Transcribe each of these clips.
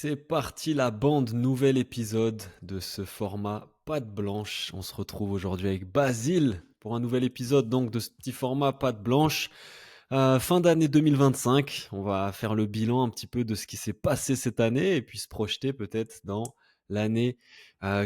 C'est parti la bande, nouvel épisode de ce format patte blanche. On se retrouve aujourd'hui avec Basile pour un nouvel épisode donc de ce petit format patte blanche. Fin d'année 2025, on va faire le bilan un petit peu de ce qui s'est passé cette année et puis se projeter peut-être dans l'année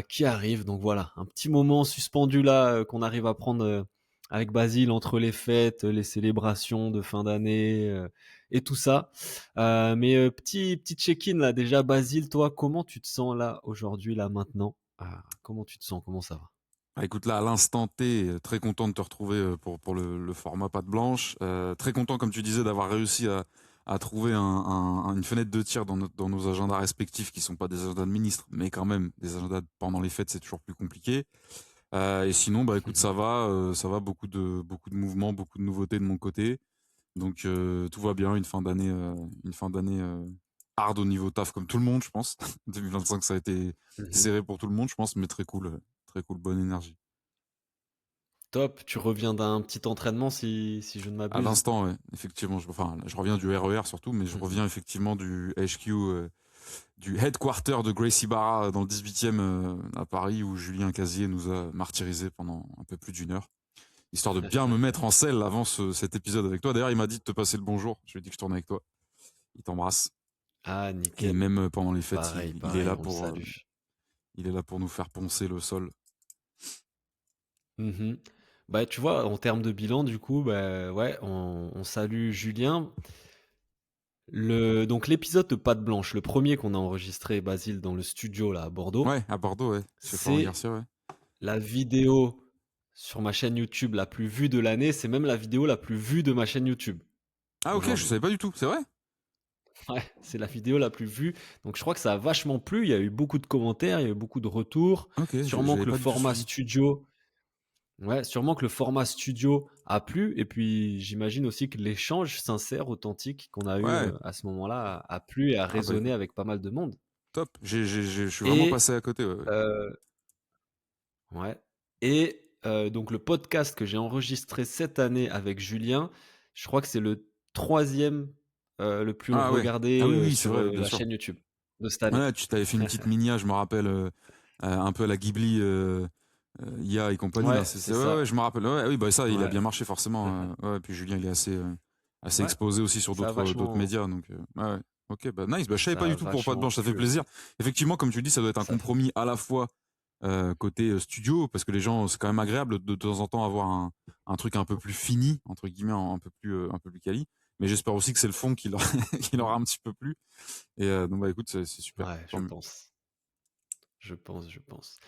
qui arrive. Donc voilà, un petit moment suspendu là qu'on arrive à prendre avec Basile entre les fêtes, les célébrations de fin d'année et tout ça. Mais petit check-in là déjà, Basile, toi, comment tu te sens là aujourd'hui, là maintenant? Comment tu te sens? Comment ça va? Ah, écoute, là, à l'instant T, très content de te retrouver pour le format patte blanche. Très content, comme tu disais, d'avoir réussi à trouver une fenêtre de tir dans nos agendas respectifs, qui sont pas des agendas de ministres, mais quand même, des agendas pendant les fêtes, c'est toujours plus compliqué. Et sinon, bah écoute, ça va, beaucoup de mouvements, beaucoup de nouveautés de mon côté. Donc tout va bien, une fin d'année hard au niveau taf, comme tout le monde, je pense. 2025, ça a été Mhm. serré pour tout le monde, je pense, mais très cool, bonne énergie. Top, tu reviens d'un petit entraînement si je ne À m'abuse. l'instant, ouais, effectivement, je reviens du RER surtout, mais je Mhm. reviens effectivement du HQ, du headquarter de Gracie Barra dans le 18e à Paris, où Julien Casier nous a martyrisés pendant un peu plus d'une heure, histoire de bien me mettre en selle avant cet épisode avec toi. D'ailleurs, il m'a dit de te passer le bonjour. Je lui ai dit que je tournais avec toi. Il t'embrasse. Ah, Et nickel. même pendant les fêtes, Pareil, il est pareil, là on le salue. il est là pour nous faire poncer le sol. Mhm. Bah, tu vois, en termes de bilan, du coup, bah, ouais, on salue Julien. Donc l'épisode de Patte Blanche, le premier qu'on a enregistré, Basile, dans le studio là à Bordeaux, Ouais, à Bordeaux, ouais, chez Florent c'est Garcia, ouais. la vidéo sur ma chaîne YouTube la plus vue de l'année. C'est même la vidéo la plus vue de ma chaîne YouTube Ah ok, je aujourd'hui. savais pas du tout, c'est vrai? Ouais, c'est la vidéo la plus vue. Donc je crois que ça a vachement plu. Il y a eu beaucoup de commentaires, il y a eu beaucoup de retours. Ok, Sûrement j'avais que le pas du tout format suivi. studio, ouais, sûrement que le format studio a plu. Et puis j'imagine aussi que l'échange sincère, authentique qu'on a eu Ouais, à ce moment-là a plu et a ah bah résonné écoute. avec pas mal de monde. Top. Je suis vraiment Et passé à côté. Ouais, ouais. euh, ouais. Et donc le podcast que j'ai enregistré cette année avec Julien, je crois que c'est le troisième le plus Ah ouais. regardé Ah oui, oui, c'est sur vrai, bien la sûr. chaîne YouTube de cette année. Ouais, tu t'avais fait une petite minia, je me rappelle, un peu à la Ghibli, IA et compagnie. Là. Ouais, c'est Ouais, ça. ouais, je me rappelle. Ouais, oui, bah ça, il a Ouais. bien marché forcément. Ouais, puis Julien, il est assez Ouais, exposé aussi sur ça a d'autres vachement médias. Donc, ouais, ouais. Ok, bah nice. Bah, je savais pas ça du a tout pour Pas de vachement Blanche, ça fait plu, ouais. plaisir. Effectivement, comme tu dis, ça doit être un Ça fait compromis à la fois côté studio, parce que les gens, c'est quand même agréable de temps en temps avoir un truc un peu plus fini, entre guillemets, un peu plus quali. Mais j'espère aussi que c'est le fond qui leur, qui leur a un petit peu plu. Et donc, bah écoute, c'est super. ouais, Tant je mieux. pense. Je pense, je pense.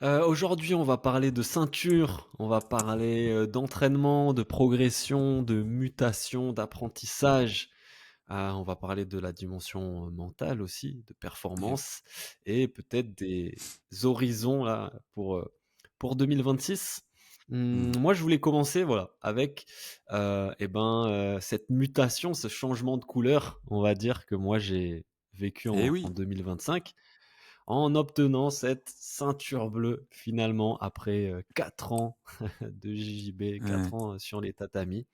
Aujourd'hui, on va parler de ceinture, on va parler, d'entraînement, de progression, de mutation, d'apprentissage. On va parler de la dimension, mentale aussi, de Et performance et peut-être des horizons là pour 2026. hmm. Moi je voulais commencer voilà avec, cette mutation, ce changement de couleur, on va dire que moi j'ai vécu Eh en oui. 2025 en obtenant cette ceinture bleue finalement après, 4 ans de JJB, Ouais. 4 ans, sur les tatamis.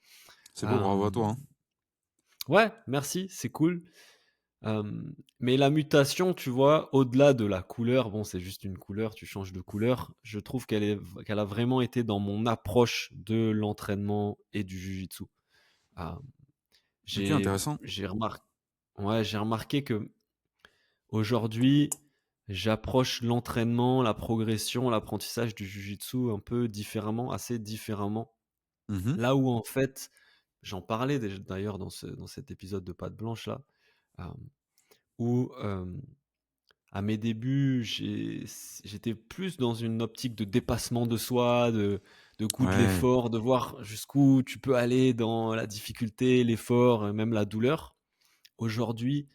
C'est beau, bravo à toi. Hem, Hein. ouais, merci, c'est cool. Mais la mutation, tu vois, au-delà de la couleur, bon, c'est juste une couleur, tu changes de couleur. Je trouve qu'elle a vraiment été dans mon approche de l'entraînement et du jiu-jitsu. Hem, Ok, j'ai intéressant. j'ai remarqué ouais, j'ai remarqué que aujourd'hui, j'approche l'entraînement, la progression, l'apprentissage du jiu-jitsu un peu différemment, assez différemment. Mhm. Là où en fait, j'en parlais d'ailleurs dans cet épisode de Patte Blanche là, hem, où, à mes débuts, j'étais plus dans une optique de dépassement de soi, de goût de Ouais. l'effort, de voir jusqu'où tu peux aller dans la difficulté, l'effort, même la douleur. Aujourd'hui,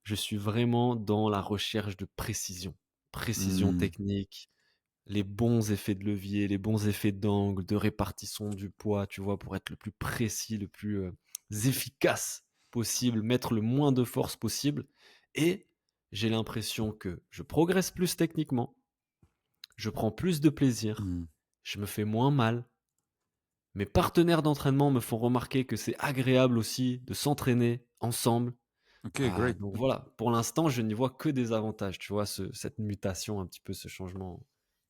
je suis vraiment dans la recherche de précision. Précision Hmm. technique, les bons effets de levier, les bons effets d'angle, de répartition du poids, tu vois, pour être le plus précis, le plus efficace possible, mettre le moins de force possible. Et j'ai l'impression que je progresse plus techniquement, je prends plus de plaisir, Hmm. je me fais moins mal. Mes partenaires d'entraînement me font remarquer que c'est agréable aussi de s'entraîner ensemble, Ok, great. Donc voilà, pour l'instant, je n'y vois que des avantages, tu vois, cette mutation, un petit peu ce changement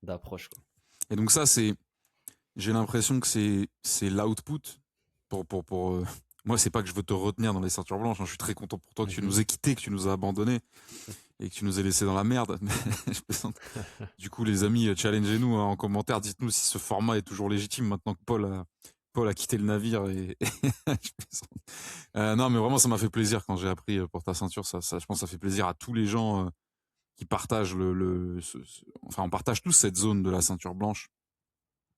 d'approche, quoi. Et donc ça, j'ai l'impression que c'est l'output pour moi, c'est pas que je veux te retenir dans les ceintures blanches, hein. Je suis très content pour toi que tu Mmh. nous aies quittés, que tu nous as abandonnés et que tu nous aies laissés dans la merde. Mais je plaisante. Du coup, les amis, challengez-nous, hein, en commentaire. Dites-nous si ce format est toujours légitime maintenant que Paul a quitté le navire. Je plaisante. Non, mais vraiment, ça m'a fait plaisir quand j'ai appris pour ta ceinture. Je pense que ça fait plaisir à tous les gens qui partagent enfin, on partage tous cette zone de la ceinture blanche,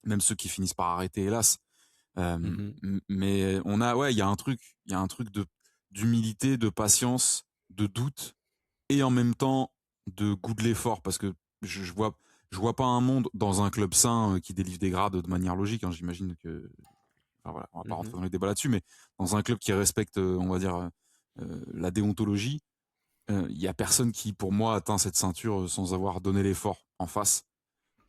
même ceux qui finissent par arrêter, hélas. Mmh. Mais ouais, il y a un truc d'humilité, de patience, de doute et en même temps de goût de l'effort, parce que je vois pas un monde dans un club sain qui délivre des grades de manière logique, hein. J'imagine que, enfin voilà, on va pas Mmh. rentrer dans les débats là-dessus, mais dans un club qui respecte, on va dire, la déontologie, il y a personne qui, pour moi, atteint cette ceinture sans avoir donné l'effort en face.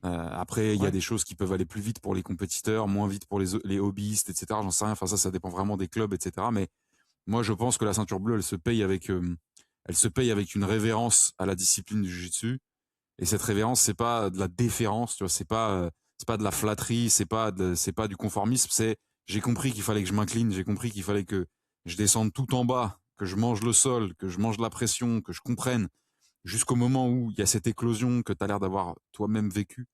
Après, il y a Ouais. des choses qui peuvent aller plus vite pour les compétiteurs, moins vite pour les hobbyistes, etc. J'en sais rien. Enfin, ça dépend vraiment des clubs, etc. Mais moi, je pense que la ceinture bleue, elle se paye avec une révérence à la discipline du jiu-jitsu. Et cette révérence, c'est pas de la déférence, tu vois, c'est pas de la flatterie, c'est pas du conformisme. C'est, j'ai compris qu'il fallait que je m'incline, j'ai compris qu'il fallait que je descende tout en bas, que je mange le sol, que je mange la pression, que je comprenne, jusqu'au moment où il y a cette éclosion que tu as l'air d'avoir toi-même vécu,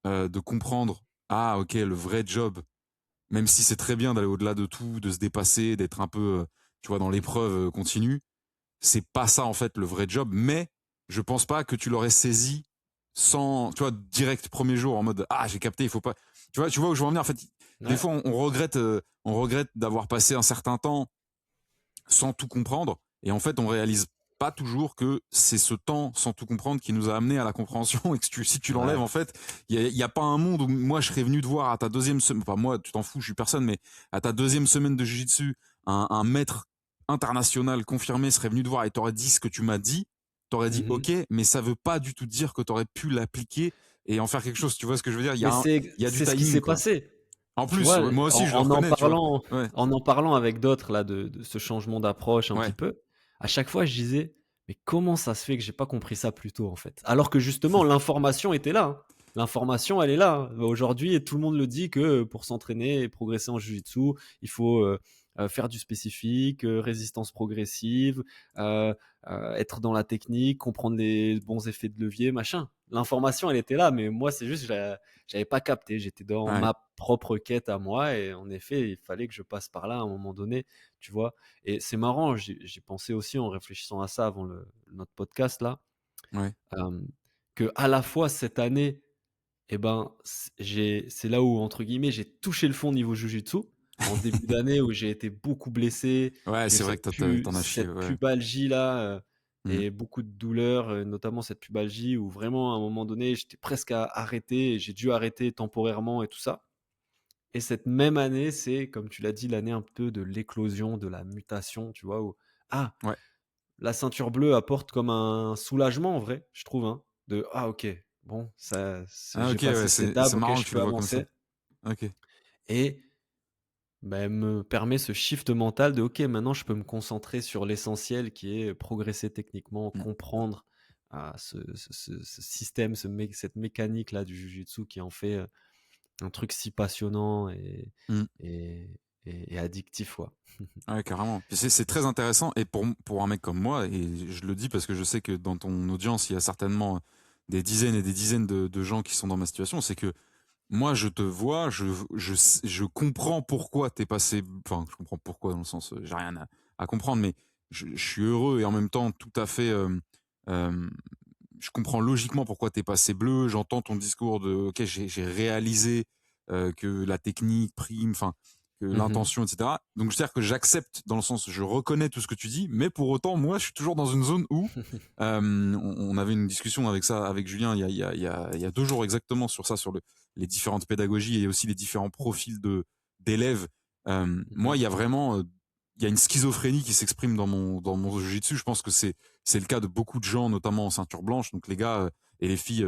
de comprendre, ah ok, le vrai job, même si c'est très bien d'aller au-delà de tout, de se dépasser, d'être un peu, tu vois, dans l'épreuve continue, c'est pas ça en fait le vrai job. Mais je pense pas que tu l'aurais saisi sans, tu vois, direct premier jour en mode ah j'ai capté, il faut pas, tu vois où je veux en venir en fait. Des Ouais. fois on regrette d'avoir passé un certain temps sans tout comprendre. Et en fait, on réalise pas toujours que c'est ce temps sans tout comprendre qui nous a amené à la compréhension et que si tu l'enlèves, Ouais. en fait, y a pas un monde où moi je serais venu te voir à ta deuxième semaine, enfin moi tu t'en fous, je suis personne, mais à ta deuxième semaine de jiu-jitsu, un maître international confirmé serait venu te voir et t'aurait dit ce que tu m'as dit, t'aurais dit Mmh. ok, mais ça veut pas du tout dire que t'aurais pu l'appliquer et en faire quelque chose. Tu vois ce que je veux dire? Mais Il y a du c'est ce qui timing s'est quoi. passé. En Tu plus, vois, moi aussi je le en reconnais, tu vois. Ouais, en parlant avec d'autres là de ce changement d'approche un petit ouais, peu, à chaque fois je disais: «Mais comment ça se fait que j'ai pas compris ça plus tôt, en fait?» alors que justement l'information était là, hein. L'information elle est là, hein. Aujourd'hui tout le monde le dit que, pour s'entraîner et progresser en jiu-jitsu, il faut, faire du spécifique, résistance progressive, heu être dans la technique, comprendre les bons effets de levier, machin. L'information elle était là, mais moi c'est juste j'avais pas capté, j'étais dans ouais, ma propre quête à moi et en effet, il fallait que je passe par là à un moment donné, tu vois? Et c'est marrant, j'y pensais aussi en réfléchissant à ça avant notre podcast là, ouais. qu'à la fois cette année et ben, c'est là où entre guillemets «j'ai touché le fond» niveau jiu-jitsu. En début d'année où j'ai été beaucoup blessé, Ouais, j'ai eu c'est vrai que t'en as chié, cette ouais. pubalgie là, Mmh. et beaucoup de douleurs, notamment cette pubalgie où vraiment à un moment donné, j'étais presque à arrêter et j'ai dû arrêter temporairement et tout ça. Et cette même année, c'est comme tu l'as dit, l'année un peu de l'éclosion, de la mutation, tu vois? Où ah, Ouais. la ceinture bleue apporte comme un soulagement en vrai, je trouve, hein, de: «Ah OK, bon ça Ah j'ai OK, ouais, passé cette étape, c'est OK, marrant je que tu peux le vois comme ça. avancer». OK. Et bah, elle me permet ce shift mental de: «OK, maintenant je peux me concentrer sur l'essentiel qui est progresser techniquement, Mmh. comprendre, ce système, cette mécanique-là du jiu-jitsu qui en fait, un truc si passionnant Mmh. et et addictif, quoi». Ouais, carrément. Puis c'est très intéressant et pour un mec comme moi, et je le dis parce que je sais que dans ton audience, il y a certainement des dizaines et des dizaines de gens qui sont dans ma situation, c'est que moi, je te vois, je comprends pourquoi t'es passé, enfin, je comprends pourquoi dans le sens, j'ai rien à comprendre, mais je suis heureux et en même temps tout à fait, euh, je comprends logiquement pourquoi t'es passé bleu, j'entends ton discours de, ok, j'ai réalisé que la technique prime, enfin, que Mmh mh. l'intention, etc. Donc, c'est-à-dire que j'accepte dans le sens, je reconnais tout ce que tu dis, mais pour autant, moi, je suis toujours dans une zone où on avait une discussion avec ça, avec Julien, il y a 2 jours exactement sur ça, sur les différentes pédagogies et aussi les différents profils d'élèves. Moi, Mmh. il y a vraiment, il y a une schizophrénie qui s'exprime dans mon jiu-jitsu. Je pense que c'est le cas de beaucoup de gens, notamment en ceinture blanche. Donc les gars et les filles,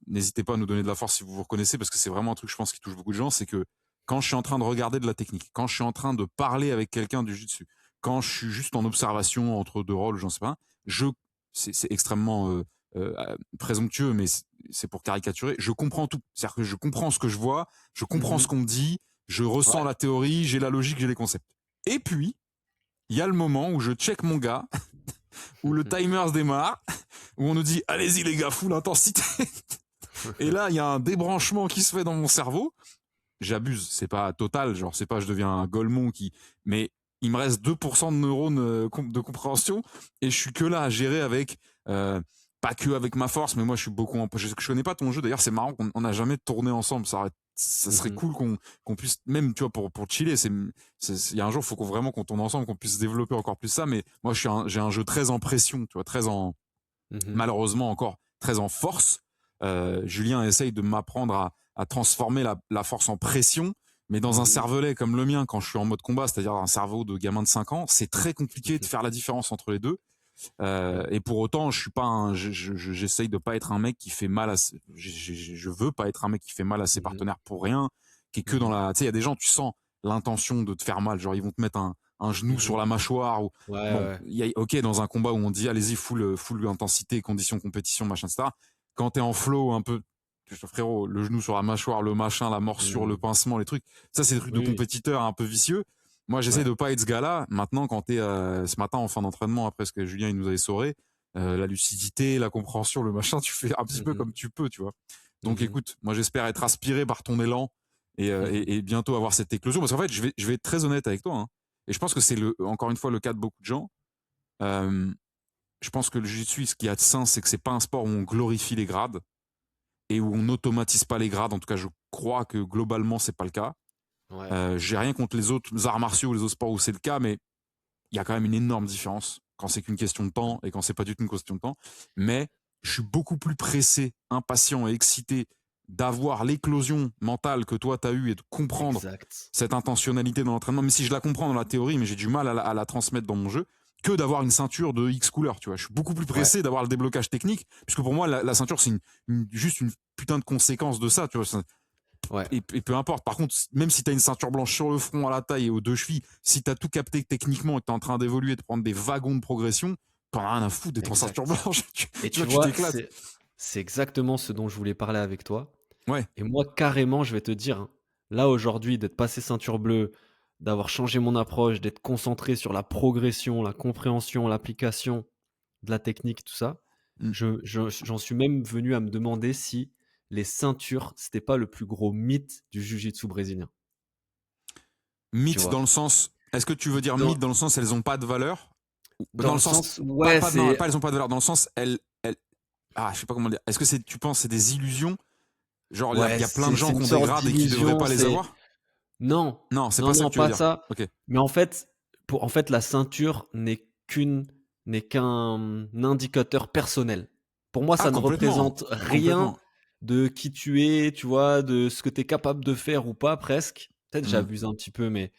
n'hésitez pas à nous donner de la force si vous vous reconnaissez, parce que c'est vraiment un truc, je pense, qui touche beaucoup de gens. C'est que quand je suis en train de regarder de la technique, quand je suis en train de parler avec quelqu'un du jiu-jitsu, quand je suis juste en observation entre deux rôles, j'en sais pas, c'est extrêmement présomptueux, mais c'est pour caricaturer. Je comprends tout. C'est-à-dire que je comprends ce que je vois, je comprends ce Mhm. qu'on me dit, je ressens Ouais. la théorie, j'ai la logique, j'ai les concepts. Et puis, il y a le moment où je check mon gars, où le timer se démarre, où on nous dit allez-y les gars, full intensité. Et là, il y a un débranchement qui se fait dans mon cerveau. J'abuse, c'est pas total, genre c'est pas je deviens un Golemon mais il me reste 2% de neurones de compréhension et je suis que là à gérer avec pas que avec ma force, mais moi je suis beaucoup je connais pas ton jeu d'ailleurs, c'est marrant qu'on n'a jamais tourné ensemble, ça serait Mhm. cool qu'on puisse même tu vois pour chiller, il y a un jour faut qu'on vraiment qu'on tourne ensemble, qu'on puisse développer encore plus ça, mais moi j'ai un jeu très en pression, tu vois, Mhm. malheureusement encore très en force. Julien essaye de m'apprendre à transformer la force en pression, mais dans un Mhm. cervelet comme le mien, quand je suis en mode combat, c'est-à-dire un cerveau de gamin de 5 ans, c'est très compliqué de Mhm. faire la différence entre les deux. Mhm. Et pour autant, je suis pas j'essaye de pas être un mec qui fait mal je veux pas être un mec qui fait mal à ses Mhm. partenaires pour rien, qui est que dans Mhm. la, tu sais, il y a des gens, tu sens l'intention de te faire mal, genre ils vont te mettre un genou sur Mhm. la mâchoire ou, Ouais, bon, ouais. il y a, ok, dans un combat où on dit, allez-y, full intensité, conditions compétition, machin, etc. Quand t'es en flow un peu, frérot, le genou sur la mâchoire, le machin, la morsure, le Mhm. pincement, les trucs, ça c'est des trucs de Oui, oui. compétiteur un peu vicieux. Moi, j'essaie Ouais. de pas être ce gars-là. Maintenant, quand t'es ce matin en fin d'entraînement, après ce que Julien il nous avait sauré, la lucidité, la compréhension, le machin, tu fais un petit peu Mhm. comme tu peux, tu vois. Donc, Mhm. écoute, moi, j'espère être aspiré par ton élan Mhm. et bientôt avoir cette éclosion. Parce qu'en fait, je vais être très honnête avec toi, hein. Et je pense que c'est encore une fois le cas de beaucoup de gens. Euh, je pense que le jiu-jitsu, ce qu'il y a de sain, c'est que c'est pas un sport où on glorifie les grades et où on n'automatise pas les grades. En tout cas, je crois que globalement, c'est pas le cas. Ouais. J'ai rien contre les autres arts martiaux ou les autres sports où c'est le cas, mais il y a quand même une énorme différence quand c'est qu'une question de temps et quand c'est pas du tout une question de temps. Mais je suis beaucoup plus pressé, impatient et excité d'avoir l'éclosion mentale que toi t'as eue et de comprendre Exact. cette intentionnalité dans l'entraînement, même si je la comprends dans la théorie, mais j'ai du mal à la transmettre dans mon jeu, que d'avoir une ceinture de X couleur, tu vois. Je suis beaucoup plus Ouais. pressé d'avoir le déblocage technique, puisque pour moi, la ceinture, c'est juste une putain de conséquence de ça, tu vois. Ouais. Et peu importe. Par contre, même si tu as une ceinture blanche sur le front, à la taille et aux deux chevilles, si tu as tout capté techniquement et que tu es en train d'évoluer, de prendre des wagons de progression, t'en as rien à foutre d'être en ceinture Exact. blanche. Et Tu tu vois, tu vois, t'éclates. c'est exactement ce dont je voulais parler avec toi. Ouais. Et moi, carrément, je vais te dire, hein, là aujourd'hui, d'être passé ceinture bleue, d'avoir changé mon approche, d'être concentré sur la progression, la compréhension, l'application de la technique, tout ça, Mm. j'en suis même venu à me demander si les ceintures, c'était pas le plus gros mythe du jiu-jitsu brésilien. Tu Mythe vois? dans le sens. Est-ce que tu veux dire mythe Dans, dans le sens elles ont pas de valeur? Dans dans le le sens. sens, ouais, Non, c'est. pas elles ont pas de valeur. Dans le sens, je sais pas comment dire. Est-ce que tu penses c'est des illusions? Genre, il Ouais, y a plein de c'est gens qui une ont des sorte grades et qui devraient d'illusion, pas les c'est avoir? non, Non, c'est non, pas ça non, que tu veux pas dire. ça. Ok. Mais en fait, la ceinture n'est qu'un indicateur personnel. Pour moi, Ah, ça ne complètement. représente rien Complètement. de qui tu es, tu vois, de ce que tu es capable de faire ou pas presque. Peut-être Mm. j'abuse un petit peu, mais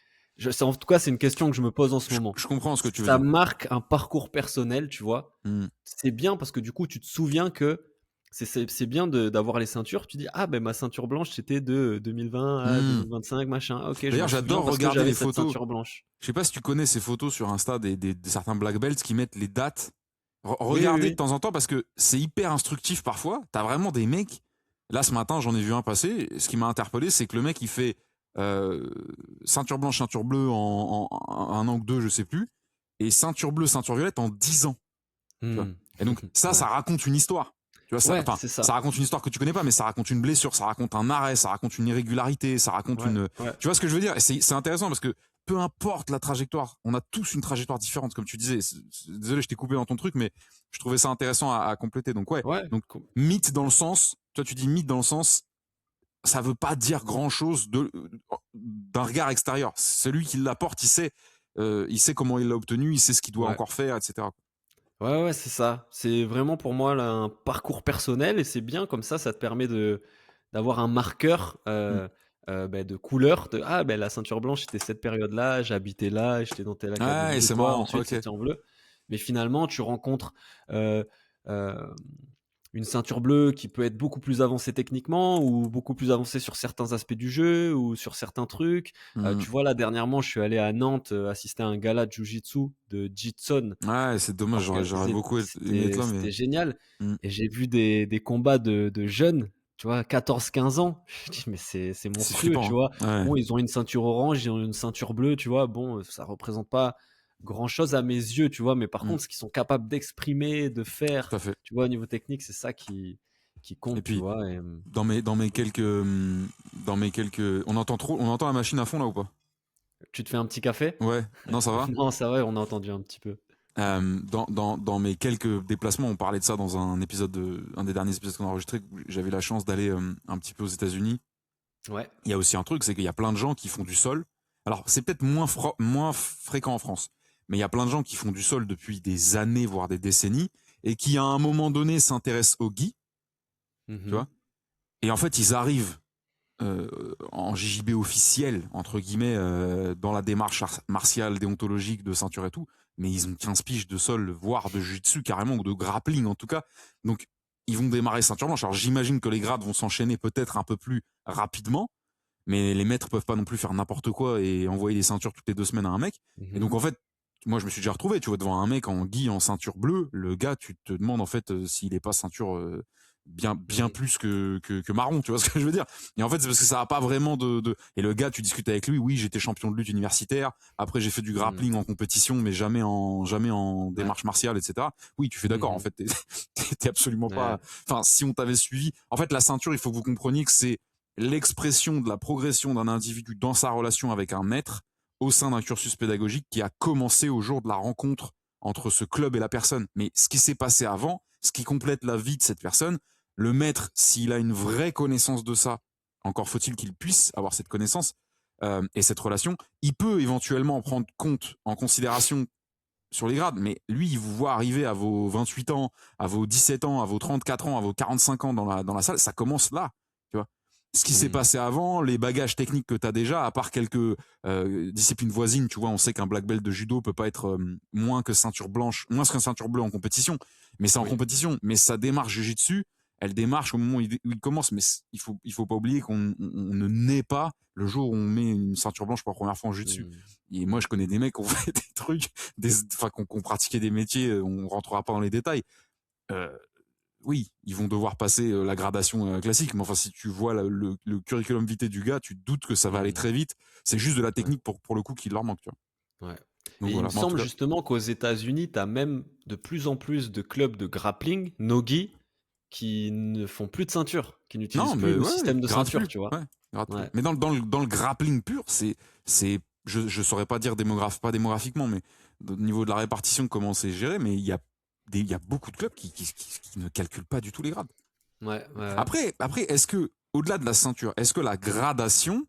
en tout cas, c'est une question que je me pose en ce moment. Je comprends ce que tu veux Ça dire. marque un parcours personnel, tu vois. Mm. C'est bien parce que du coup, tu te souviens que c'est bien d'avoir les ceintures. Tu dis, ah ben ma ceinture blanche, c'était de 2020 à Mm. 2025, machin. Ah, ok, je D'ailleurs, m'en souviens j'adore parce que regarder j'avais les cette photos. ceinture blanche. Je sais pas si tu connais ces photos sur Insta de certains black belts qui mettent les dates. Oui, oui, Regardez de oui. temps en temps parce que c'est hyper instructif parfois. T'as vraiment des mecs. Là, ce matin, j'en ai vu un passer. Ce qui m'a interpellé, c'est que le mec, il fait euh, ceinture blanche, ceinture bleue en un an ou deux, je sais plus. Et ceinture bleue, ceinture violette en 10 ans. Tu vois. Hmm. Et donc, ça Ouais, raconte une histoire. Tu vois, ouais, c'est ça ça. raconte une histoire que tu connais pas, mais ça raconte une blessure, ça raconte un arrêt, ça raconte une irrégularité, ça raconte Ouais, une. ouais. Tu vois ce que je veux dire? Et c'est intéressant parce que peu importe la trajectoire, on a tous une trajectoire différente, comme tu disais. Désolé, je t'ai coupé dans ton truc, mais je trouvais ça intéressant à compléter. Donc, ouais. Ouais, Donc, mythe dans le sens, toi, tu dis mythe dans le sens, ça veut pas dire grand chose d'un regard extérieur. Celui qui l'apporte, il sait comment il l'a obtenu, il sait ce qu'il doit ouais. encore faire, etc. Ouais, ouais, c'est ça. C'est vraiment pour moi là, un parcours personnel et c'est bien comme ça te permet d'avoir un marqueur Mm. bah, de couleur. Ah, ben la ceinture blanche, c'était cette période-là, j'habitais là, j'étais dans telle Ouais, et académie. c'est Toi, marrant. ensuite, Ok. c'était en bleu. Mais finalement, tu rencontres euh, euh, une ceinture bleue qui peut être beaucoup plus avancée techniquement ou beaucoup plus avancée sur certains aspects du jeu ou sur certains trucs. Mmh. Tu vois, là, dernièrement, je suis allé à Nantes, assister à un gala de jiu-jitsu de Jitson. Ouais, c'est dommage, j'aurais Organisé, beaucoup aimé être c'était là, mais c'était génial mmh, et j'ai vu des combats de jeunes, tu vois? 14, 15 ans. Je dis: «Mais c'est c'est monstrueux», tu flippant, vois? hein. Ouais. Bon, ils ont une ceinture orange, ils ont une ceinture bleue, tu vois? Bon, ça représente pas grand-chose à mes yeux, tu vois? Mais par Mmh, contre, ce qu'ils sont capables d'exprimer, de tout faire, à fait. tu vois? Au niveau technique, c'est ça qui Et compte, tu puis vois? dans mes quelques on entend la machine à fond là ou pas? Tu te fais un petit café? Ouais, non, ça va? Non, ça va, on a entendu un petit peu. Dans mes quelques déplacements, on parlait de ça dans un des derniers épisodes qu'on a enregistré. J'avais la chance d'aller un petit peu aux États-Unis. Ouais. Il y a aussi un truc, c'est qu'il y a plein de gens qui font du sol. Alors, c'est peut-être moins fréquent en France, mais il y a plein de gens qui font du sol depuis des années, voire des décennies, et qui, à un moment donné, s'intéressent au gi, tu Mmh. vois. Et en fait, ils arrivent en JJB officiel, entre guillemets, dans la démarche martiale, déontologique, de ceinture et tout, mais ils ont 15 piges de sol, voire de jiu-jitsu carrément, ou de grappling en tout cas. Donc, ils vont démarrer ceinture blanche. Alors, j'imagine que les grades vont s'enchaîner peut-être un peu plus rapidement, mais les maîtres peuvent pas non plus faire n'importe quoi et envoyer des ceintures toutes les 2 semaines à un mec. Et Mmh. donc, en fait, moi, je me suis déjà retrouvé, tu vois, devant un mec en gi, en ceinture bleue. Le gars, tu te demandes, en fait, s'il est pas ceinture bien Mmh. plus que marron, tu vois ce que je veux dire. Et en fait, c'est parce que ça a pas vraiment Et le gars, tu discutes avec lui, oui, j'étais champion de lutte universitaire. Après, j'ai fait du Mmh. grappling en compétition, mais jamais en Ouais. démarche martiale, etc. Oui, tu fais d'accord. En Mmh. fait, t'es absolument pas. Ouais. Enfin, si on t'avait suivi, en fait, la ceinture, il faut que vous compreniez que c'est l'expression de la progression d'un individu dans sa relation avec un maître au sein d'un cursus pédagogique qui a commencé au jour de la rencontre entre ce club et la personne. Mais ce qui s'est passé avant, ce qui complète la vie de cette personne, le maître, s'il a une vraie connaissance de ça, encore faut-il qu'il puisse avoir cette connaissance et cette relation, il peut éventuellement en prendre compte, en considération sur les grades, mais lui, il vous voit arriver à vos 28 ans, à vos 17 ans, à vos 34 ans, à vos 45 ans dans la salle, ça commence là, tu vois. Ce qui s'est Mmh. passé avant, les bagages techniques que tu as déjà, à part quelques disciplines voisines, tu vois, on sait qu'un black belt de judo peut pas être moins que ceinture blanche, moins qu'un ceinture bleue en compétition, mais c'est en Oui. compétition. Mais sa démarche jiu-jitsu, elle démarche au moment où il commence, mais il faut pas oublier qu'on ne naît pas le jour où on met une ceinture blanche pour la première fois en jiu-jitsu. Mmh. Et moi, je connais des mecs qui ont fait des trucs enfin, qu'on pratiquait des métiers, on rentrera pas dans les détails. Euh, oui, ils vont devoir passer la gradation classique, mais enfin, si tu vois le curriculum vitae du gars, tu te doutes que ça va aller Mmh. très vite. C'est juste de la Ouais, technique pour le coup qui leur manque, tu vois. ouais Donc et il me voilà. Mais en tout semble cas, justement qu'aux États-Unis, tu as même de plus en plus de clubs de grappling, no-gi, qui ne font plus de ceinture, qui n'utilisent non, plus mais le ouais, système de gratte ceinture, plus. tu vois? Ouais, gratte plus. Ouais. Mais dans le grappling pur, je saurais pas dire pas démographiquement, mais au niveau de la répartition, comment c'est géré, mais il y a beaucoup de clubs qui ne calculent pas du tout les grades. Ouais, ouais, ouais. Après, est-ce que, au-delà de la ceinture, est-ce que la gradation,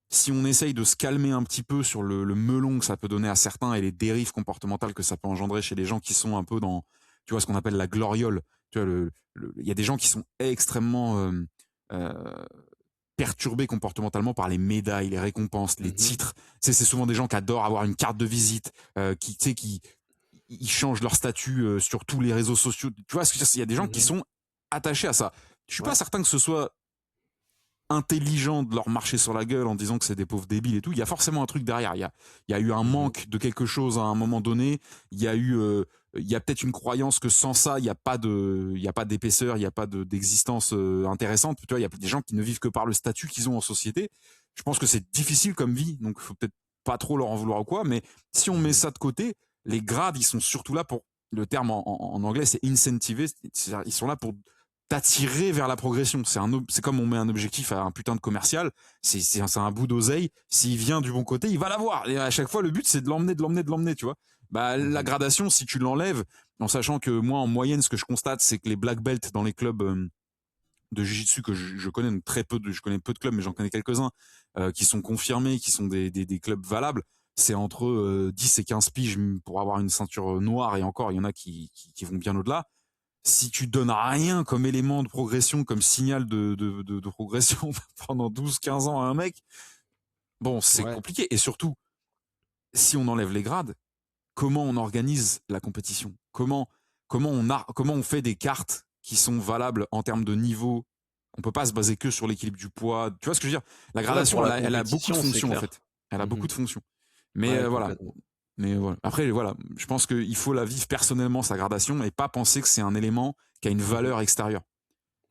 si on essaye de se calmer un petit peu sur le melon que ça peut donner à certains et les dérives comportementales que ça peut engendrer chez les gens qui sont un peu dans, tu vois, ce qu'on appelle la gloriole. Tu vois, il y a des gens qui sont extrêmement euh, perturbés comportementalement par les médailles, les récompenses, les Mmh. titres. C'est souvent des gens qui adorent avoir une carte de visite, qui, tu sais, qui ils changent leur statut sur tous les réseaux sociaux. Tu vois, il y a des gens qui Mmh. sont attachés à ça. Je suis pas Ouais. certain que ce soit intelligent de leur marcher sur la gueule en disant que c'est des pauvres débiles et tout. Il y a forcément un truc derrière. Il y a eu un Mmh. manque de quelque chose à un moment donné. Il y a peut-être une croyance que sans ça, il y a pas d'épaisseur, il y a pas d'existence intéressante. Tu vois, il y a des gens qui ne vivent que par le statut qu'ils ont en société. Je pense que c'est difficile comme vie, donc il faut peut-être pas trop leur en vouloir ou quoi. Mais si on met Mmh. ça de côté, les grades, ils sont surtout là pour, le terme en anglais, c'est incentiver. C'est-à-dire, ils sont là pour t'attirer vers la progression. C'est comme on met un objectif à un putain de commercial. C'est un bout d'oseille. S'il vient du bon côté, il va l'avoir. Et à chaque fois, le but, c'est de l'emmener, tu vois. Bah, la Mmh. gradation, si tu l'enlèves, en sachant que moi, en moyenne, ce que je constate, c'est que les black belts dans les clubs de jiu-jitsu que je connais, donc je connais peu de clubs, mais j'en connais quelques-uns, qui sont confirmés, qui sont des clubs valables. C'est entre 10 et 15 piges pour avoir une ceinture noire, et encore, il y en a qui vont bien au-delà. Si tu donnes rien comme élément de progression, comme signal de progression pendant 12-15 ans à un mec, bon, c'est Ouais. compliqué. Et surtout, si on enlève les grades, comment on organise la compétition? Comment on fait des cartes qui sont valables en termes de niveau. On peut pas se baser que sur l'équilibre du poids. Tu vois ce que je veux dire? La gradation, pour la elle a beaucoup de compétition, c'est fonctions en clair. fait. Elle a beaucoup Mmh. de fonctions. Mais Ouais, voilà. complètement. Mais voilà. Après, voilà, je pense qu'il faut la vivre personnellement, sa gradation, et pas penser que c'est un élément qui a une Mmh. valeur extérieure.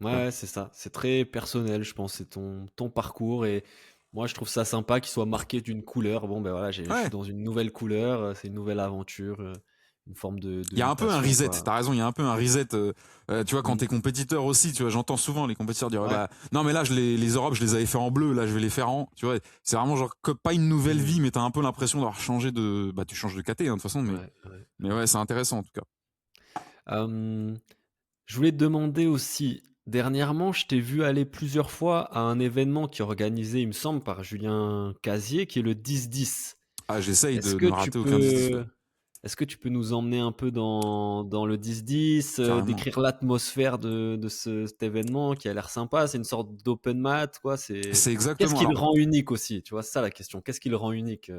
Tu vois. Ouais, c'est ça. C'est très personnel, je pense. C'est ton parcours et moi, je trouve ça sympa qu'il soit marqué d'une couleur. Bon, ben voilà, je suis Ouais, dans une nouvelle couleur, c'est une nouvelle aventure, une forme de il y a un peu un mutation, reset, quoi. t'as raison, il y a un peu un reset. Tu vois, quand Mmh. t'es compétiteur aussi, tu vois, j'entends souvent les compétiteurs dire, Ouais. bah, non, mais là, les Europes, je les avais fait en bleu, là, je vais les faire en, tu vois, c'est vraiment genre, que pas une nouvelle Mmh. vie, mais t'as un peu l'impression d'avoir changé de, bah, tu changes de caté, hein, de toute façon, Ouais, ouais. mais ouais, c'est intéressant, en tout cas. Hem, je voulais te demander aussi, dernièrement, je t'ai vu aller plusieurs fois à un événement qui est organisé, il me semble, par Julien Casier, qui est le 10-10. Ah, j'essaye Est-ce de que ne tu rater aucun 10-10, ouais, peux Est-ce que tu peux nous emmener un peu dans le 10-10, carrément. décrire l'atmosphère de cet événement qui a l'air sympa? C'est une sorte d'open mat, quoi, C'est qu'est-ce exactement, qui le alors, rend unique aussi? Tu vois? C'est ça la question. Qu'est-ce qui le rend unique,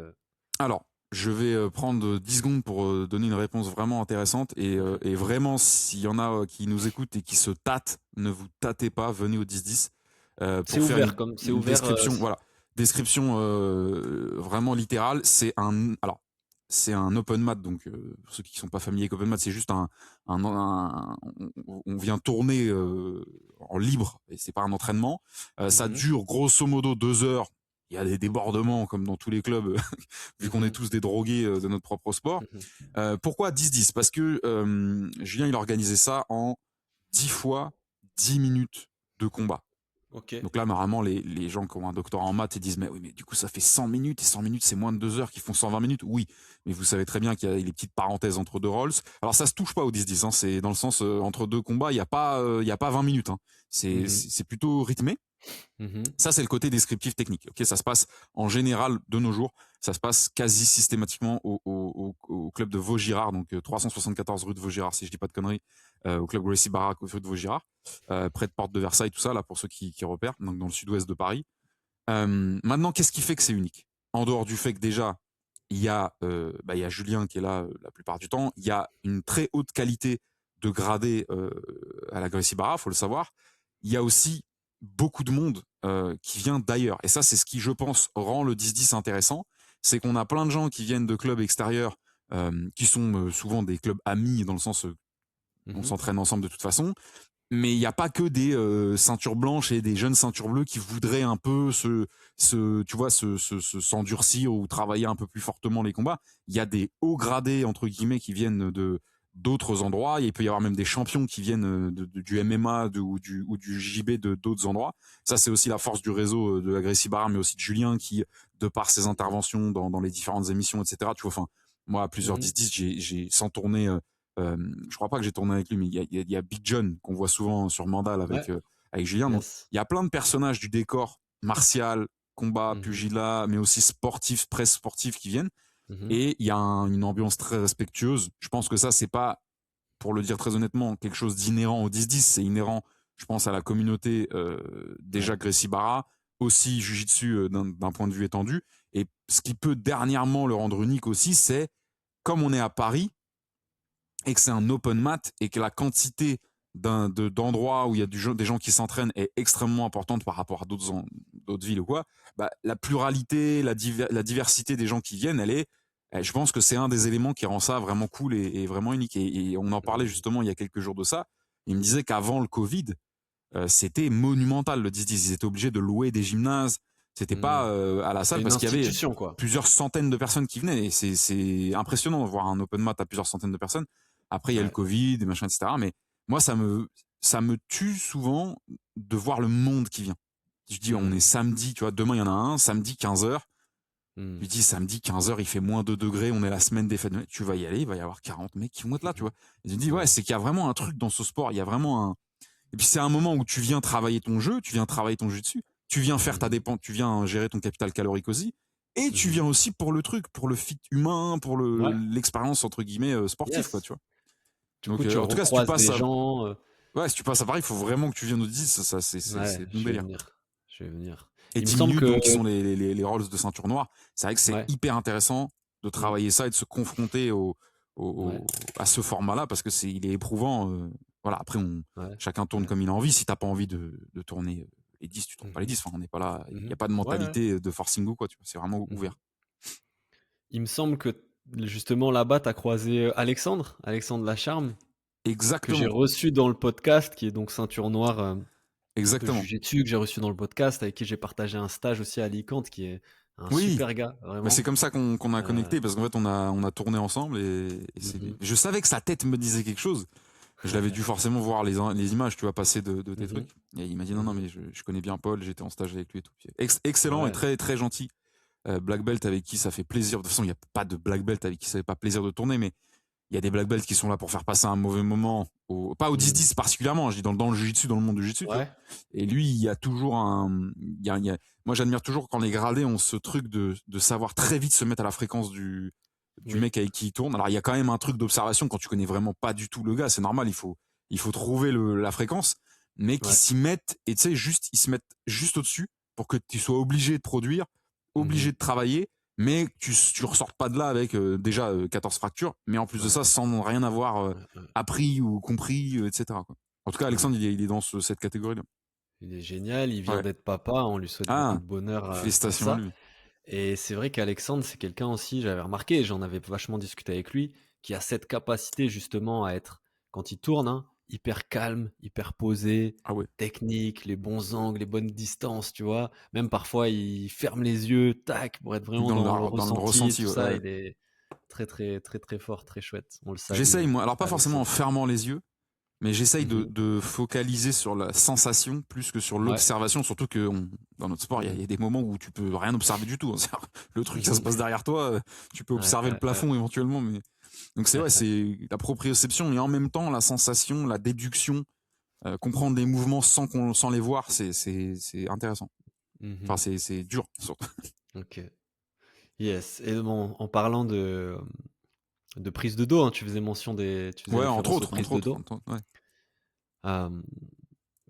Alors, je vais prendre 10 secondes pour donner une réponse vraiment intéressante. OK. Et vraiment, s'il y en a qui nous écoutent et qui se tâtent, ne vous tâtez pas, venez au 10-10 C'est pour faire ouvert comme c'est une ouvert, description. Voilà, description vraiment littérale. C'est un open mat. Donc, pour ceux qui ne sont pas familiers avec open mat, c'est juste on vient tourner en libre et c'est pas un entraînement. Ça mmh dure grosso modo 2 heures. Il y a des débordements comme dans tous les clubs vu qu'on est mh. tous des drogués de notre propre sport. Mmh. Pourquoi 10-10? Parce que Julien, il organisait ça en 10 fois 10 minutes de combat. OK. Donc là, normalement, les gens qui ont un doctorat en maths, ils disent, mais oui, mais du coup, ça fait 100 minutes, et 100 minutes, c'est moins de 2 heures qui font 120 minutes. Oui, mais vous savez très bien qu'il y a les petites parenthèses entre deux rolls. Alors ça se touche pas au 10-10, hein, c'est dans le sens, entre deux combats, il y a pas 20 minutes. Hein. Mmh. C'est plutôt rythmé. Mmh. Ça, c'est le côté descriptif technique. Ok, ça se passe en général de nos jours. Ça se passe quasi systématiquement au club de Vaugirard, donc 374 rue de Vaugirard, si je dis pas de conneries, au club Gracie Barrack rue de Vaugirard, près de Porte de Versailles, tout ça, là, pour ceux qui repèrent, donc dans le sud-ouest de Paris. Maintenant, qu'est-ce qui fait que c'est unique? En dehors du fait que déjà, il y a Julien qui est là la plupart du temps, il y a une très haute qualité de gradé à la Gracie Barra, faut le savoir. Il y a aussi beaucoup de monde qui vient d'ailleurs. Et ça, c'est ce qui, je pense, rend le 10-10 intéressant. C'est qu'on a plein de gens qui viennent de clubs extérieurs, qui sont souvent des clubs amis, dans le sens on Mmh. s'entraîne ensemble de toute façon. Mais il n'y a pas que des ceintures blanches et des jeunes ceintures bleues qui voudraient un peu s'endurcir ou travailler un peu plus fortement les combats. Il y a des hauts gradés, entre guillemets, qui viennent de d'autres endroits. Il peut y avoir même des champions qui viennent du MMA ou du JB de d'autres endroits. Ça, c'est aussi la force du réseau de Agressi Barra, mais aussi de Julien qui, de par ses interventions dans les différentes émissions, etc. Tu vois, enfin, moi, à plusieurs Mmh. 10-10, j'ai sans tourner je crois pas que j'ai tourné avec lui, mais il y a Big John qu'on voit souvent sur Mandal Ouais. avec Julien. Donc Yes. il y a plein de personnages du décor martial, combat, Mmh. pugilat, mais aussi sportif, presse sportive qui viennent. Mmh. Et il y a une ambiance très respectueuse. Je pense que ça, c'est pas, pour le dire très honnêtement, quelque chose d'inhérent au 10-10. C'est inhérent, je pense, à la communauté Ouais. déjà Gracie Barra, aussi Jiu-Jitsu d'un point de vue étendu. Et ce qui peut dernièrement le rendre unique aussi, c'est comme on est à Paris, et que c'est un open mat et que la quantité d'endroits où il y a des gens qui s'entraînent est extrêmement importante par rapport à d'autres villes ou quoi, bah, la pluralité, la diversité des gens qui viennent, je pense que c'est un des éléments qui rend ça vraiment cool et vraiment unique. Et on en parlait Mmh. justement il y a quelques jours de ça. Il me disait qu'avant le Covid, c'était monumental le 10-10. Ils étaient obligés de louer des gymnases. C'était pas Mmh. à la C'est salle une parce qu'il y avait institution, quoi. plusieurs centaines de personnes qui venaient. Et c'est impressionnant de voir un open mat à plusieurs centaines de personnes. Après, il y a le Ouais. Covid, et machin, etc. Mais moi, ça me tue souvent de voir le monde qui vient. Je dis, on est Mmh. samedi, tu vois, demain, il y en a un, samedi 15 heures. Mmh. Je dis, samedi 15 heures, il fait moins 2 degrés, on est la semaine des fêtes. Tu vas y aller, il va y avoir 40 mecs qui vont être là, tu Mmh. vois. Et je dis, ouais, Ouais. c'est qu'il y a vraiment un truc dans ce sport. Il y a vraiment un. Et puis, c'est un moment où tu viens travailler ton jeu, tu viens travailler ton jeu dessus, tu viens faire ta Mmh. dépense, tu viens gérer ton capital calorique aussi. Et tu Mmh. viens aussi pour le truc, pour le fit humain, pour Ouais. l'expérience, entre guillemets, sportive, quoi, Yes. tu vois. Du coup, Donc, tu en tout cas, si tu recroises passes des à, gens, ouais, si tu passes à Paris, il faut vraiment que tu viennes au 10, ouais, c'est bon je vais délire. venir. Je vais venir. Et Il me 10 semble minutes, que donc, qui sont les rolls de ceinture noire. C'est vrai que c'est ouais. hyper intéressant de Mmh. travailler ça et de se confronter Ouais. à ce format-là parce que il est éprouvant. voilà, après, Ouais. chacun tourne Ouais. comme il a envie. Si t'as pas envie de tourner les 10, tu tournes pas les Mhm. 10. Enfin, on n'est pas là. Il n'y Mhm. a pas de Ouais, ouais. mentalité de forcing ou quoi, tu vois. C'est vraiment Mhm. ouvert. Il me semble que justement là-bas, tu as croisé Alexandre Lacharme, que j'ai Exactement. reçu dans le podcast, qui est donc ceinture noire de Exactement. Jiu-Jitsu, que j'ai reçu dans le podcast, avec qui j'ai partagé un stage aussi à Alicante, qui est un Oui. super gars, Mais c'est vraiment. comme ça qu'on a Euh, connecté parce qu'en fait, on a tourné ensemble et mhm. je savais que sa tête me disait quelque chose. Je l'avais dû forcément voir les images, tu vois, passer de tes Mhm. trucs. Et il m'a dit non, non, Mhm. mais je connais bien Paul, j'étais en stage avec lui et tout. Excellent et Ouais. très, très gentil. Black Belt avec qui ça fait plaisir. De toute façon, il n'y a pas de Black Belt avec qui ça fait pas plaisir de tourner, mais il y a des Black Belts qui sont là pour faire passer un mauvais moment, pas au Mhm. 10-10 particulièrement, je dis dans le jiu-jitsu, dans le monde du jiu-jitsu, tu vois. Ouais. Et lui, il y a toujours moi j'admire toujours quand les gradés ont ce truc de savoir très vite se mettre à la fréquence du Oui. mec avec qui il tourne. Alors il y a quand même un truc d'observation quand tu connais vraiment pas du tout le gars, c'est normal, il faut trouver la fréquence, mais qu'ils Ouais. s'y mettent, et tu sais, ils se mettent juste au-dessus pour que tu sois obligé de produire, obligé Mhm. de travailler, mais que tu ressortes pas de là avec déjà 14 fractures, mais en plus de Ouais. ça, sans rien avoir Ouais. Ouais. appris ou compris, etc., quoi. En tout cas, Ouais. Alexandre, il est dans cette catégorie-là. Il est génial, il vient Ouais. d'être papa, on lui souhaite beaucoup Ah, de bonheur pour félicitations à ça. lui. Et c'est vrai qu'Alexandre, c'est quelqu'un aussi, j'avais remarqué, j'en avais vachement discuté avec lui, qui a cette capacité justement à être, quand il tourne, hein, hyper calme, hyper posé, Ah ouais. technique, les bons angles, les bonnes distances, tu vois. Même parfois, il ferme les yeux, tac, pour être vraiment dans le Dans le ressenti, ressenti, tout ouais, ça. ouais. Il est très, très, très, très fort, très chouette. On le salue, J'essaye, moi, alors pas forcément en Alexandre. fermant les yeux, mais j'essaye Mhm. de focaliser sur la sensation plus que sur Ouais. l'observation, surtout que dans notre sport, il y Mhm. a des moments où tu peux rien observer du tout. Le truc, ça se Mhm. passe derrière toi, tu peux Ouais, observer le ouais, ouais. plafond éventuellement, mais donc c'est la proprioception et en même temps la sensation, la déduction, comprendre des mouvements sans les voir, c'est intéressant. Enfin, Mhm. c'est dur, surtout. Ok. Yes. Et bon, en parlant de prise de dos, hein, tu faisais Ouais, référence aux prises entre de autres, dos. ouais. Euh,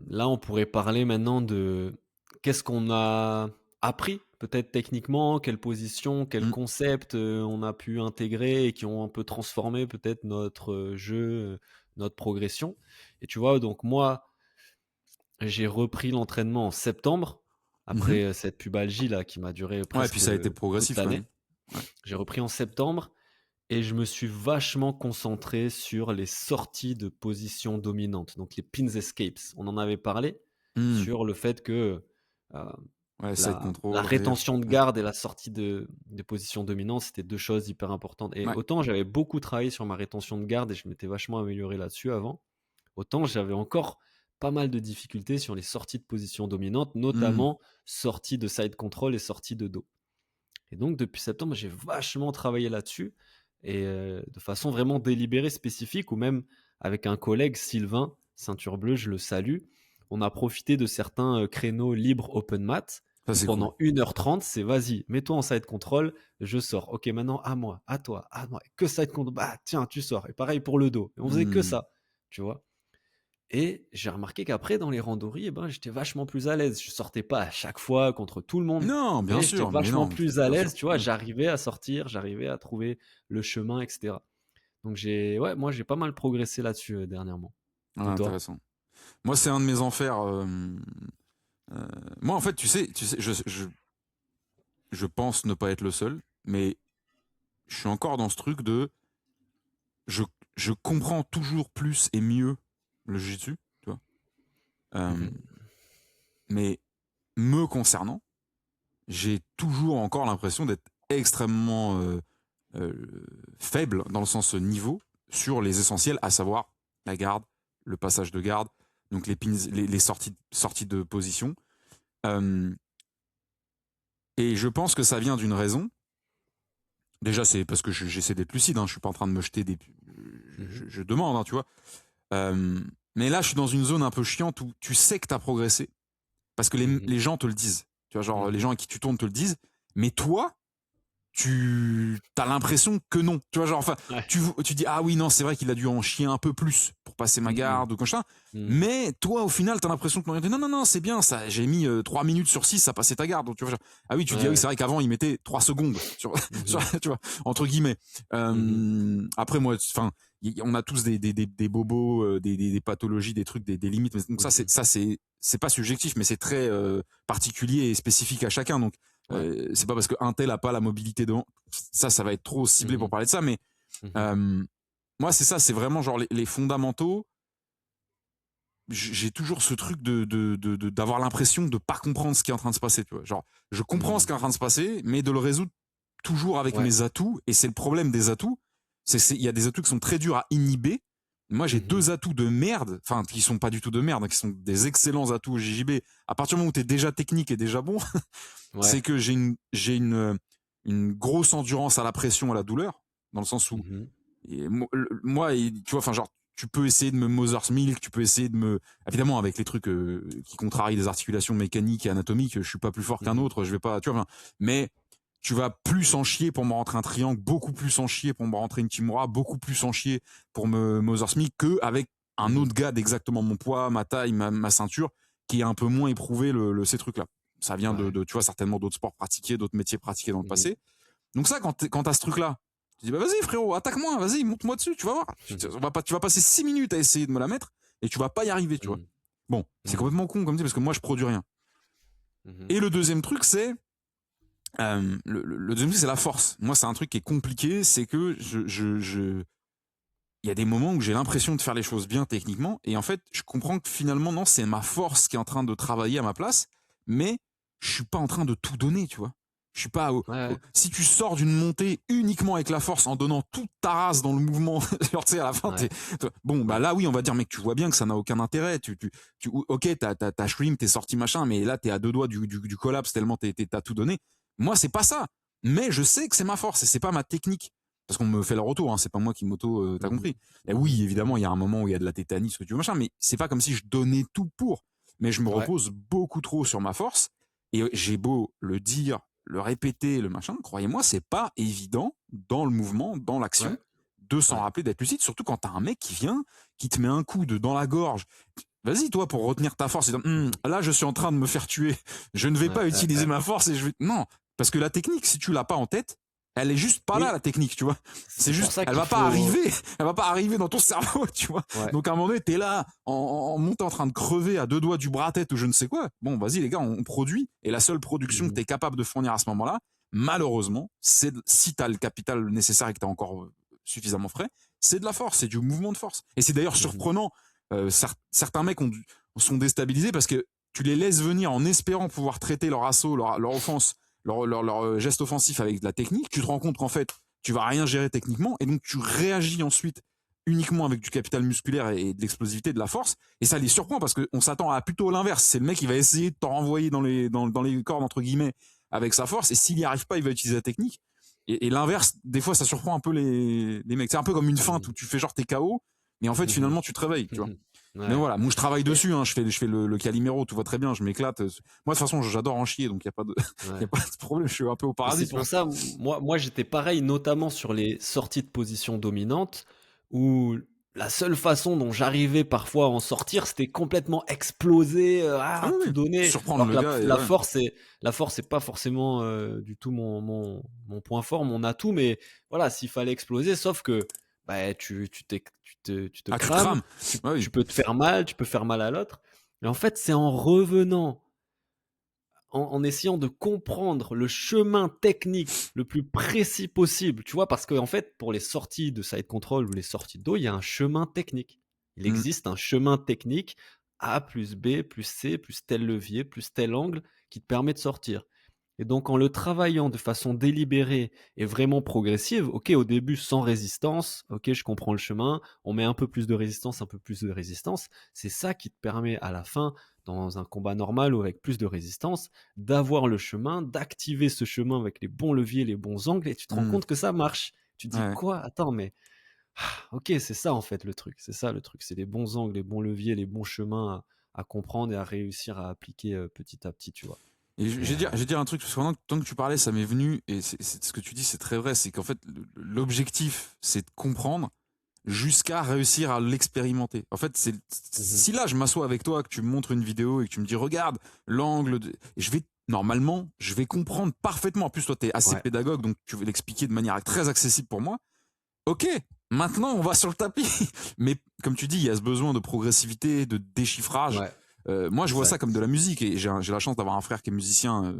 Là, on pourrait parler maintenant de qu'est-ce qu'on a appris, peut-être techniquement, quelle position, quel Mm. concept on a pu intégrer et qui ont un peu transformé peut-être notre jeu, notre progression. Et tu vois, donc moi, j'ai repris l'entraînement en septembre, Mhm. après cette pubalgie là qui m'a duré Ouais, et presque puis ça a été toute progressif quand même. l'année. Ouais. J'ai repris en septembre. Et je me suis vachement concentré sur les sorties de position dominante, donc les pins escapes. On en avait parlé Mm. sur le fait que euh, Ouais, side la control, rear. rétention de Ouais. garde et la sortie de position dominante, c'était deux choses hyper importantes. Et Ouais. autant j'avais beaucoup travaillé sur ma rétention de garde et je m'étais vachement amélioré là-dessus avant, autant j'avais encore pas mal de difficultés sur les sorties de position dominante, Mm. notamment sorties de side control et sorties de dos. Et donc, depuis septembre, j'ai vachement travaillé là-dessus et de façon vraiment délibérée, spécifique, ou même avec un collègue, Sylvain, ceinture bleue, je le salue. On a profité de certains créneaux libres open mat Ça, où c'est cool. pendant 1h30, c'est vas-y, mets-toi en side control, je sors. Ok, maintenant à moi, à toi, à moi, que side control. Bah tiens, tu sors. Et pareil pour le dos. Et on faisait que Mm. ça, tu vois. Et j'ai remarqué qu'après, dans les randonnées, eh ben, j'étais vachement plus à l'aise. Je sortais pas à chaque fois contre tout le monde, Non, bien mais j'étais sûr, mais vachement non, plus à bien sûr. l'aise, tu vois. Ouais. J'arrivais à sortir, j'arrivais à trouver le chemin, etc. Donc ouais, moi j'ai pas mal progressé là-dessus dernièrement. Ouais, Et toi? intéressant. Moi, c'est un de mes enfers. Moi, en fait, je pense ne pas être le seul, mais je suis encore dans ce truc je, je comprends toujours plus et mieux le jiu-jitsu, tu vois. Euh, Mhm. mais me concernant, j'ai toujours encore l'impression d'être extrêmement faible dans le sens niveau sur les essentiels, à savoir la garde, le passage de garde, donc les pins, les sorties de position. Euh, et je pense que ça vient d'une raison. Déjà, c'est parce que j'essaie d'être lucide, hein, je suis pas en train de me jeter des. Mhm. Je demande, hein, tu vois. Euh, mais là, je suis dans une zone un peu chiante où tu sais que tu as progressé parce que Mhm. les gens te le disent. Tu vois, genre, les Mhm. gens à qui tu tournes te le disent. Mais toi, tu as l'impression que non. Tu vois, genre, enfin, Ouais. tu dis, ah oui, non, c'est vrai qu'il a dû en chier un peu plus pour passer ma Mhm. garde ou comme ça. Mhm. Mais toi, au final, tu as l'impression que non, non, non, c'est bien, ça, j'ai mis 3 minutes sur 6 à passer ta garde. Donc, tu vois, genre, ah oui, tu Ouais, dis, ah oui, ouais. c'est vrai qu'avant, il mettait 3 secondes sur, Mhm. tu vois, entre guillemets. Mhm. Après, moi, enfin, on a tous des bobos, des pathologies, des trucs, des limites. Donc c'est pas subjectif, mais c'est très particulier et spécifique à chacun. Donc c'est pas parce qu'un tel a pas la mobilité devant. Ça va être trop ciblé pour parler de ça. Mais moi, c'est ça, c'est vraiment genre les fondamentaux. J'ai toujours ce truc d'avoir l'impression de pas comprendre ce qui est en train de se passer, tu vois. Genre, je comprends ce qui est en train de se passer, mais de le résoudre toujours avec mes atouts. Et c'est le problème des atouts. Il y a des atouts qui sont très durs à inhiber. Moi, j'ai deux atouts de merde, enfin, qui sont pas du tout de merde, qui sont des excellents atouts au JJB. À partir du moment où t'es déjà technique et déjà bon, c'est que j'ai une grosse endurance à la pression, à la douleur, dans le sens où, moi, tu vois, enfin, genre, tu peux essayer de me Mother's Milk, tu peux essayer de me, évidemment, avec les trucs qui contrarient des articulations mécaniques et anatomiques, je suis pas plus fort qu'un autre, je vais pas, tu vois, mais tu vas plus en chier pour me rentrer un triangle, beaucoup plus en chier pour me rentrer une kimura, beaucoup plus en chier pour me Mother's Milk que avec un autre gars d'exactement mon poids, ma taille, ma ceinture, qui est un peu moins éprouvé ces trucs-là. Ça vient de, tu vois, certainement d'autres sports pratiqués, d'autres métiers pratiqués dans le passé. Donc ça, quand t'as ce truc-là, tu dis, bah vas-y frérot, attaque-moi, vas-y, monte-moi dessus, tu vas voir. Tu vas passer 6 minutes à essayer de me la mettre et tu vas pas y arriver, tu vois. Bon, c'est complètement con comme dit parce que moi je produis rien. Et le deuxième truc, c'est le deuxième truc, c'est la force. Moi, c'est un truc qui est compliqué, c'est que il y a des moments où j'ai l'impression de faire les choses bien techniquement et en fait, je comprends que finalement non, c'est ma force qui est en train de travailler à ma place, mais je suis pas en train de tout donner, tu vois. Je suis pas si tu sors d'une montée uniquement avec la force en donnant toute ta race dans le mouvement, genre tu sais à la fin bon bah là oui, on va dire mec, tu vois bien que ça n'a aucun intérêt, OK, t'as shrimp, t'es sorti machin, mais là t'es à deux doigts du collapse tellement t'as tout donné. Moi, c'est pas ça, mais je sais que c'est ma force et c'est pas ma technique. Parce qu'on me fait le retour, hein, c'est pas moi qui t'as compris. Et oui, évidemment, il y a un moment où il y a de la tétanie, ce que tu veux, machin, mais c'est pas comme si je donnais tout pour. Mais je me repose beaucoup trop sur ma force. Et j'ai beau le dire, le répéter, le machin, croyez-moi, c'est pas évident dans le mouvement, dans l'action, de s'en rappeler, d'être lucide, surtout quand t'as un mec qui vient, qui te met un coude dans la gorge. Vas-y, toi, pour retenir ta force, là, je suis en train de me faire tuer. Je ne vais pas utiliser ma force et je vais. Non, parce que la technique, si tu l'as pas en tête, elle est juste pas là, la technique, tu vois. C'est juste, elle va pas arriver dans ton cerveau, tu vois. Donc à un moment donné, t'es là, en montant, en train de crever à deux doigts du bras-tête ou je ne sais quoi. Bon, vas-y les gars, on produit. Et la seule production que t'es capable de fournir à ce moment-là, malheureusement, c'est si t'as le capital nécessaire et que t'es encore suffisamment frais, c'est de la force, c'est du mouvement de force. Et c'est d'ailleurs surprenant. Certains mecs sont déstabilisés parce que tu les laisses venir en espérant pouvoir traiter leur assaut, leur offense, leur geste offensif avec de la technique. Tu te rends compte qu'en fait, tu vas rien gérer techniquement et donc tu réagis ensuite uniquement avec du capital musculaire et de l'explosivité, de la force. Et ça les surprend parce qu'on s'attend à plutôt l'inverse. C'est le mec qui va essayer de t'en renvoyer dans les cordes, entre guillemets, avec sa force. Et s'il n'y arrive pas, il va utiliser la technique. Et l'inverse, des fois, ça surprend un peu les mecs. C'est un peu comme une feinte où tu fais genre t'es KO, mais en fait, finalement, tu te réveilles, tu vois. Mais voilà, moi je travaille dessus, hein, je fais le Calimero, tout va très bien, je m'éclate. Moi de toute façon, j'adore en chier, donc il y a pas de problème, je suis un peu au paradis. C'est pour ça, moi j'étais pareil, notamment sur les sorties de position dominante, où la seule façon dont j'arrivais parfois à en sortir, c'était complètement exploser, tout donner. Surprendre Alors le que gars. la force, c'est pas forcément du tout mon point fort, mon atout, mais voilà, s'il fallait exploser, sauf que bah, tu te crames, tu peux te faire mal, tu peux faire mal à l'autre. Et en fait, c'est en revenant, en essayant de comprendre le chemin technique le plus précis possible, tu vois, parce qu'en fait, pour les sorties de side control ou les sorties de dos, il y a un chemin technique. Il existe un chemin technique A plus B plus C plus tel levier plus tel angle qui te permet de sortir. Et donc, en le travaillant de façon délibérée et vraiment progressive, ok, au début sans résistance, ok, je comprends le chemin, on met un peu plus de résistance, un peu plus de résistance, c'est ça qui te permet à la fin, dans un combat normal ou avec plus de résistance, d'avoir le chemin, d'activer ce chemin avec les bons leviers, les bons angles, et tu te rends compte que ça marche. Tu te dis quoi? Attends, mais ok, c'est ça en fait le truc, c'est ça le truc, c'est les bons angles, les bons leviers, les bons chemins à comprendre et à réussir à appliquer petit à petit, tu vois. Et je vais dire un truc, parce que tant que tu parlais, ça m'est venu, et c'est ce que tu dis, c'est très vrai, c'est qu'en fait, l'objectif, c'est de comprendre jusqu'à réussir à l'expérimenter. En fait, si là, je m'assois avec toi, que tu me montres une vidéo et que tu me dis, regarde, l'angle, normalement, je vais comprendre parfaitement. En plus, toi, t'es assez pédagogue, donc tu veux l'expliquer de manière très accessible pour moi. Ok, Maintenant, on va sur le tapis. Mais comme tu dis, il y a ce besoin de progressivité, de déchiffrage. Ouais, Moi, je vois ça exact. comme de la musique et j'ai la chance d'avoir un frère qui est musicien,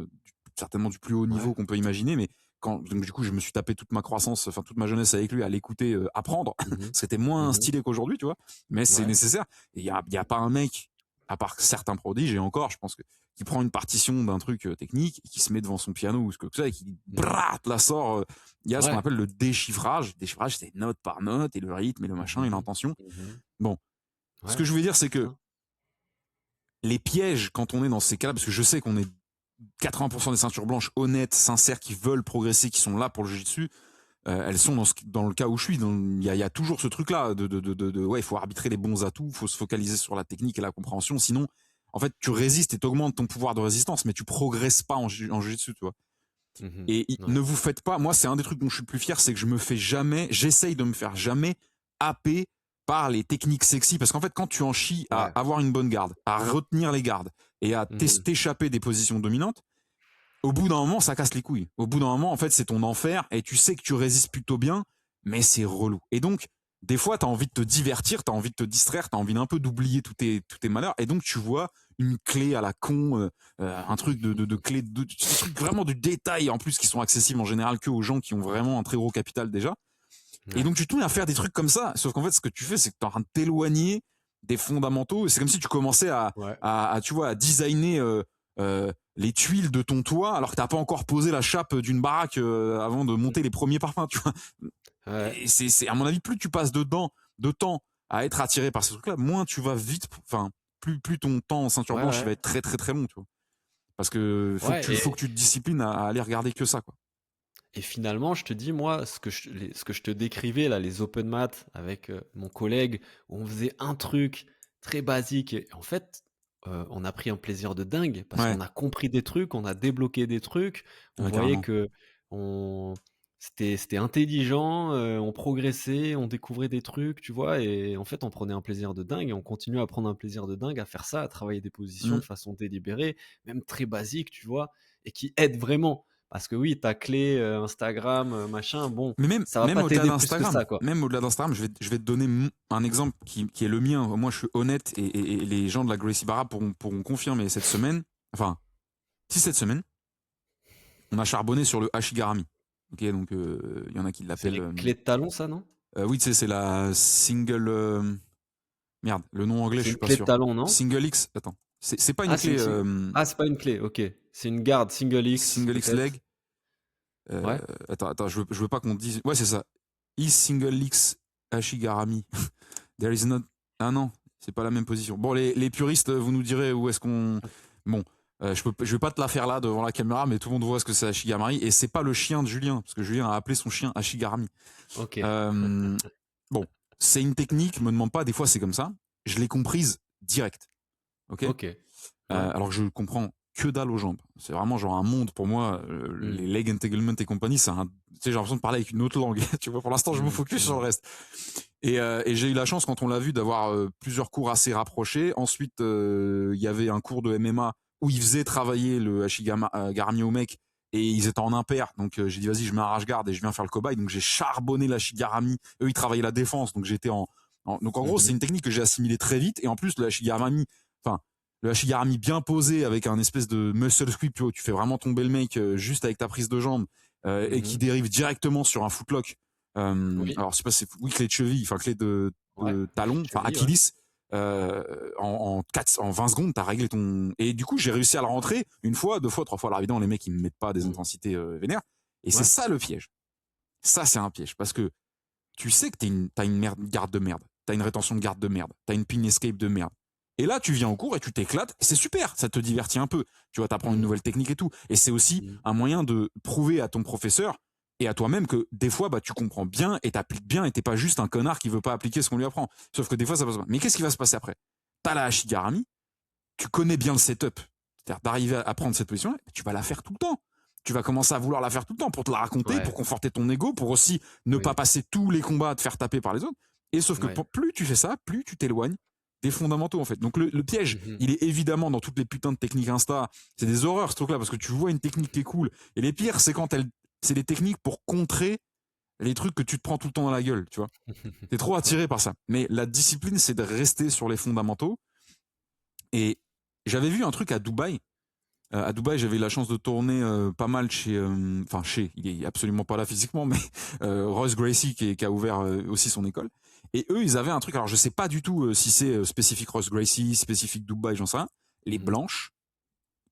certainement du plus haut Ouais. niveau qu'on peut imaginer. Mais donc du coup, je me suis tapé toute ma croissance, enfin toute ma jeunesse avec lui à l'écouter apprendre. Mmh. C'était moins Mmh. stylé qu'aujourd'hui, tu vois. Mais c'est Ouais. nécessaire. Et il y a pas un mec, à part certains prodiges et encore, je pense que qui prend une partition d'un truc technique et qui se met devant son piano ou ce que ça et qui Mmh. brat, la sort. Il y a ce qu'on Ouais. appelle le déchiffrage. Le déchiffrage, c'est note par note et le rythme et le machin et Mmh. l'intention. Mmh. Bon, ce que Ouais, je veux dire, c'est c'est que ça. les pièges, quand on est dans ces cas-là, parce que je sais qu'on est 80% des ceintures blanches honnêtes, sincères, qui veulent progresser, qui sont là pour le jiu-jitsu, elles sont dans le cas où je suis. Il y a toujours ce truc-là ouais, il faut arbitrer les bons atouts, il faut se focaliser sur la technique et la compréhension. Sinon, en fait, tu résistes et t'augmentes ton pouvoir de résistance, mais tu progresses pas en jiu-jitsu, tu vois. Mmh. Et Ouais. ne vous faites pas, moi, c'est un des trucs dont je suis le plus fier, c'est que j'essaye de me faire jamais happer par les techniques sexy. Parce qu'en fait, quand tu en chies à Ouais. avoir une bonne garde, à retenir les gardes et à Mmh. t'échapper des positions dominantes, au bout d'un moment, ça casse les couilles. Au bout d'un moment, en fait, c'est ton enfer et tu sais que tu résistes plutôt bien, mais c'est relou. Et donc, des fois, tu as envie de te divertir, tu as envie de te distraire, tu as envie d'un peu d'oublier tous tes malheurs. Et donc, tu vois une clé à la con, un truc de clé, des trucs vraiment du détail en plus qui sont accessibles en général que aux gens qui ont vraiment un très gros capital déjà. Et Ouais. donc, tu te mets à faire des trucs comme ça. Sauf qu'en fait, ce que tu fais, c'est que tu es en train de t'éloigner des fondamentaux. C'est comme si tu commençais Ouais. tu vois, à designer les tuiles de ton toit alors que t'as pas encore posé la chape d'une baraque avant de monter les premiers parfums, tu vois. Ouais. Et à mon avis, plus tu passes de temps à être attiré par ces trucs-là, moins tu vas vite, enfin, plus ton temps en ceinture Ouais, blanche il va ouais. être très très très long, tu vois. Parce que Ouais faut que tu te disciplines à aller regarder que ça, quoi. et finalement, je te dis, moi, ce que je te décrivais là, les open mat avec, mon collègue, où on faisait un truc très basique et en fait, on a pris un plaisir de dingue parce Ouais, qu'on a compris des trucs, on a débloqué des trucs. On ouais, voyait carrément. que on c'était intelligent, on progressait, on découvrait des trucs, tu vois? Et en fait, on prenait un plaisir de dingue et on continue à prendre un plaisir de dingue à faire ça, à travailler des positions Mm. de façon délibérée, même très basique, tu vois? Et qui aident vraiment. Parce que oui, ta clé, Instagram, machin, bon, Mais même, ça va même pas au-delà t'aider plus que d'Instagram, ça, quoi. je vais te donner un exemple qui est le mien. Moi, je suis honnête et les gens de la Gracie Barra pourront confirmer cette semaine. Enfin, si cette semaine, on a charbonné sur le Hashigarami. Ok, donc il y en a qui C'est l'appellent. les clés de talon, ça, non? Oui, tu sais, c'est la single. Merde, le nom anglais, je C'est suis une pas clé de sûr. talon, non? Single X. Attends, c'est pas une Ah, clé c'est pas une clé, OK. C'est une garde single X, single X peut-être? leg. Euh, Ouais? attends, je veux pas qu'on dise. Ouais, c'est ça. Is single X Hashigarami. There is not. Ah non, c'est pas la même position. Bon, les puristes, vous nous direz où est-ce qu'on. Bon, je vais pas te la faire là devant la caméra, mais tout le monde voit ce que c'est Hashigamari. Et c'est pas le chien de Julien, parce que Julien a appelé son chien Hashigarami. OK. Euh, bon, c'est une technique, me demande pas, des fois c'est comme ça. Je l'ai comprise direct. Ok. OK. Ouais. Alors que je comprends que dalle aux jambes. C'est vraiment genre un monde pour moi. Mmh. Les leg entanglement et compagnie, c'est un. Tu sais, j'ai l'impression de parler avec une autre langue. Tu vois, pour l'instant, je me Mmh. focus sur le Mmh. reste. Et j'ai eu la chance quand on l'a vu d'avoir plusieurs cours assez rapprochés. Ensuite, il y avait un cours de MMA où ils faisaient travailler le Garmi au mec et ils étaient en impair. Donc j'ai dit vas-y, je mets un rage-garde et je viens faire le cobaye. Donc j'ai charbonné la Shigarami. Eux, ils travaillaient la défense. Donc j'étais donc en gros, c'est Mmh. une technique que j'ai assimilée très vite. Et en plus, le Shigarami, enfin, le Shigarami bien posé avec un espèce de muscle sweep, tu vois, tu fais vraiment tomber le mec juste avec ta prise de jambe et qui Mmh. dérive directement sur un footlock. Oui. Alors, je sais pas, oui, clé de cheville, enfin, clé Ouais. de Clé talon, de enfin, cheville, ouais. Achilles, en 20 secondes, t'as réglé ton. Et du coup, j'ai réussi à le rentrer une fois, deux fois, trois fois. Alors, évidemment, les mecs, ils me mettent pas des Mmh. intensités vénères. Et c'est Ouais. ça le piège. Ça, c'est un piège. Parce que tu sais que t'as une merde, garde de merde. T'as une rétention de garde de merde. T'as une pin escape de merde. Et là, tu viens au cours et tu t'éclates. Et c'est super. Ça te divertit un peu. Tu vois, t'apprends une Mmh. nouvelle technique et tout. Et c'est aussi Mmh. un moyen de prouver à ton professeur et à toi-même que des fois, bah, tu comprends bien et t'appliques bien et t'es pas juste un connard qui veut pas appliquer ce qu'on lui apprend. Sauf que des fois, ça passe pas. Mais qu'est-ce qui va se passer après? T'as la Hashigarami. Tu connais bien le setup. C'est-à-dire d'arriver à prendre cette position, tu vas la faire tout le temps. Tu vas commencer à vouloir la faire tout le temps pour te la raconter, pour Ouais. conforter ton ego, pour aussi ne pas Oui. passer tous les combats à te faire taper par les autres. Et sauf que Ouais. plus tu fais ça, plus tu t'éloignes des fondamentaux en fait. Donc le piège, Mmh. il est évidemment dans toutes les putains de techniques Insta. C'est des horreurs ce truc-là parce que tu vois une technique qui est cool. Et les pires, c'est quand c'est des techniques pour contrer les trucs que tu te prends tout le temps dans la gueule, tu vois. T'es trop attiré par ça. Mais la discipline, c'est de rester sur les fondamentaux. Et j'avais vu un truc à Dubaï. À Dubaï, j'avais eu la chance de tourner pas mal chez, il est absolument pas là physiquement, mais Royce Gracie qui a ouvert aussi son école. Et eux, ils avaient un truc. Alors, je sais pas du tout si c'est spécifique Royce Gracie, spécifique Dubaï, j'en sais rien. Les Mhm. blanches,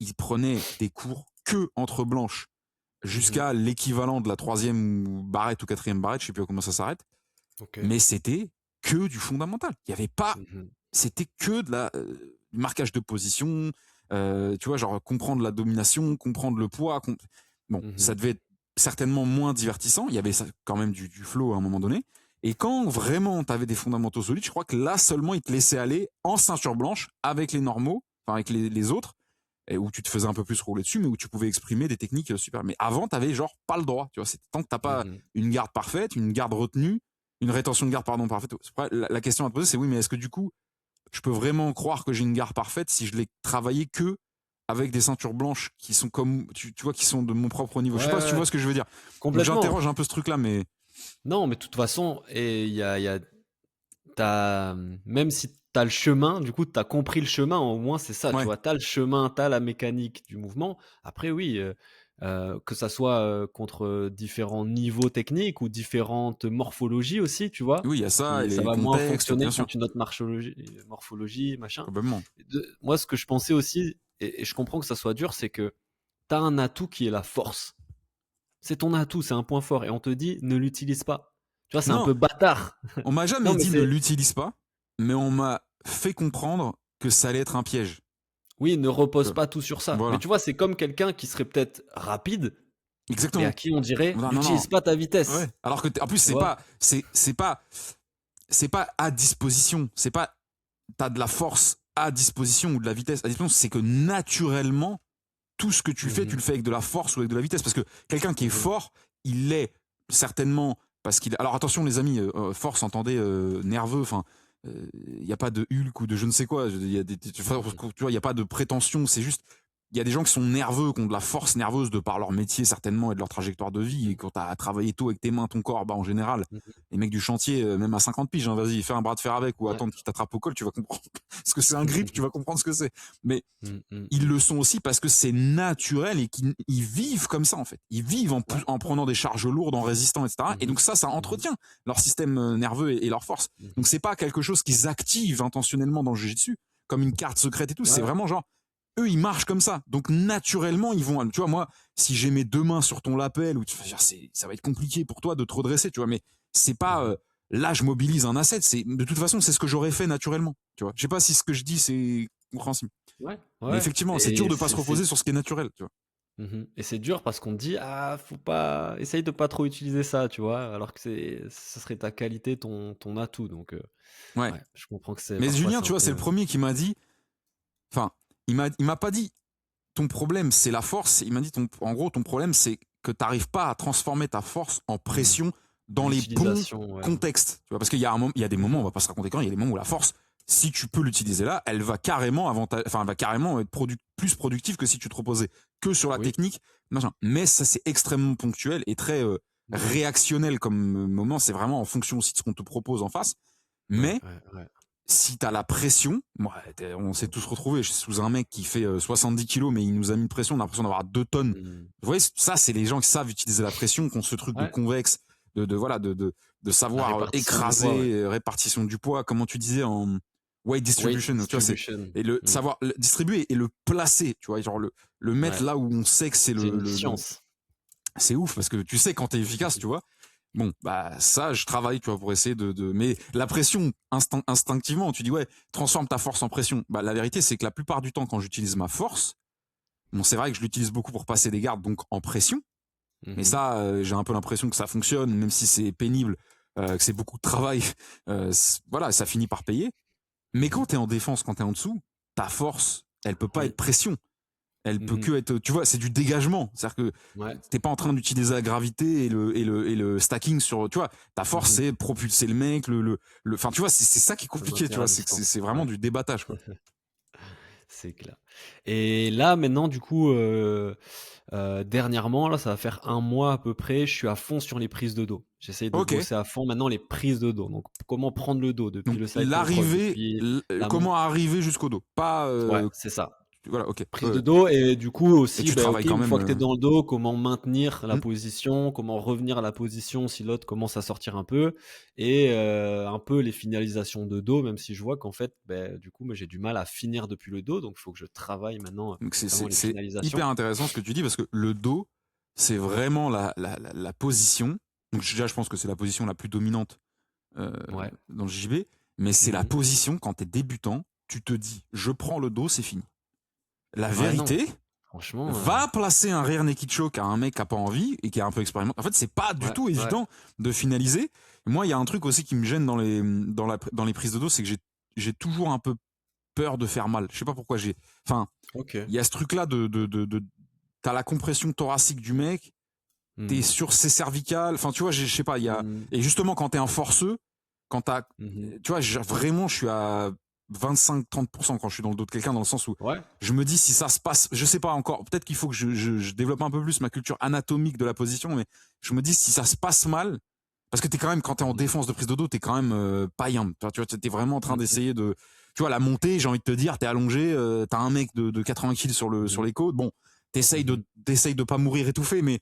ils prenaient des cours que entre blanches Mhm. jusqu'à l'équivalent de la troisième barrette ou quatrième barrette, je sais plus comment ça s'arrête. Ok. Mais c'était que du fondamental. Il y avait pas, Mhm. c'était que de la du marquage de position, tu vois, genre comprendre la domination, comprendre le poids. Bon, ça Mhm. devait être certainement moins divertissant. Il y avait quand même du flow à un moment donné. Et quand vraiment tu avais des fondamentaux solides, je crois que là seulement ils te laissaient aller en ceinture blanche avec les normaux, enfin avec les autres, et où tu te faisais un peu plus rouler dessus, mais où tu pouvais exprimer des techniques super. Mais avant, t'avais genre pas le droit, tu vois. C'est tant que t'as pas Mhm. une garde parfaite, une garde retenue, une rétention de garde pardon parfaite. La question à te poser, c'est oui, mais est-ce que du coup, je peux vraiment croire que j'ai une garde parfaite si je l'ai travaillé que avec des ceintures blanches qui sont comme tu vois qui sont de mon propre niveau. Je Ouais, sais pas si tu ouais, vois ce que je veux dire. Donc complètement. j'interroge un peu ce truc là, mais Non, mais de toute façon, et même si tu as le chemin, du coup, tu as compris le chemin, au moins c'est ça, tu ouais, vois? Tu as le chemin, tu as la mécanique du mouvement. Après oui, que ça soit, contre, différents niveaux techniques ou différentes morphologies aussi, tu vois? oui, il y a ça et Qui ça les va moins contextes, fonctionner bien sûr, contre une autre morphologie, machin. probablement. Moi, ce que je pensais aussi et je comprends que ça soit dur, c'est que tu as un atout qui est la force. C'est ton atout, c'est un point fort et on te dit: «Ne l'utilise pas». Tu vois? C'est un Non, peu bâtard. on m'a Non, jamais mais dit ne c'est l'utilise pas, mais on m'a fait comprendre que ça allait être un piège. oui, ne Tu repose vois. pas tout sur ça. Mais Voilà. tu vois, c'est comme quelqu'un qui serait peut-être rapide, mais à Exactement. qui on dirait: Non, non, non. «N'utilise pas ta vitesse». Ouais. Alors que en plus Tu vois? c'est pas à disposition. C'est pas t'as de la force à disposition ou de la vitesse à disposition. C'est que naturellement tout ce que Mmh tu mh. le fais avec de la force ou avec de la vitesse. Parce que quelqu'un qui est Mmh. fort, il l'est certainement parce qu'il. Alors attention les amis, force entendez nerveux. Enfin, il n'y a pas de Hulk ou de je ne sais quoi. Il y a tu vois, il y a pas de prétention. C'est juste il y a des gens qui sont nerveux, qui ont de la force nerveuse de par leur métier certainement et de leur trajectoire de vie. Et quand tu as travaillé tôt avec tes mains, ton corps, bah en général, Mmh. les mecs du chantier, même à 50 piges, hein, vas-y, fais un bras de fer avec ou Ouais. attendre qu'il t'attrape au col, tu vas comprendre ce que c'est un grip, tu vas comprendre ce que c'est. Mais Mmh, mmh, ils mmh. le sont aussi parce que c'est naturel et qu'ils ils vivent comme ça en fait. Ils vivent Ouais. en prenant des charges lourdes, en résistant, etc. Mmh Et mh. donc ça Mmh mh. entretient leur système nerveux et leur force. Mmh Donc mh. c'est pas quelque chose qu'ils activent intentionnellement dans le jiu-jitsu comme une carte secrète et tout. C'est Ouais. vraiment genre eux ils marchent comme ça. Donc naturellement ils vont. Tu vois moi si j'ai mes deux mains sur ton lapel ou ça va être compliqué pour toi de te redresser. Tu vois mais c'est Mmh pas mh. là je mobilise un asset. C'est de toute façon c'est ce que j'aurais fait naturellement. Tu vois. Je sais pas si ce que je dis c'est compréhensible. Ouais, Mais ouais effectivement, c'est dur et de pas se c'est reposer sur ce qui est naturel, tu vois. mmh et c'est dur parce qu'on te dit: «Ah, faut pas essaye de pas trop utiliser ça», tu vois? Alors que ce serait ta qualité, ton atout donc Ouais. ouais, je comprends que c'est Mais parfois Julien, c'est tu un vois, c'est le peu, premier qui m'a dit, enfin, il m'a pas dit ton problème c'est la force. Il m'a dit en gros ton problème c'est que tu n'arrives pas à transformer ta force en mmh, pression dans les bons l'utilisation, ouais. contextes. Tu vois, parce qu'il y a il y a des Mmh moments, on mh. va pas se raconter quand, il y a des moments où la force, si tu peux l'utiliser là, elle va carrément elle va carrément être plus productive que si tu te reposais que sur la Oui. technique, machin. Mais ça c'est extrêmement ponctuel et très Mmh mh. réactionnel comme moment. C'est vraiment en fonction aussi de ce qu'on te propose en face. Ouais, Mais ouais, ouais. si t'as la pression, moi, on s'est tous retrouvés sous un mec qui fait 70 kilos, mais il nous a mis une pression, on a l'impression d'avoir 2 tonnes. Mmh. Vous voyez, ça, c'est les gens qui savent utiliser la pression, qui ont ce truc de Ouais, convexe, voilà, de la savoir répartition du poids, ouais. écraser, répartition du poids, comment tu disais en weight Weight distribution, tu vois, distribution. et le Mmh. savoir le distribuer et le placer, tu vois, genre le mettre Ouais, là où on sait que c'est c'est une science. c'est ouf parce que tu sais quand t'es efficace, tu vois. Bon, bah ça, je travaille, tu vois, pour essayer Mais la pression, instinctivement, tu dis ouais, transforme ta force en pression. Bah la vérité, c'est que la plupart du temps, quand j'utilise ma force, bon, c'est vrai que je l'utilise beaucoup pour passer des gardes, donc en pression. Mmh Mais mh. ça, j'ai un peu l'impression que ça fonctionne, même si c'est pénible, que c'est beaucoup de travail. Voilà, ça finit par payer. Mais Mmh mh. quand t'es en défense, quand t'es en dessous, ta force, elle peut pas Oui. être pression, elle Mmh peut mh. que être, tu vois, c'est du dégagement. C'est-à-dire que Ouais. t'es pas en train d'utiliser la gravité et le stacking sur, tu vois, ta force Mmh mh. c'est propulser le mec, enfin, tu vois, c'est ça qui est Très compliqué, tu vois, intéressant. c'est vraiment Ouais. du débattage, quoi. C'est clair. Et là, maintenant, du coup, dernièrement, là, ça va faire un mois à peu près, je suis à fond sur les prises de dos. J'essaye de Ok. bosser à fond maintenant les prises de dos. Donc, comment prendre le dos depuis Donc le side control, depuis la mon comment arriver jusqu'au dos, pas ouais, c'est ça. voilà, ok. Prise de dos et du coup Et aussi, tu bah, travailles OK, quand une même. fois que tu es dans le dos, comment maintenir la Hmm. position, comment revenir à la position si l'autre commence à sortir un peu et un peu les finalisations de dos, même si je vois qu'en fait, beh, du coup, moi, j'ai du mal à finir depuis le dos, donc il faut que je travaille maintenant, Donc vraiment les c'est finalisations. hyper intéressant ce que tu dis parce que le dos, c'est vraiment la position. Donc déjà, je pense que c'est la position la plus dominante euh, Ouais. dans le JB, mais c'est la Mmh. position quand tu es débutant, tu te dis, je prends le dos, c'est fini. La Ouais, non, vérité, franchement, va placer un rear naked choke à un mec qui a pas envie et qui est un peu expérimenté. En fait, c'est pas du ouais, tout ouais. évident de finaliser. Moi, il y a un truc aussi qui me gêne dans les prises de dos, c'est que j'ai toujours un peu peur de faire mal. Je sais pas pourquoi enfin, OK. il y a ce truc-là t'as la compression thoracique du mec, t'es Mmh. sur ses cervicales. Enfin, tu vois, je sais pas, Mmh. et justement, quand t'es un forceux, quand t'as, Mmh. tu vois, vraiment, je suis à 25-30% quand je suis dans le dos de quelqu'un, dans le sens où Ouais. je me dis si ça se passe, je sais pas encore, peut-être qu'il faut que je développe un peu plus ma culture anatomique de la position, mais je me dis si ça se passe mal, parce que t'es quand même, quand t'es en Mmh. défense de prise de dos, t'es quand même païen. Tu vois, t'es vraiment en train Mmh. d'essayer tu vois, la montée, j'ai envie de te dire, t'es allongé, t'as un mec de 80 kilos sur Mmh. les côtes, bon, Mmh. t'essayes de pas mourir étouffé, mais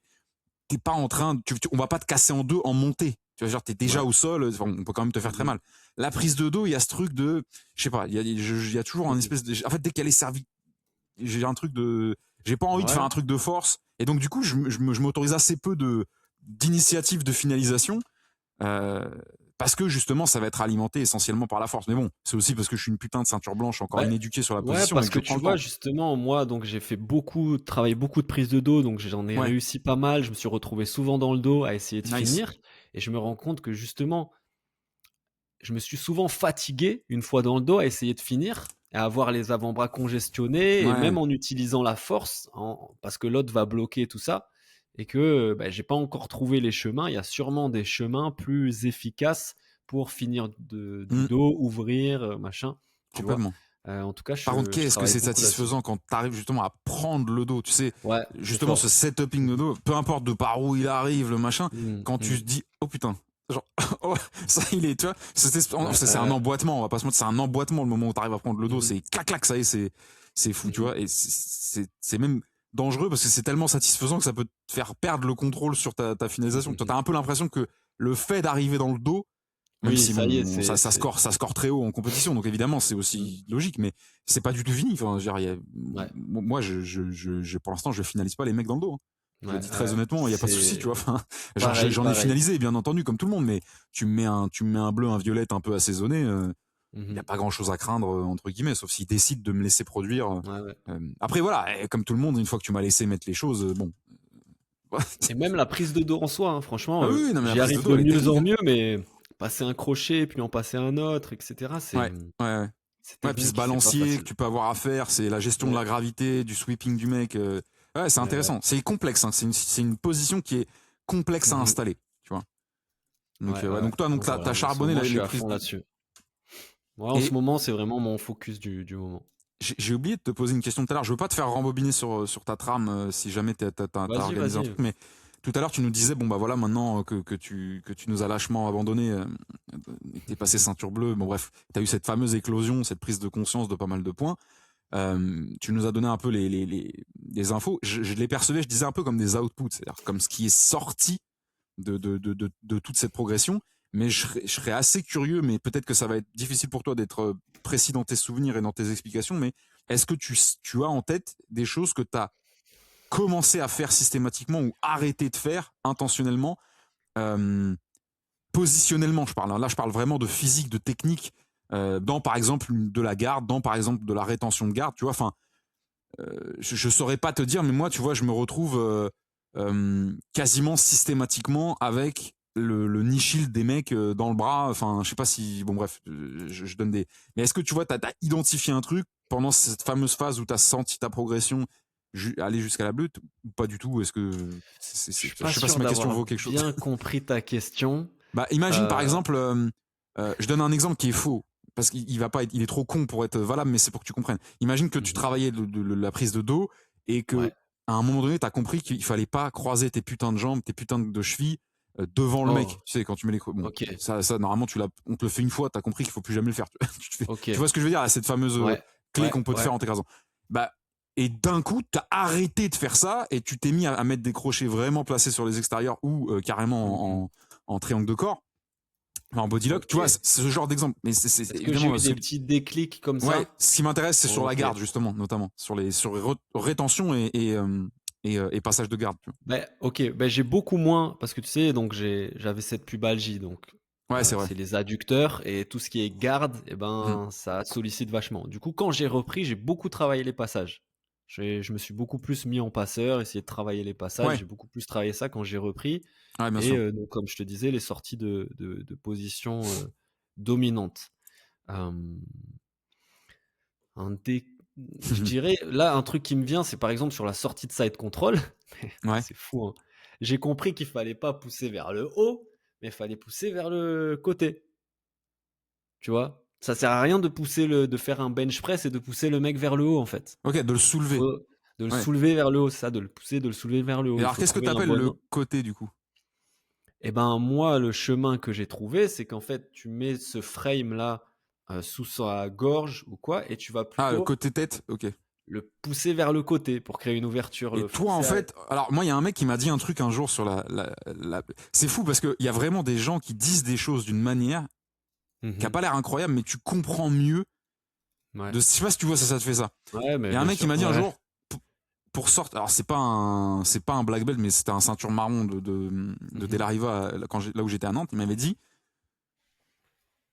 t'es pas en train, on va pas te casser en deux en montée. Tu vois, genre, t'es déjà Ouais. au sol, on peut quand même te faire très Mmh. mal. La prise de dos, il y a ce truc je sais pas, il y a toujours un Mmh. espèce en fait, dès qu'elle est servie, j'ai un truc j'ai pas envie de faire Ouais. un truc de force. Et donc, du coup, je m'autorise assez peu d'initiatives de finalisation, euh, parce que justement, ça va être alimenté essentiellement par la force. Mais bon, c'est aussi parce que je suis une putain de ceinture blanche encore Bah, inéduquée sur la ouais, position et parce que je que prends tu le vois, temps. justement, moi, donc j'ai fait travaillé beaucoup de prises de dos, donc j'en ai Ouais, réussi pas mal. Je me suis retrouvé souvent dans le dos à essayer de nice. finir et je me rends compte que justement, je me suis souvent fatigué une fois dans le dos à essayer de finir, à avoir les avant-bras congestionnés et Ouais, même en utilisant la force, parce que l'autre va bloquer tout ça et que bah, j'ai pas encore trouvé les chemins. Il y a sûrement des chemins plus efficaces pour finir du mm, dos, ouvrir, machin, tu vois. complètement. En tout cas, Par contre, je qu'est-ce que travaille c'est beaucoup là-dessus. satisfaisant quand tu arrives justement à prendre le dos, tu sais, Ouais, c'est justement ce fort. setuping de Mmh. dos, peu importe de par où il arrive, le machin, Mmh, quand tu mmh. te dis, oh putain, genre, oh, ça il est, tu vois, Ouais, c'est un emboîtement, on va pas se mentir, c'est un emboîtement le moment où tu arrives à prendre le dos, mmh mh. c'est clac clac, ça y est, c'est fou, tu Mmh. vois, et c'est même dangereux parce que c'est tellement satisfaisant que ça peut te faire perdre le contrôle sur ta Mmh finalisation. mh Toi, mh. t'as un peu l'impression que le fait d'arriver dans le dos, même Oui, si ça y est, bon, ça score très haut en compétition, donc évidemment c'est mmh, aussi logique, mais c'est pas du tout fini. Enfin, je veux dire, ouais, moi, pour l'instant, je finalise pas les mecs dans le dos, hein. Je le ouais, dis très ouais, honnêtement, il y a pas de souci, tu vois. c'est Enfin, genre, pareil, j'en ai pareil. finalisé, bien entendu, comme tout le monde, mais tu me mets un bleu, un violet un peu assaisonné, Mmh il y a mh. pas grand chose à craindre entre guillemets, sauf s'ils décident de me laisser produire. Ouais, ouais. Après voilà, comme tout le monde, une fois que tu m'as laissé mettre les choses, bon. Et même la prise de dos en soi, hein, franchement, Ah oui, oui, non mais la j'y prise de arrive dos, de elle est mieux technique, en hein. mieux, mais passer un crochet, puis en passer un autre et cetera, Ouais, ouais, ouais. c'est Ouais, puis ce technique, c'est pas balancier que facile. tu peux avoir à faire, c'est la gestion de Ouais, la gravité, du sweeping du mec. Ouais, c'est ouais, ouais. intéressant. C'est complexe, hein. C'est une position qui est complexe à Mmh mh. installer, tu vois. Donc, Ouais, ouais, ouais, ouais. donc toi, Donc t'as voilà, en ce charbonné moment, je suis les à prises. fond là-dessus. Ouais, en ce Et moment, c'est vraiment mon focus du moment. j'ai oublié de te poser une question tout à l'heure. Je veux pas te faire rembobiner sur ta trame si jamais t'as Vas-y, organisé un vas-y. truc, mais tout à l'heure, tu nous disais, bon, bah voilà, maintenant que tu nous as lâchement abandonné, et que t'es passé ceinture bleue, bon, bref, t'as eu cette fameuse éclosion, cette prise de conscience de pas mal de points. Tu nous as donné un peu les infos. Je les percevais, je disais un peu comme des outputs, c'est-à-dire comme ce qui est sorti de toute cette progression. Mais je serais assez curieux, mais peut-être que ça va être difficile pour toi d'être précis dans tes souvenirs et dans tes explications, mais est-ce que tu as en tête des choses que tu as commencé à faire systématiquement ou arrêté de faire intentionnellement, euh, positionnellement, je parle, hein. Là, je parle vraiment de physique, de technique, dans par exemple de la garde, dans par exemple de la rétention de garde, tu vois. Enfin, je saurais pas te dire, mais moi, tu vois, je me retrouve quasiment systématiquement avec le knee shield des mecs dans le bras. Enfin, je sais pas si, bon, bref, je donne des. Mais est-ce que tu vois, t'as identifié un truc pendant cette fameuse phase où t'as senti ta progression aller jusqu'à la bleue ou pas du tout? Est-ce que Je suis je pas sais pas si sûr ma question d'avoir vaut quelque chose. bien compris ta question. Bah, imagine par Heu, exemple, je donne un exemple qui est faux. parce qu'il va pas être, il est trop con pour être valable, mais c'est pour que tu comprennes. Imagine que tu travaillais la prise de dos et que Ouais. à un moment donné, tu as compris qu'il fallait pas croiser tes putains de jambes, tes putains de chevilles devant le mec. Oh, Tu sais, quand tu mets les bon, ok, ça normalement on te le fait une fois, tu as compris qu'il faut plus jamais le faire. Tu ok. vois ce que je veux dire, là, cette fameuse Ouais, clé ouais, qu'on peut te ouais. faire en t'écrasant. Bah, et d'un coup, tu as arrêté de faire ça et tu t'es mis à mettre des crochets vraiment placés sur les extérieurs ou carrément Mhm. en triangle de corps. En bodylock, tu vois, Ok. c'est ce genre d'exemple. Mais c'est Est-ce que j'ai évidemment eu des petits déclics comme ouais, ça? ce qui m'intéresse, c'est sur la Ok. garde, justement, notamment. Sur les rétention et passage de garde. Tu Ben, ok, ben, j'ai beaucoup moins, parce que tu sais, donc j'avais cette pubalgie, donc vois. Ouais, c'est vrai. c'est les adducteurs et tout ce qui est garde, et Mhm. ben ça sollicite vachement. Du coup, quand j'ai repris, j'ai beaucoup travaillé les passages. Je me suis beaucoup plus mis en passeur, essayé de travailler les passages, Ouais, j'ai beaucoup plus travaillé ça quand j'ai repris. ouais, bien Et sûr. donc, comme je te disais, les sorties de position dominante. Euh, un dé- Je dirais, là, un truc qui me vient, c'est par exemple sur la sortie de side control. Ouais. C'est fou, hein. J'ai compris qu'il fallait pas pousser vers le haut, mais il fallait pousser vers le côté. Tu vois? Ça sert à rien de de faire un bench press et de pousser le mec vers le haut, en fait. Ok, de le soulever. Faut de le Ouais. soulever vers le haut, ça, de le pousser, de le soulever vers le Et haut. Il alors, faut qu'est-ce que trouver un t'appelles le bon. côté, du coup? Eh ben, moi, le chemin que j'ai trouvé, c'est qu'en fait, tu mets ce frame-là sous sa gorge ou quoi, et tu vas Ah, le plutôt côté tête, ok. le pousser vers le côté pour créer une ouverture, Et le toi, en forcer à. fait, alors moi, il y a un mec qui m'a dit un truc un jour sur c'est fou parce qu'il y a vraiment des gens qui disent des choses d'une manière qui a Mhm. pas l'air incroyable, mais tu comprends mieux. Ouais. Je sais pas si tu vois ça te fait ça. Ouais, Il mais y a un bien mec qui sûr. m'a dit un Ouais. jour, pour sortir, alors c'est pas un black belt, mais c'était un ceinture marron de De Mhm. La Riva, là où j'étais à Nantes. Il m'avait dit,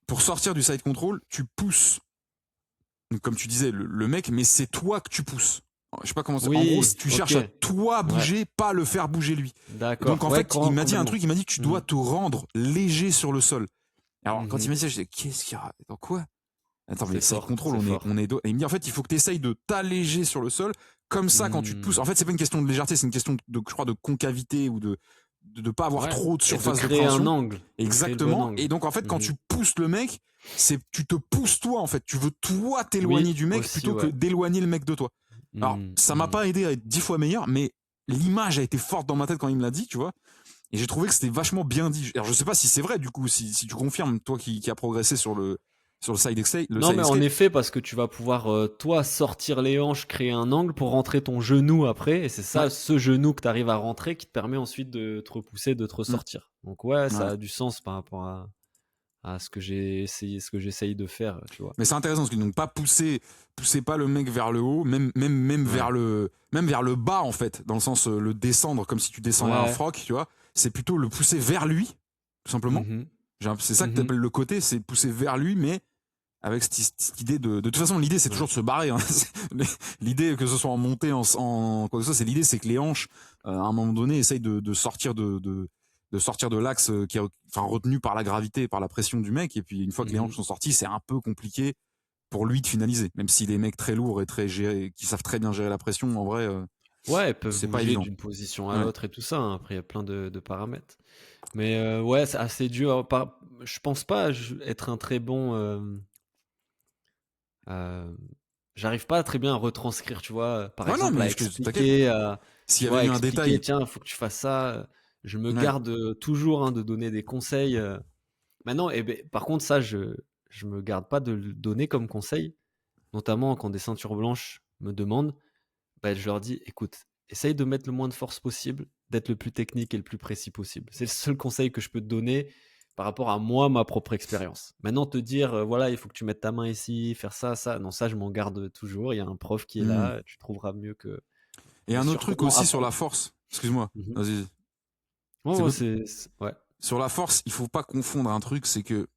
pour sortir du side control, tu pousses, comme tu disais, le mec, mais c'est toi que tu pousses. Je sais pas comment c'est. En gros, Oui, tu ok. cherches à toi Ouais. bouger, pas le faire bouger lui. Et donc D'accord. en Ouais, fait, il m'a dit un complètement. truc, il m'a dit que tu dois Mhm. te rendre léger sur le sol. Alors quand il Mhm. m'a dit ça, je disais, qu'est-ce qu'il y a? Attends, quoi? Attends, mais C'est side fort, control, c'est fort. on est et il me dit, en fait, il faut que tu essayes de t'alléger sur le sol. Comme ça, quand tu te pousses, Hmm. en fait, c'est pas une question de légèreté, c'est une question je crois, de concavité ou de pas avoir Ouais. trop de Et de surface de créer un préhension. angle, de créer le bon Exactement. Et angle. donc, en fait, quand Mhm. tu pousses le mec, tu te pousses toi, en fait. Tu veux toi t'éloigner Oui, du mec aussi, plutôt que ouais. d'éloigner le mec de toi. Alors, Hmm. ça m'a Hmm. pas aidé à être 10 fois meilleur, mais l'image a été forte dans ma tête quand il me l'a dit, tu vois. Et j'ai trouvé que c'était vachement bien dit. Alors, je sais pas si c'est vrai, du coup, si tu confirmes, toi qui as progressé sur le side escape, Non, mais en effet, parce que tu vas pouvoir, toi, sortir les hanches, créer un angle pour rentrer ton genou après. Et c'est Ouais. ça, ce genou que tu arrives à rentrer qui te permet ensuite de te repousser, de te Mm. ressortir. Donc, ouais, ça Ouais. a du sens par rapport à ce que j'ai essayé, ce que j'essaye de faire, tu vois. Mais c'est intéressant parce que donc pas poussez pas le mec vers le haut, Ouais. même vers le bas en fait, dans le sens le descendre comme si tu descendrais un Ouais. froc, tu vois. C'est plutôt le pousser vers lui, tout simplement. Mhm. C'est ça que Mhm. t'appelles le côté, c'est pousser vers lui, mais avec cette idée de toute façon l'idée c'est Ouais. toujours de se barrer. Hein. L'idée que ce soit en montée en quoi que ce soit, c'est l'idée c'est que les hanches à un moment donné essayent de sortir de sortir de l'axe qui est enfin retenu par la gravité, par la pression du mec, et puis une fois que les hanches Mhm. sont sorties, c'est un peu compliqué pour lui de finaliser. Même si les mecs très lourds et qui savent très bien gérer la pression, en vrai, Ouais, ils peuvent c'est pas bouger évident. d'une position à Ouais. l'autre et tout ça, hein. Après, il y a plein de paramètres. Mais ouais, c'est assez dur. Je pense pas être un très bon. Euh, J'arrive pas très bien à retranscrire, tu vois. Par Ouais, non, exemple, mais à t'inquiète. expliquer, S'il y tu avait vois, à eu un expliquer, détail, tiens, il faut que tu fasses ça. Je me ouais. garde toujours, hein, de donner des conseils. Maintenant, par contre, ça, je me garde pas de le donner comme conseil, notamment quand des ceintures blanches me demandent. Bah, je leur dis, écoute, essaye de mettre le moins de force possible, d'être le plus technique et le plus précis possible. C'est le seul conseil que je peux te donner par rapport à moi, ma propre expérience. Maintenant, te dire, voilà, il faut que tu mettes ta main ici, faire ça, ça, non, ça, je m'en garde toujours. Il y a un prof qui est Hmm. là, tu trouveras mieux que. Et Bien un autre sûr. truc Non, aussi sur après. la force. Excuse-moi. Mhm. Vas-y. Ouais, C'est ouais, quoi ouais. Sur la force, il faut pas confondre un truc, c'est que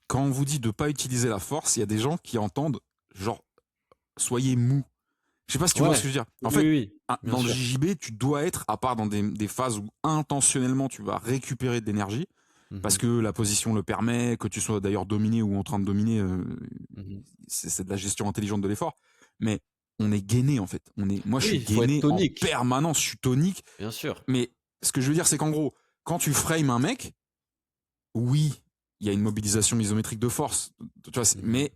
quand on vous dit de pas utiliser la force, il y a des gens qui entendent genre soyez mou. Je sais pas si tu vois ce Ouais, que je veux dire. En oui, oui, fait, oui, bien dans le sûr. JJB, tu dois être, à part dans des phases où intentionnellement tu vas récupérer de l'énergie, parce Mhm, que la position le permet, que tu sois d'ailleurs dominé ou en train de dominer, mhm. c'est de la gestion intelligente de l'effort. Mais on est gainé en fait. Moi, je Oui, suis il faut être gainé en tonique, permanence, je suis tonique. bien sûr. Mais ce que je veux dire, c'est qu'en gros, quand tu frames un mec, oui, il y a une mobilisation isométrique de force, tu vois, mais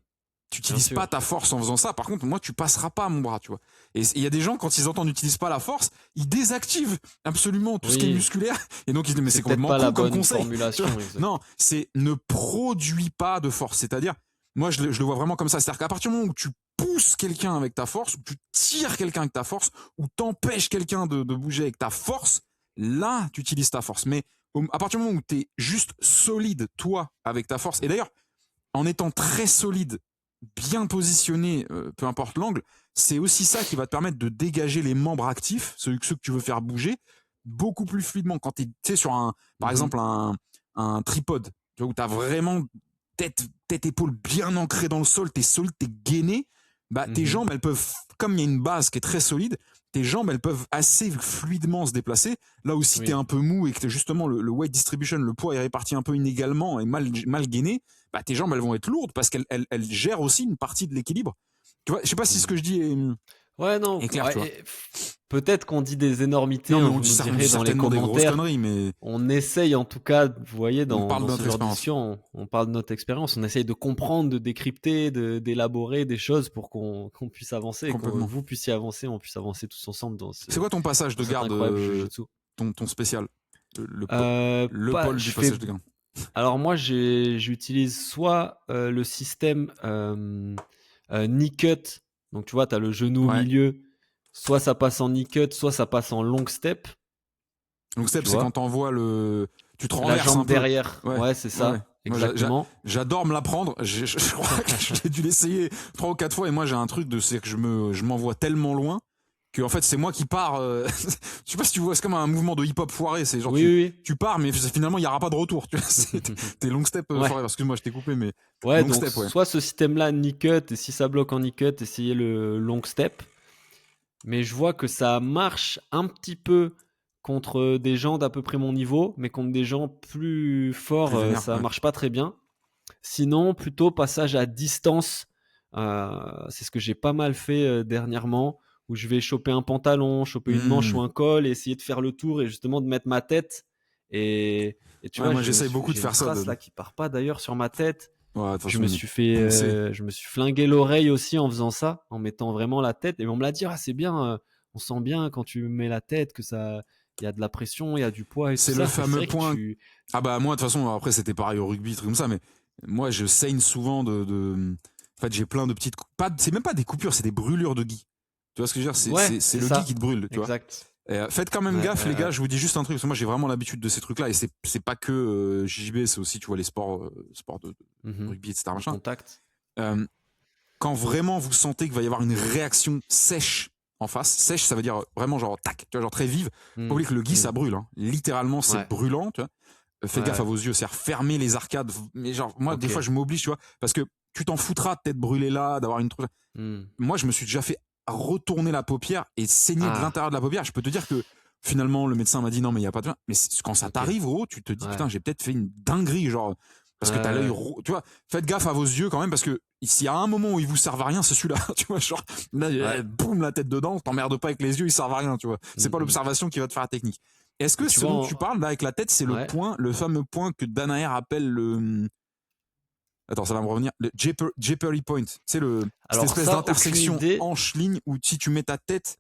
tu n'utilises pas ta force en faisant ça. Par contre, moi, tu passeras pas à mon bras, tu vois. Et il y a des gens, quand ils entendent n'utilise pas la force, ils désactivent absolument tout ce qui est musculaire. Et donc, ils disent, mais c'est complètement con comme conseil. Non, c'est ne produis pas de force. C'est-à-dire, moi, je le vois vraiment comme ça. C'est-à-dire qu'à partir du moment où tu pousses quelqu'un avec ta force, ou tu tires quelqu'un avec ta force, ou t'empêches quelqu'un de bouger avec ta force, là, tu utilises ta force. Mais à partir du moment où tu es juste solide, toi, avec ta force, et d'ailleurs, en étant très solide, bien positionné, peu importe l'angle, c'est aussi ça qui va te permettre de dégager les membres actifs, ceux que tu veux faire bouger, beaucoup plus fluidement. Quand tu es sur par exemple, un tripode, tu vois, où tu as vraiment tête, épaule bien ancrée dans le sol, tu es solide, tu es gainé, bah, tes jambes, elles peuvent, comme il y a une base qui est très solide, tes jambes, elles peuvent assez fluidement se déplacer. Là aussi, tu es un peu mou et que justement, le weight distribution, le poids est réparti un peu inégalement et mal gainé, bah, tes jambes, elles vont être lourdes parce qu'elles gèrent aussi une partie de l'équilibre. Tu vois, je sais pas si ce que je dis est clair, tu vois. Peut-être qu'on dit des énormités, non, mais vous nous direz dans les commentaires. Mais on essaye en tout cas, vous voyez, dans ce genre d'émission, on parle de notre expérience, on essaye de comprendre, de décrypter, d'élaborer des choses pour qu'on puisse avancer, que vous puissiez avancer, on puisse avancer tous ensemble dans ce. C'est quoi ton passage de garde, ton spécial, le pôle du passage de garde? Alors moi, j'utilise soit le système knee cut, donc tu vois, tu as le genou au milieu, soit ça passe en knee cut, soit ça passe en long step. Long step, c'est quand t'envoies tu te renverses la jambe un peu. derrière, ouais c'est ça. Ouais. Exactement. J'adore me la prendre. Je crois que j'ai dû l'essayer 3 ou 4 fois et moi j'ai un truc c'est que je m'envoie tellement loin que en fait c'est moi qui pars. Je sais pas si tu vois, c'est comme un mouvement de hip-hop foiré. C'est genre tu pars mais finalement il y aura pas de retour. Tu vois, t'es long step foiré. Excuse-moi, je t'ai coupé, mais long donc step, soit ce système-là knee cut, et si ça bloque en knee cut, essayez le long step. Mais je vois que ça marche un petit peu contre des gens d'à peu près mon niveau, mais contre des gens plus forts, ça marche pas très bien. Sinon, plutôt passage à distance. C'est ce que j'ai pas mal fait dernièrement, où je vais choper un pantalon, choper une manche ou un col, et essayer de faire le tour et justement de mettre ma tête. Et tu vois, moi j'essaye beaucoup de faire ça. Là qui part pas d'ailleurs sur ma tête. Ouais, je me suis flingué l'oreille aussi en faisant ça, en mettant vraiment la tête. Et on me l'a dit, c'est bien, on sent bien quand tu mets la tête que ça, il y a de la pression, il y a du poids. C'est le fameux point. Ah bah moi de toute façon après c'était pareil au rugby, truc comme ça, mais moi je saigne souvent En fait j'ai plein de petites. C'est même pas des coupures, c'est des brûlures de gui. Tu vois ce que je veux dire? C'est le gui qui te brûle, tu vois. Faites quand même gaffe les gars, je vous dis juste un truc, parce que moi j'ai vraiment l'habitude de ces trucs là et c'est pas que JJB, c'est aussi tu vois les sports de rugby, etc. Machin. Contact. Quand vraiment vous sentez qu'il va y avoir une réaction sèche en face, sèche ça veut dire vraiment genre tac, tu vois, genre très vive. Faut pas oublier que le gui ça brûle, hein. Littéralement c'est brûlant, tu vois. Faites gaffe à vos yeux, c'est-à-dire fermer les arcades, mais genre moi des fois je m'oblige, tu vois, parce que tu t'en foutras de t'être brûlé là, d'avoir une Moi je me suis déjà fait retourner la paupière et saigner de l'intérieur de la paupière. Je peux te dire que finalement le médecin m'a dit non mais il y a pas de, mais quand ça t'arrive gros, tu te dis putain j'ai peut-être fait une dinguerie, genre parce que t'as l'œil, tu vois. Faites gaffe à vos yeux quand même, parce que s'il y a un moment où ils vous servent à rien, c'est celui-là, tu vois, genre là, boum, la tête dedans, t'emmerdes pas avec les yeux, ils servent à rien, tu vois. C'est pas l'observation qui va te faire la technique. Est-ce que ce dont tu parles là avec la tête, c'est le fameux point que Danaher appelle le Attends, ça va me revenir. Le Jeopardy Point. C'est cette espèce d'intersection hanche-ligne où si tu mets ta tête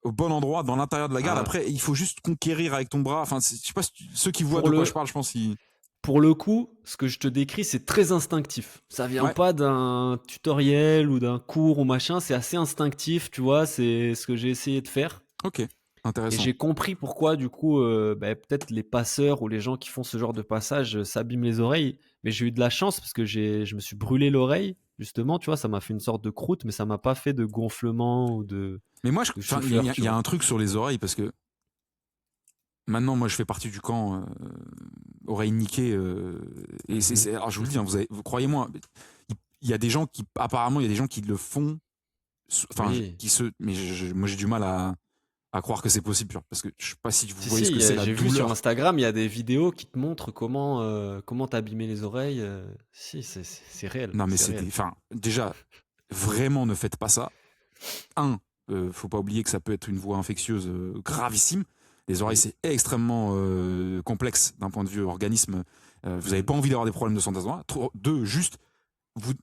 au bon endroit dans l'intérieur de la garde, après il faut juste conquérir avec ton bras. Enfin, je sais pas ceux qui voient de quoi je parle, je pense qu'ils. Pour le coup, ce que je te décris, c'est très instinctif. Ça vient pas d'un tutoriel ou d'un cours ou machin. C'est assez instinctif, tu vois. C'est ce que j'ai essayé de faire. Ok. Intéressant. Et j'ai compris pourquoi, du coup, peut-être les passeurs ou les gens qui font ce genre de passage s'abîment les oreilles. Mais j'ai eu de la chance parce que je me suis brûlé l'oreille, justement, tu vois, ça m'a fait une sorte de croûte, mais ça m'a pas fait de gonflement ou de. Mais moi, il y a un truc sur les oreilles parce que maintenant, moi, je fais partie du camp oreille niquée. Alors, je vous le dis, hein, croyez-moi, il y a des gens qui, apparemment, il y a des gens qui le font. Enfin, mais moi, j'ai du mal à croire que c'est possible, parce que je sais pas si vous voyez ce que c'est la douleur. J'ai vu sur Instagram, il y a des vidéos qui te montrent comment t'abîmer les oreilles. Si, c'est réel. Non mais déjà vraiment ne faites pas ça. Faut pas oublier que ça peut être une voie infectieuse gravissime. Les oreilles c'est extrêmement complexe d'un point de vue organisme. Vous n'avez pas envie d'avoir des problèmes de santé à ce moment-là. 2, juste, vous,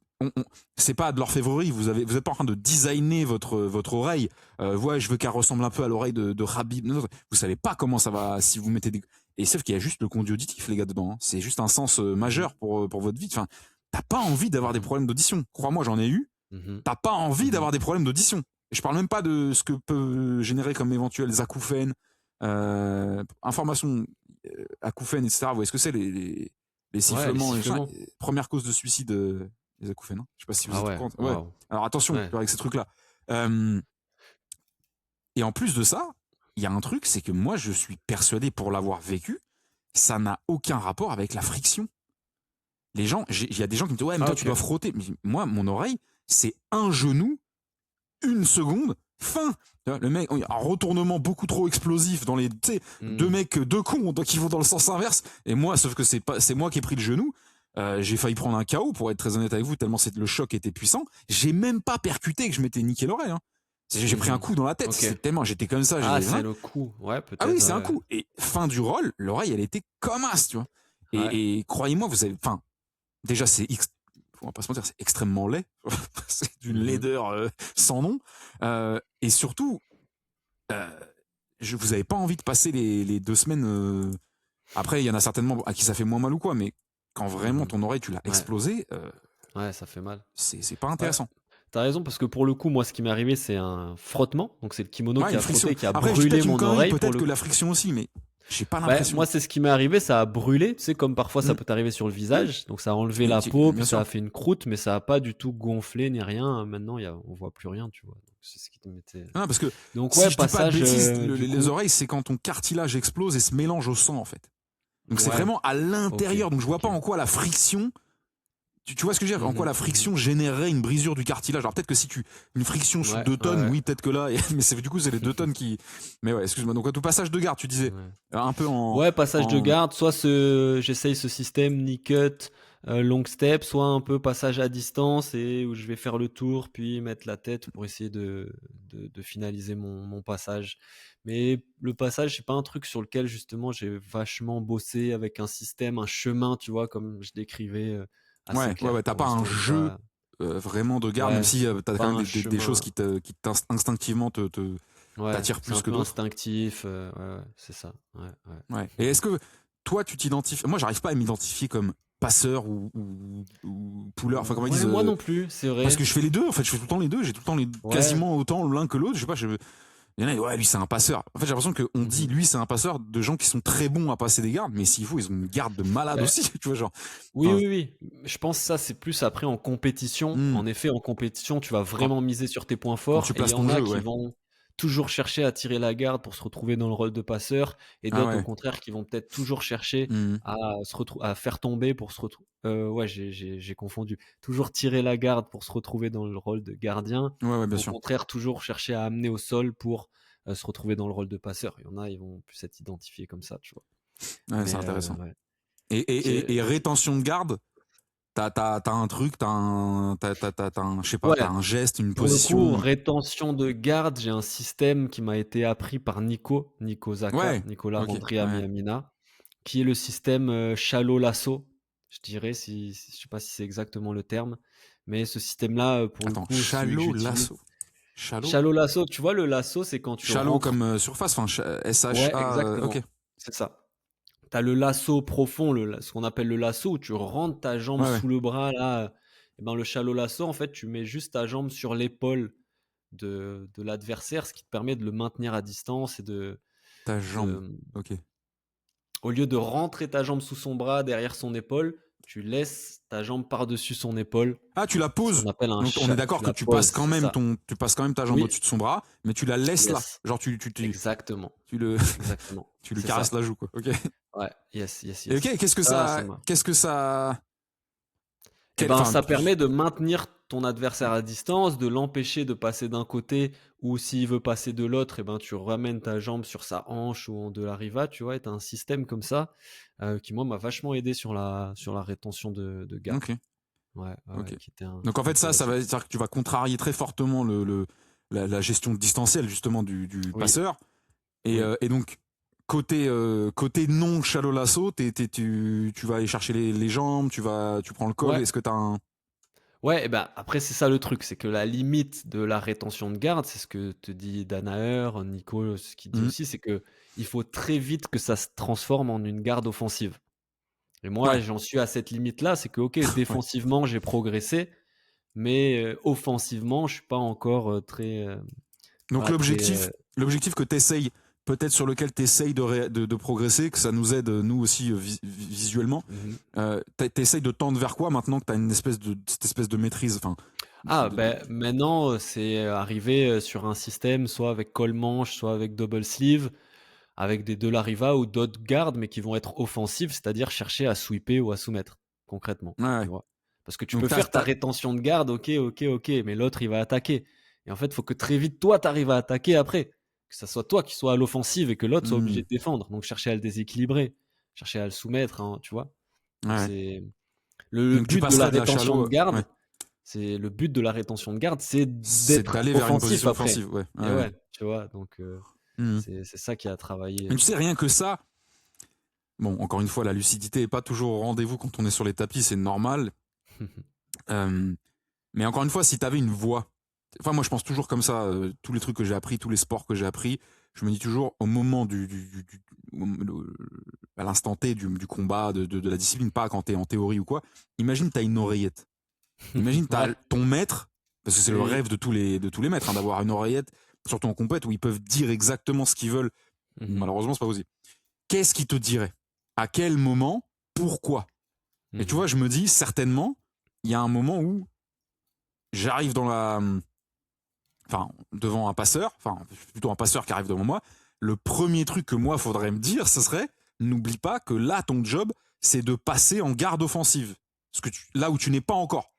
c'est pas de l'orfèvrerie. Vous êtes pas en train de designer votre oreille. Ouais, je veux qu'elle ressemble un peu à l'oreille de Rabib. Non, vous savez pas comment ça va si vous mettez des. Et sauf qu'il y a juste le conduit auditif, les gars, dedans. Hein. C'est juste un sens majeur pour votre vie. Enfin, t'as pas envie d'avoir des problèmes d'audition. Crois-moi, j'en ai eu. T'as pas envie d'avoir des problèmes d'audition. Et je parle même pas de ce que peut générer comme éventuels acouphènes, informations acouphènes, etc. Vous voyez ce que c'est les sifflements, les sifflements. Première cause de suicide, les acouphènes. Hein. Je sais pas si vous êtes au courant. Ouais. Wow. Alors attention avec ces trucs-là. Et en plus de ça, il y a un truc, c'est que moi, je suis persuadé, pour l'avoir vécu, ça n'a aucun rapport avec la friction. Les gens, il y a des gens qui me disent ouais, mais toi tu dois frotter. Mais moi, mon oreille, c'est un genou, 1 seconde, fin. Le mec, un retournement beaucoup trop explosif dans les, deux mecs, 2 cons qui vont dans le sens inverse. Et moi, sauf que c'est moi qui ai pris le genou. J'ai failli prendre un KO, pour être très honnête avec vous, tellement le choc était puissant. J'ai même pas percuté que je m'étais niqué l'oreille. Hein. J'ai pris un coup dans la tête. Okay. Tellement j'étais comme ça. C'est le coup. Ouais, peut-être. Ah oui, c'est un coup. Et fin du roll, l'oreille, elle était comme as, tu vois. Et croyez-moi, vous avez, enfin, déjà on va pas se mentir, c'est extrêmement laid. C'est d'une laideur sans nom. Et surtout, vous avez pas envie de passer les 2 semaines. Après, il y en a certainement à qui ça fait moins mal ou quoi, mais quand vraiment ton oreille, tu l'as explosé, ça fait mal. C'est pas intéressant. T'as raison, parce que pour le coup, moi, ce qui m'est arrivé, c'est un frottement. Donc, c'est le kimono qui a frotté, qui a Après, brûlé mon oreille. Peut-être que la friction aussi, mais j'ai pas l'impression. Moi, c'est ce qui m'est arrivé, ça a brûlé. Tu sais, comme parfois ça peut t'arriver sur le visage. Donc, ça a enlevé la peau, puis ça a fait une croûte, mais ça a pas du tout gonflé ni rien. Maintenant, on voit plus rien, tu vois. Donc, c'est ce qui te mettait. Non, parce que donc, si je passage. Dis pas de bêtises, les oreilles, c'est quand ton cartilage explose et se mélange au sang, en fait. Donc, c'est vraiment à l'intérieur. Donc, je vois pas en quoi la friction. Tu vois ce que je veux dire, en quoi la friction générerait une brisure du cartilage. Alors peut-être que si une friction sous 2 tonnes, oui, peut-être que là, mais du coup c'est les 2 tonnes qui. Mais ouais, excuse-moi. Donc au passage de garde, tu disais un peu en. Ouais, passage de garde. Soit j'essaye ce système knee cut, long step, soit un peu passage à distance et où je vais faire le tour puis mettre la tête pour essayer de finaliser mon passage. Mais le passage, c'est pas un truc sur lequel justement j'ai vachement bossé avec un système, un chemin, tu vois, comme je décrivais. Ouais, t'as pas un jeu vraiment de garde, même si t'as quand même des choses qui instinctivement t'attirent plus que d'autres. Instinctif, c'est ça. Ouais. Et est-ce que toi, tu t'identifies? Moi, j'arrive pas à m'identifier comme passeur ou puller. Enfin, comment ils disent. Moi non plus, c'est vrai. Parce que je fais les deux. En fait, je fais tout le temps les deux. J'ai tout le temps quasiment autant l'un que l'autre. Je sais pas. Il y en a, lui c'est un passeur. En fait, j'ai l'impression qu'on dit lui c'est un passeur de gens qui sont très bons à passer des gardes, mais s'il faut, ils ont une garde de malade aussi, tu vois, genre. Oui. Je pense que ça, c'est plus après en compétition. En effet, en compétition, tu vas vraiment miser sur tes points forts. Tu places ton jeu, qui vont toujours chercher à tirer la garde pour se retrouver dans le rôle de passeur, et d'autres au contraire qui vont peut-être toujours chercher à faire tomber pour se retrouver. J'ai confondu. Toujours tirer la garde pour se retrouver dans le rôle de gardien. Bien au sûr. contraire, toujours chercher à amener au sol pour se retrouver dans le rôle de passeur. Il y en a, ils vont plus être identifiés comme ça, tu vois. C'est intéressant. Et rétention de garde, t'as un truc, t'as un je sais pas, t'as un geste, une position. Pour le coup, rétention de garde, j'ai un système qui m'a été appris par Nico Zaka, Nicolas Rondry Miamina, qui est le système shallow lasso. Je dirais, je sais pas si c'est exactement le terme, mais ce système-là, pour le coup, shallow lasso. Shallow lasso, tu vois, le lasso, c'est quand tu shallow comme surface, enfin SH. Exactement. Ok. C'est ça. T'as le lasso profond, ce qu'on appelle le lasso, où tu rentres ta jambe sous le bras, là. Et ben, le shallow lasso, en fait, tu mets juste ta jambe sur l'épaule de l'adversaire, ce qui te permet de le maintenir à distance et de. Ta jambe. Ok. Au lieu de rentrer ta jambe sous son bras, derrière son épaule, tu laisses ta jambe par-dessus son épaule. Ah, tu la poses. Donc, on est d'accord que tu passes quand même ta jambe au-dessus de son bras, mais tu la laisses là. Genre Exactement. Exactement. Tu lui caresses la joue, quoi. Ok. Ouais, yes. Et ok, qu'est-ce que ça. Ça permet de maintenir ton adversaire à distance, de l'empêcher de passer d'un côté, ou s'il veut passer de l'autre, et ben tu ramènes ta jambe sur sa hanche ou de la riva, tu vois, et t'as un système comme ça qui moi m'a vachement aidé sur la rétention de garde. Ok. Okay. Donc en fait ça va dire que tu vas contrarier très fortement la gestion distancielle justement du passeur, et donc côté non shallow lasso, tu vas aller chercher les jambes, tu prends le col. Ouais. Est-ce que t'as un... Ouais, et ben après c'est ça le truc, c'est que la limite de la rétention de garde, c'est ce que te dit Danaher, Nico, ce qu'il dit Hmm. aussi, c'est que il faut très vite que ça se transforme en une garde offensive. Et moi, Ouais, j'en suis à cette limite-là, c'est que OK, ouais. défensivement, j'ai progressé, mais offensivement, je suis pas encore, très, Donc voilà, très, l'objectif que t'essayes, peut-être sur lequel t'essayes de progresser, que ça nous aide nous aussi visuellement, mmh t'essayes de tendre vers quoi maintenant que t'as cette espèce de maîtrise, enfin, Ah, de- de- ben maintenant, c'est, arrivé, sur un système soit avec col manche, soit avec double sleeve, avec des De la Riva ou d'autres gardes, mais qui vont être offensifs, c'est-à-dire chercher à sweeper ou à soumettre, concrètement, ouais, tu ouais. vois? Parce que tu Donc peux faire ta rétention de garde, OK, mais l'autre, il va attaquer et en fait, il faut que très vite, toi, tu arrives à attaquer après. Que ça soit toi qui sois à l'offensive et que l'autre soit obligé Hmm. de défendre. Donc chercher à le déséquilibrer, chercher à le soumettre, hein, tu vois? Ouais, Donc ouais. c'est le Donc tu but de la passerais de la rétention de shallow, ouais. garde, c'est C'est d'être d'aller vers une offensif position après offensive, ouais. et Ouais, ouais. ouais, tu vois? Donc Hmm. c'est ça qui a travaillé, Mais tu sais, rien que ça, bon, encore une fois, la lucidité est pas toujours au rendez-vous quand on est sur les tapis, c'est normal. Euh, mais encore une fois, si tu avais une voix, enfin moi je pense toujours comme ça, tous les trucs que j'ai appris, tous les sports que j'ai appris, je me dis toujours au moment à l'instant T du combat, de la discipline, pas quand t'es en théorie ou quoi, imagine t'as une oreillette. Imagine t'as Ouais, ton maître, parce que c'est le oui. rêve de tous les maîtres, hein, d'avoir une oreillette, surtout en compète, où ils peuvent dire exactement ce qu'ils veulent. Mmh mh. Malheureusement, c'est pas possible. Qu'est-ce qui te dirait? À quel moment? Pourquoi? Et tu Mmh vois, je me dis, certainement, il y a un moment où j'arrive enfin, devant un passeur, enfin, plutôt un passeur qui arrive devant moi. Le premier truc que moi, faudrait me dire, ce serait, n'oublie pas que là, ton job, c'est de passer en garde offensive. Là où tu n'es pas encore,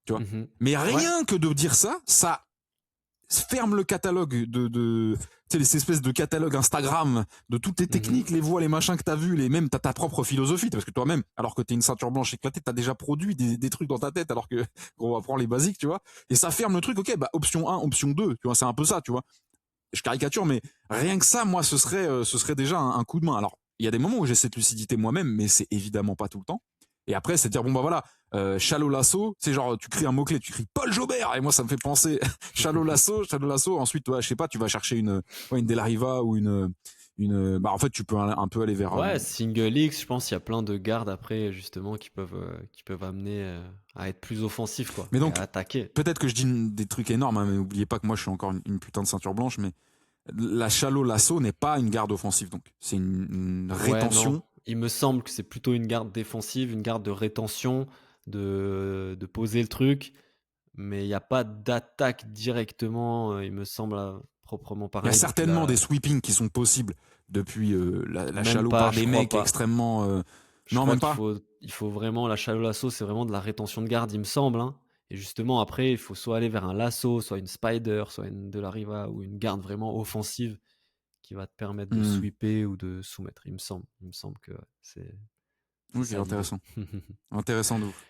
tu vois. Mmh. Mais Ouais. rien que de dire ça, ça ferme le catalogue tu sais, ces espèces de catalogue Instagram de toutes les Mmh mh. techniques, les voies, les machins que t'as vu, même t'as ta propre philosophie, parce que toi-même, alors que t'es une ceinture blanche éclatée, t'as déjà produit des trucs dans ta tête, alors que on apprend les basiques, tu vois. Et ça ferme le truc, ok, bah option 1, option 2, tu vois, c'est un peu ça, tu vois. Je caricature, mais rien que ça, moi, ce serait déjà un coup de main. Alors, il y a des moments où j'ai cette lucidité moi-même, mais c'est évidemment pas tout le temps. Et après, c'est dire, bon, bah voilà, Shallow Lasso, c'est genre, tu cries un mot-clé, tu cries Paul Jobert, et moi, ça me fait penser Shallow Lasso, Shallow Lasso. Ensuite, ouais, je sais pas, tu vas chercher une De La Riva ou bah, en fait, tu peux un peu aller vers, Ouais, single X, je pense qu'il y a plein de gardes après justement qui peuvent amener, à être plus offensifs quoi mais et à donc, attaquer. peut-être que je dis des trucs énormes, hein, mais n'oubliez pas que moi, je suis encore une putain de ceinture blanche, mais la Shallow Lasso n'est pas une garde offensive, donc. C'est une Ouais, non, rétention. il me semble que c'est plutôt une garde défensive, une garde de rétention, de poser le truc, mais il y a pas d'attaque directement, il me semble, proprement Il y a parler donc certainement des là, sweepings qui sont possibles depuis la même Shallow pas, par je des crois mecs pas. extrêmement. Je Non, crois même pas. il faut vraiment la shallow lasso, c'est vraiment de la rétention de garde, il me semble, hein. Et justement après, il faut soit aller vers un lasso, soit une spider, soit une de la riva ou une garde vraiment offensive qui va te permettre de Hmm. sweeper ou de soumettre, il me semble. Il me semble que ouais, c'est Ok, ça l'idée. intéressant. Intéressant de ouf.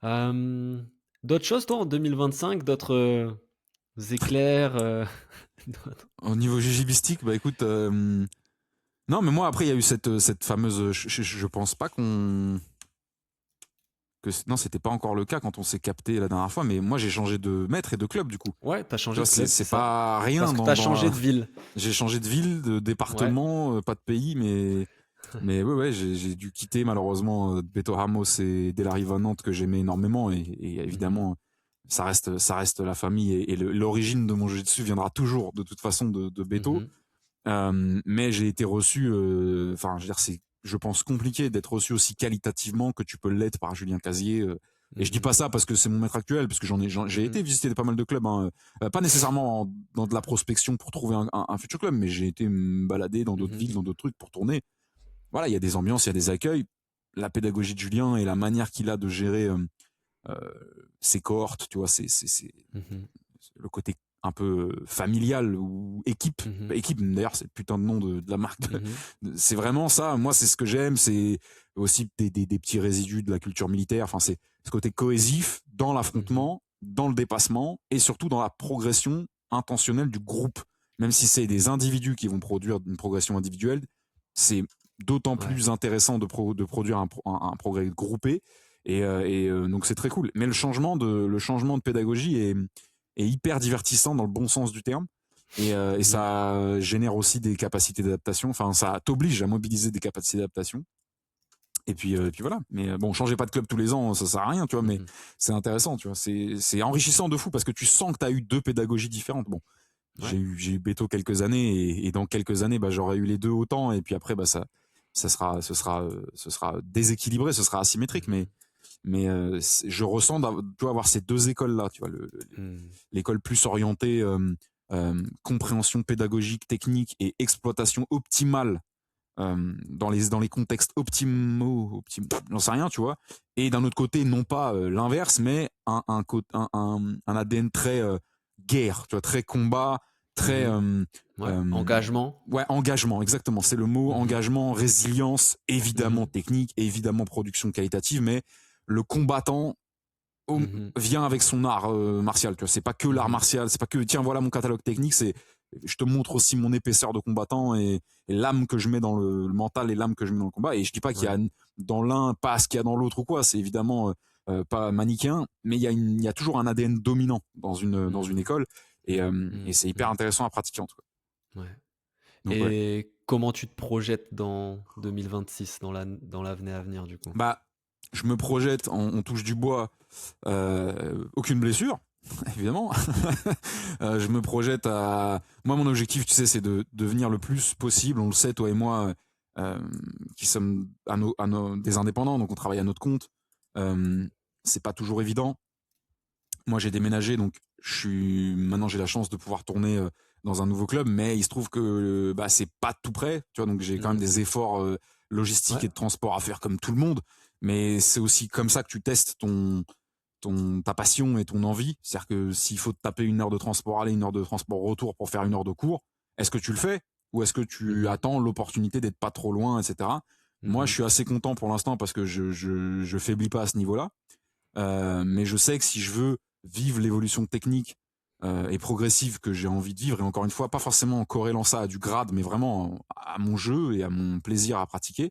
Hem, d'autres choses toi en 2025, d'autres, éclairs, d'autres Au niveau jujibistique, bah écoute. Non, mais moi, après, il y a eu cette fameuse. Je pense pas qu'on. Non, c'était pas encore le cas quand on s'est capté la dernière fois, mais moi, j'ai changé de maître et de club, du coup. ouais, tu as Tu changé vois, de club, c'est c'est ça? pas Parce rien que tu as changé de ville. J'ai changé de ville, de Ouais. département, pas de pays, mais ouais, ouais, j'ai dû quitter malheureusement Beto Ramos et De La Riva Nantes que j'aimais énormément et Mmh. évidemment ça reste la famille et l'origine de mon jiu-jitsu viendra toujours de toute façon de Beto. Mmh. Mais j'ai été reçu, enfin je veux dire c'est je pense compliqué d'être reçu aussi qualitativement que tu peux l'être par Julien Casier. Et je dis Mmh. pas ça parce que c'est mon maître actuel, parce que j'ai Mmh. été visiter pas mal de clubs, hein, pas nécessairement dans de la prospection pour trouver un futur club, mais j'ai été me balader dans d'autres Mmh. villes, dans d'autres trucs pour tourner. Voilà, il y a des ambiances, il y a des accueils. La pédagogie de Julien et la manière qu'il a de gérer euh, ses cohortes, tu vois, c'est Mmh. le côté un peu familial ou équipe. Mmh. Équipe, d'ailleurs, c'est le putain de nom de la marque. Mmh. C'est vraiment ça. Moi, c'est ce que j'aime. C'est aussi des petits résidus de la culture militaire. Enfin, c'est ce côté cohésif dans Mmh. l'affrontement, dans le dépassement et surtout dans la progression intentionnelle du groupe. même si c'est des individus qui vont produire une progression individuelle, c'est d'autant plus intéressant de produire un progrès groupé. Donc c'est très cool. Mais le changement de pédagogie est hyper divertissant dans le bon sens du terme. Et ça génère aussi des capacités d'adaptation. Enfin, ça t'oblige à mobiliser des capacités d'adaptation. Et puis voilà. Mais bon, changez pas de club tous les ans, ça sert à rien, tu vois. Mais c'est intéressant, tu vois. C'est enrichissant de fou parce que tu sens que tu as eu deux pédagogies différentes. Bon, j'ai eu Beto quelques années et dans quelques années, bah, j'aurais eu les deux autant. Et puis après, bah, ce sera déséquilibré, ce sera asymétrique. Mais je ressens, tu vois, avoir ces deux écoles-là, tu vois, l'école plus orientée compréhension pédagogique, technique et exploitation optimale dans les contextes optimaux, j'en sais rien, tu vois. Et d'un autre côté, non pas l'inverse, mais un ADN très guerre, tu vois, très combat, très engagement. Ouais, engagement, exactement. C'est le mot, engagement, résilience, évidemment technique, évidemment production qualitative, mais le combattant vient avec son art martial, tu vois. C'est pas que l'art martial, c'est pas que tiens voilà mon catalogue technique, c'est je te montre aussi mon épaisseur de combattant et l'âme que je mets dans le mental et l'âme que je mets dans le combat. Et je dis pas qu'il y a dans l'un pas ce qu'il y a dans l'autre ou quoi, c'est évidemment pas manichéen, mais il y a toujours un ADN dominant dans une école et c'est hyper intéressant à pratiquer en tout cas. Ouais. Donc, et comment tu te projettes dans 2026, dans l'avenir à venir du coup? Bah, je me projette, on touche du bois, aucune blessure, évidemment. Je me projette à... Moi, mon objectif, tu sais, c'est de devenir le plus possible, on le sait, toi et moi, qui sommes des indépendants, donc on travaille à notre compte. C'est pas toujours évident. Moi, j'ai déménagé, donc maintenant j'ai la chance de pouvoir tourner dans un nouveau club, mais il se trouve que bah, c'est pas tout près, tu vois, donc j'ai quand même des efforts logistiques et de transport à faire comme tout le monde, mais c'est aussi comme ça que tu testes ta passion et ton envie. C'est-à-dire que s'il faut te taper 1 heure de transport aller, 1 heure de transport retour pour faire 1 heure de cours, est-ce que tu le fais ou est-ce que tu attends l'opportunité d'être pas trop loin, etc. Moi, je suis assez content pour l'instant parce que je faiblis pas à ce niveau-là, mais je sais que si je veux vivre l'évolution technique et progressive que j'ai envie de vivre, et encore une fois, pas forcément en corrélant ça à du grade, mais vraiment à mon jeu et à mon plaisir à pratiquer,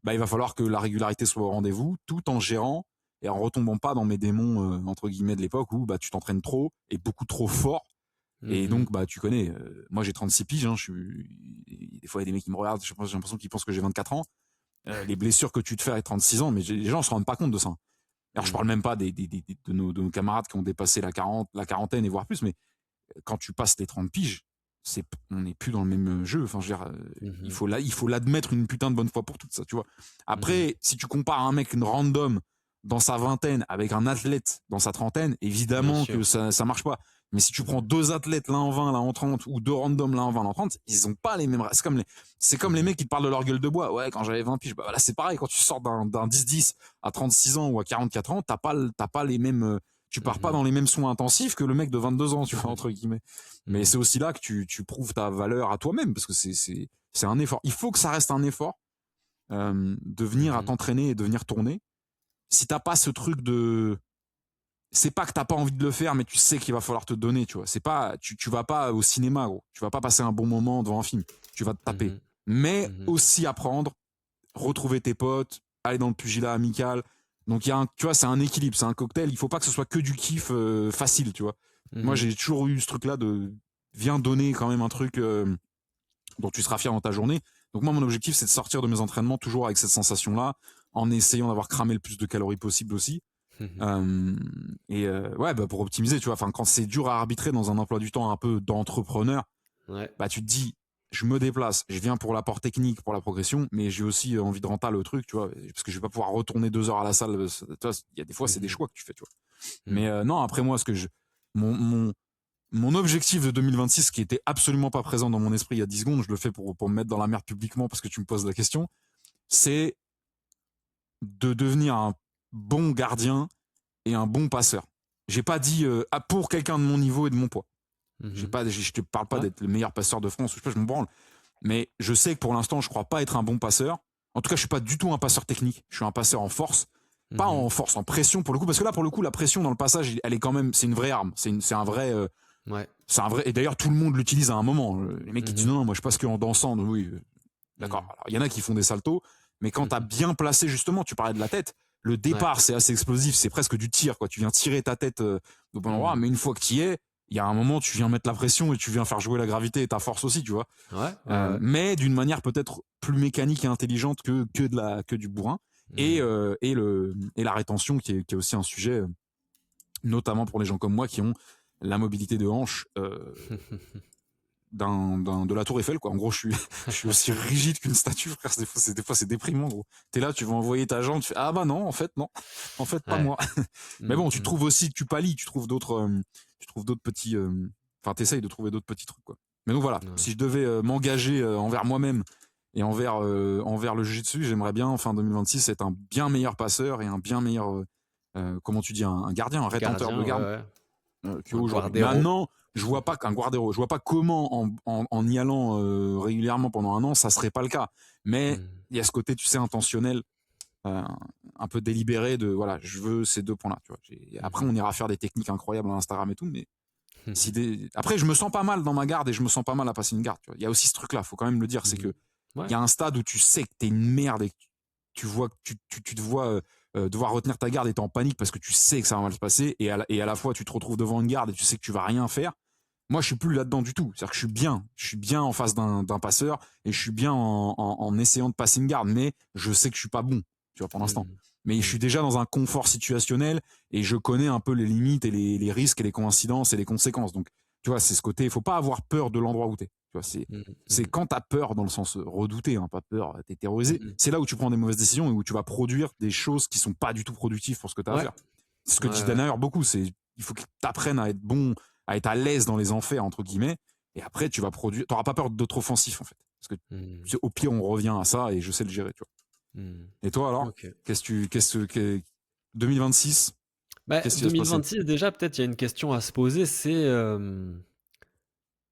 bah, il va falloir que la régularité soit au rendez-vous, tout en gérant et en retombant pas dans mes démons entre guillemets de l'époque où bah, tu t'entraînes trop et beaucoup trop fort. Et donc, bah, tu connais, moi j'ai 36 piges, hein, des fois il y a des mecs qui me regardent, j'ai l'impression qu'ils pensent que j'ai 24 ans. Les blessures que tu te fais à 36 ans, mais les gens se rendent pas compte de ça. Alors, je parle même pas de nos camarades qui ont dépassé la quarantaine et voire plus, mais quand tu passes les 30 piges, on n'est plus dans le même jeu. Enfin, je veux dire, il faut l'admettre une putain de bonne fois pour toutes, ça, tu vois. Après, si tu compares un mec random dans sa vingtaine avec un athlète dans sa trentaine, évidemment que ça marche pas. Mais si tu prends deux athlètes, l'un en 20, l'un en 30, ou deux randoms, l'un en 20, l'un en 30, ils ont pas les mêmes... C'est comme les mecs qui te parlent de leur gueule de bois. Ouais, quand j'avais 20 piges, bah là, c'est pareil. Quand tu sors d'un 10-10 à 36 ans ou à 44 ans, t'as pas les mêmes... Tu pars pas dans les mêmes soins intensifs que le mec de 22 ans, tu vois, entre guillemets. Mais c'est aussi là que tu prouves ta valeur à toi-même, parce que c'est un effort. Il faut que ça reste un effort, de venir à t'entraîner et de venir tourner. Si t'as pas ce truc de... C'est pas que t'as pas envie de le faire, mais tu sais qu'il va falloir te donner, tu vois. C'est pas, tu vas pas au cinéma, gros. Tu vas pas passer un bon moment devant un film. Tu vas te taper. Mais aussi apprendre, retrouver tes potes, aller dans le pugilat amical. Donc, tu vois, c'est un équilibre, c'est un cocktail. Il faut pas que ce soit que du kiff facile, tu vois. Moi, j'ai toujours eu ce truc-là de viens donner quand même un truc dont tu seras fier dans ta journée. Donc, moi, mon objectif, c'est de sortir de mes entraînements toujours avec cette sensation-là, en essayant d'avoir cramé le plus de calories possible aussi. Ouais, bah pour optimiser, tu vois, enfin quand c'est dur à arbitrer dans un emploi du temps un peu d'entrepreneur, bah tu te dis, je me déplace, je viens pour l'apport technique, pour la progression, mais j'ai aussi envie de rentrer le truc, tu vois, parce que je vais pas pouvoir retourner 2 heures à la salle. Tu vois, il y a des fois c'est des choix que tu fais, tu vois. Mais non, après moi, mon objectif de 2026, qui était absolument pas présent dans mon esprit il y a 10 secondes, je le fais pour me mettre dans la merde publiquement parce que tu me poses la question, c'est de devenir un bon gardien et un bon passeur. J'ai pas dit pour quelqu'un de mon niveau et de mon poids. Je te parle pas d'être le meilleur passeur de France, je m'en branle. Mais je sais que pour l'instant, je crois pas être un bon passeur. En tout cas, je suis pas du tout un passeur technique. Je suis un passeur en force, pas en force, en pression pour le coup. Parce que là, pour le coup, la pression dans le passage, elle est quand même, c'est une vraie arme. C'est un vrai Ouais. C'est un vrai. Et d'ailleurs, tout le monde l'utilise à un moment. Les mecs qui disent Mhm. non, moi je passe qu'en dansant. Donc, oui, d'accord. Mhm. Alors, il y en a qui font des saltos, mais quand tu as Mhm. bien placé, justement, tu parlais de la tête, le Ouais. départ, c'est assez explosif, c'est presque du tir, quoi. Tu viens tirer ta tête au bon endroit, Mhm. mais une fois que tu y es, il y a un moment, tu viens mettre la pression et tu viens faire jouer la gravité et ta force aussi, tu vois. Ouais, ouais, ouais. Mais d'une manière peut-être plus mécanique et intelligente que du bourrin. Mhm. Et la rétention qui est aussi un sujet, notamment pour les gens comme moi qui ont la mobilité de hanche de la tour Eiffel, quoi. En gros, je suis aussi rigide qu'une statue, frère. Des fois, c'est déprimant, gros. T'es là, tu vas envoyer ta jambe, tu fais, ah bah non, en fait, non. En fait, pas Ouais. moi. Mais Mhm. bon, tu Mhm. trouves aussi, tu pallies, tu trouves d'autres petits, enfin, t'essayes de trouver d'autres petits trucs, quoi. Mais donc voilà, Ouais. si je devais m'engager envers moi-même et envers le jiu-jitsu, j'aimerais bien, fin 2026, être un bien meilleur passeur et un bien meilleur, comment tu dis, un gardien, un rétenteur Gardien, de garde ouais, ouais. Un qu'aujourd'hui. guardero. Maintenant, je vois pas qu'un Guardero, je vois pas comment en y allant régulièrement pendant un an, ça serait pas le cas. Mais Mhm. il y a ce côté, tu sais, intentionnel, euh, un peu délibéré de voilà, je veux ces 2 points-là. Tu vois. Après, Mhm. on ira faire des techniques incroyables à Instagram et tout, mais après, je me sens pas mal dans ma garde et je me sens pas mal à passer une garde. Tu vois. Il y a aussi ce truc-là, faut quand même le dire, c'est que Mhm. Ouais. il y a un stade où tu sais que t'es une merde et que tu vois que tu te vois devoir retenir ta garde et t'es en panique parce que tu sais que ça va mal se passer et à la fois tu te retrouves devant une garde et tu sais que tu vas rien faire. Moi, je suis plus là-dedans du tout. C'est-à-dire que je suis bien en face d'un passeur et je suis bien en essayant de passer une garde, mais je sais que je suis pas bon, tu vois, pour l'instant. Mhm. Mais je suis Mhm. déjà dans un confort situationnel et je connais un peu les limites et les risques et les coïncidences et les conséquences. Donc, tu vois, c'est ce côté, il faut pas avoir peur de l'endroit où t'es. Tu vois, Mhm. c'est quand t'as peur dans le sens redouté, hein, pas peur, t'es terrorisé. Mhm. C'est là où tu prends des mauvaises décisions et où tu vas produire des choses qui sont pas du tout productives pour ce que t'as à Ouais. faire. C'est ce que Ouais, dit ouais. d'ailleurs beaucoup, c'est il faut que tu apprennes à être bon, à être à l'aise dans les enfers entre guillemets, et après tu vas produire. T'auras pas peur d'être offensif en fait, parce que Mhm. au pire on revient à ça et je sais le gérer, tu vois. Mhm. Et toi alors, Ok. qu'est-ce que 2026, Bah, qu'est-ce qui va se passer? 2026, déjà, peut-être, il y a une question à se poser, c'est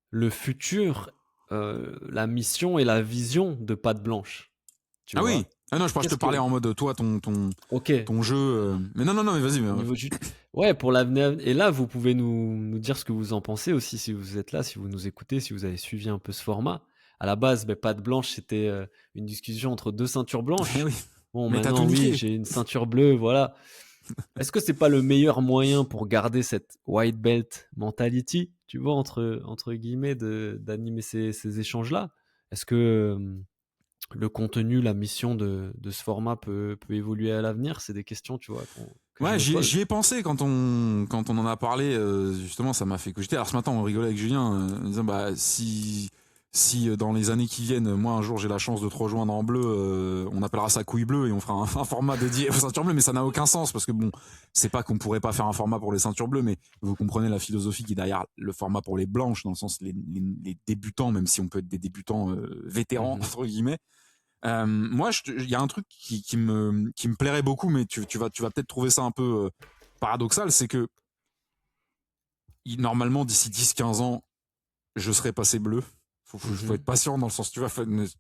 le futur, la mission et la vision de Patte Blanche. Tu Ah vois? oui, ah non, je pense que je Qu'est-ce te parlais que... en mode toi Ok, ton jeu, mais non non non mais vas-y. au niveau du... Ouais, pour l'avenir. Et là, vous pouvez nous dire ce que vous en pensez aussi, si vous êtes là, si vous nous écoutez, si vous avez suivi un peu ce format. À la base, Patte Blanche, c'était une discussion entre deux ceintures Eh blanches. oui, Bon, mais t'as tout maintenant, oui, niqué. j'ai une ceinture bleue, voilà. Est-ce que c'est pas le meilleur moyen pour garder cette white belt mentality, tu vois, entre guillemets, d'animer ces échanges-là? Est-ce que le contenu, la mission de ce format peut évoluer à l'avenir? C'est des questions, tu vois, que je Ouais, me pose. j'y ai pensé quand on en a parlé. Justement, ça m'a fait cogiter. Alors ce matin, on rigolait avec Julien, en disant bah si dans les années qui viennent, moi un jour j'ai la chance de te rejoindre en bleu, on appellera ça couille bleue et on fera un format dédié aux ceintures bleues. Mais ça n'a aucun sens parce que bon, c'est pas qu'on pourrait pas faire un format pour les ceintures bleues, mais vous comprenez la philosophie qui est derrière le format pour les blanches, dans le sens les débutants, même si on peut être des débutants vétérans Mhm. entre guillemets. Moi, il y a un truc qui me plairait beaucoup, mais tu vas peut-être trouver ça un peu paradoxal, c'est que normalement, d'ici 10-15 ans, je serai passé bleu. Faut être Mhm. patient dans le sens, tu vois,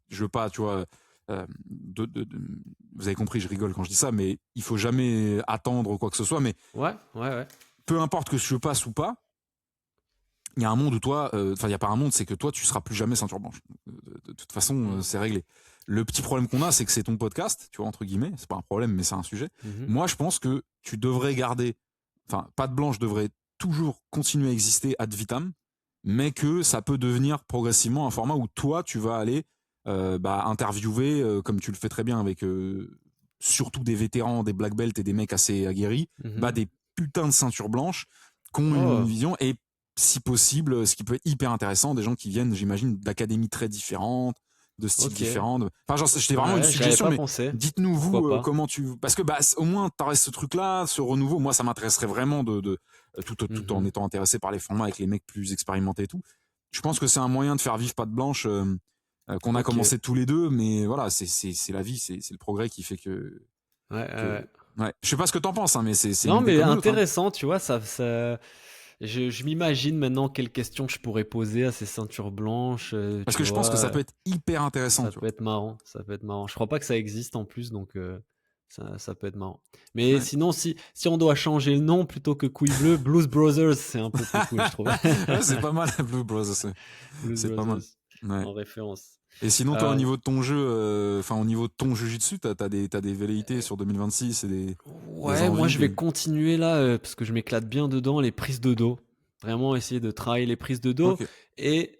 je veux pas, tu vois, vous avez compris, je rigole quand je dis ça, mais il faut jamais attendre quoi que ce soit, mais Ouais, ouais, ouais. peu importe que je passe ou pas, il y a un monde où toi, enfin, il n'y a pas un monde, c'est que toi, tu seras plus jamais ceinture blanche. De toute façon, Mhm. c'est réglé. Le petit problème qu'on a, c'est que c'est ton podcast, tu vois, entre guillemets. C'est pas un problème, mais c'est un sujet. Mhm. Moi, je pense que tu devrais garder, enfin, Patte Blanche devrait toujours continuer à exister ad vitam, mais que ça peut devenir progressivement un format où toi, tu vas aller interviewer, comme tu le fais très bien avec surtout des vétérans, des black belts et des mecs assez aguerris, Mhm. des putains de ceintures blanches qui ont une Oh, vision et si possible, ce qui peut être hyper intéressant, des gens qui viennent, j'imagine, d'académies très différentes, de styles ok. différents. Enfin, genre, c'était Ouais, vraiment une ouais, j'y avais suggestion, pas mais pensé. dites-nous Pourquoi vous pas? comment tu, parce que au moins t'aurais ce truc-là, ce renouveau. Moi, ça m'intéresserait vraiment tout en Mhm. étant intéressé par les formats avec les mecs plus expérimentés et tout. Je pense que c'est un moyen de faire vivre Patte Blanche qu'on a Ok. Ouais, commencé tous les deux, mais voilà, c'est la vie, c'est le progrès qui fait ouais, que ouais. ouais. Je sais pas ce que t'en penses, hein, mais c'est une Non, idée mais comme une autre. Hein. intéressant, tu vois, je m'imagine maintenant quelles questions je pourrais poser à ces ceintures blanches, Parce tu que je pense que ça vois. peut être hyper intéressant, Ça tu peut vois. être marrant, ça peut être marrant. Je crois pas que ça existe en plus, donc Ça peut être marrant. Mais Ouais. sinon, si on doit changer le nom plutôt que Couille Bleue, Blues Brothers, c'est un peu plus cool, je trouve. Ouais, c'est pas mal, Blue Bros. Blues C'est pas mal. Brothers, Ouais. en référence. Et sinon, toi, au Euh, niveau de ton jeu, enfin, au niveau de ton jujitsu, t'as des velléités sur 2026 et des ouais, moi envies, je vais continuer là, parce que je m'éclate bien dedans, les prises de dos. Vraiment essayer de travailler les prises de dos. Ok. Et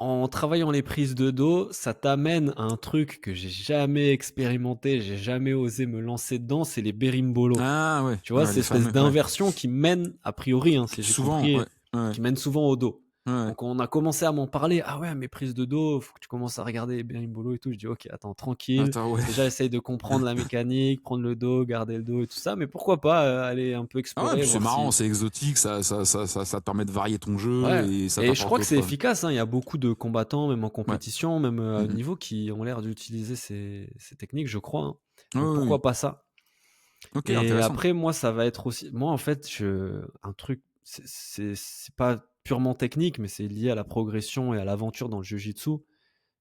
en travaillant les prises de dos, ça t'amène à un truc que j'ai jamais expérimenté, j'ai jamais osé me lancer dedans, c'est les berimbolo. Ah ouais, Tu vois, ouais, cette les espèce fameux, ouais. d'inversion qui mène, a priori, hein, si j'ai Souvent, ouais, compris, ouais, qui mène souvent au dos. ouais. Donc on a commencé à m'en parler. Ah ouais, mes prises de dos, faut que tu commences à regarder les berimbolo et tout. Je dis ok, attends, tranquille. Attends, ouais. Déjà, essaye de comprendre la mécanique, prendre le dos, garder le dos et tout ça. Mais pourquoi pas aller un peu Ah ouais, explorer, puis c'est voir marrant, si. c'est exotique, ça te permet de varier ton jeu Ouais. et ça Et je t'apporte crois que c'est d'autres. efficace, hein. Il y a beaucoup de combattants, même en Ouais. compétition, même à haut Mhm. niveau, qui ont l'air d'utiliser ces techniques, je crois, hein. Ouais, Donc ouais, ouais. pourquoi pas ça? Ok, Et intéressant. après, moi, ça va être aussi. Moi, en fait, un truc, c'est pas purement technique, mais c'est lié à la progression et à l'aventure dans le jiu-jitsu.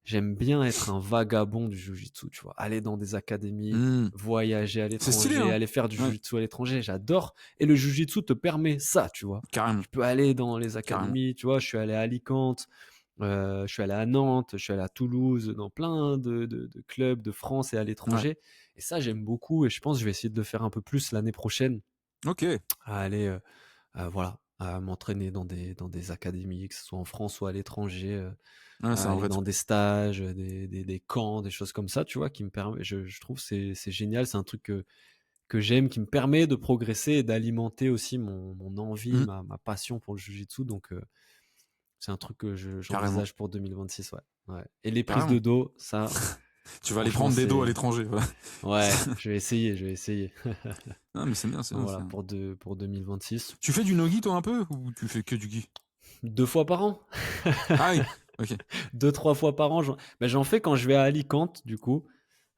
J'aime bien être un vagabond du jiu-jitsu, tu vois. Aller dans des académies, Hmm. voyager à C'est stylé, l'étranger, hein? aller faire du Ouais, jiu-jitsu à l'étranger, j'adore. Et le jiu-jitsu te permet ça, tu vois. carrément, Tu peux aller dans les carrément. académies, tu vois. Je suis allé à Alicante, je suis allé à Nantes, je suis allé à Toulouse, dans plein de clubs de France et à Ouais. l'étranger. Et ça, j'aime beaucoup. Et je pense que je vais essayer de le faire un peu plus l'année prochaine, Ok. à aller, voilà, à m'entraîner dans des académies, que ce soit en France ou à l'étranger, Ouais, c'est à un aller vrai dans truc. des stages, des camps, des choses comme ça, tu vois, qui me permet, je trouve c'est génial, c'est un truc que j'aime, qui me permet de progresser et d'alimenter aussi mon envie, Hmm. ma passion pour le jiu-jitsu. Donc, c'est un truc que Carrément, j'envisage pour 2026, ouais. Ouais. Et les prises carrément. de dos, ça, Tu vas aller franchement, prendre des dos à c'est. l'étranger, voilà. Ouais, je vais essayer, je vais essayer. Non, mais c'est bien, c'est Donc bien, c'est voilà, bien. pour 2026. Tu fais du nogi, toi, un peu, ou tu fais que du gi? 2 fois par an. Ah oui, ok. 2, 3 fois par an. J'en fais quand je vais à Alicante, du coup,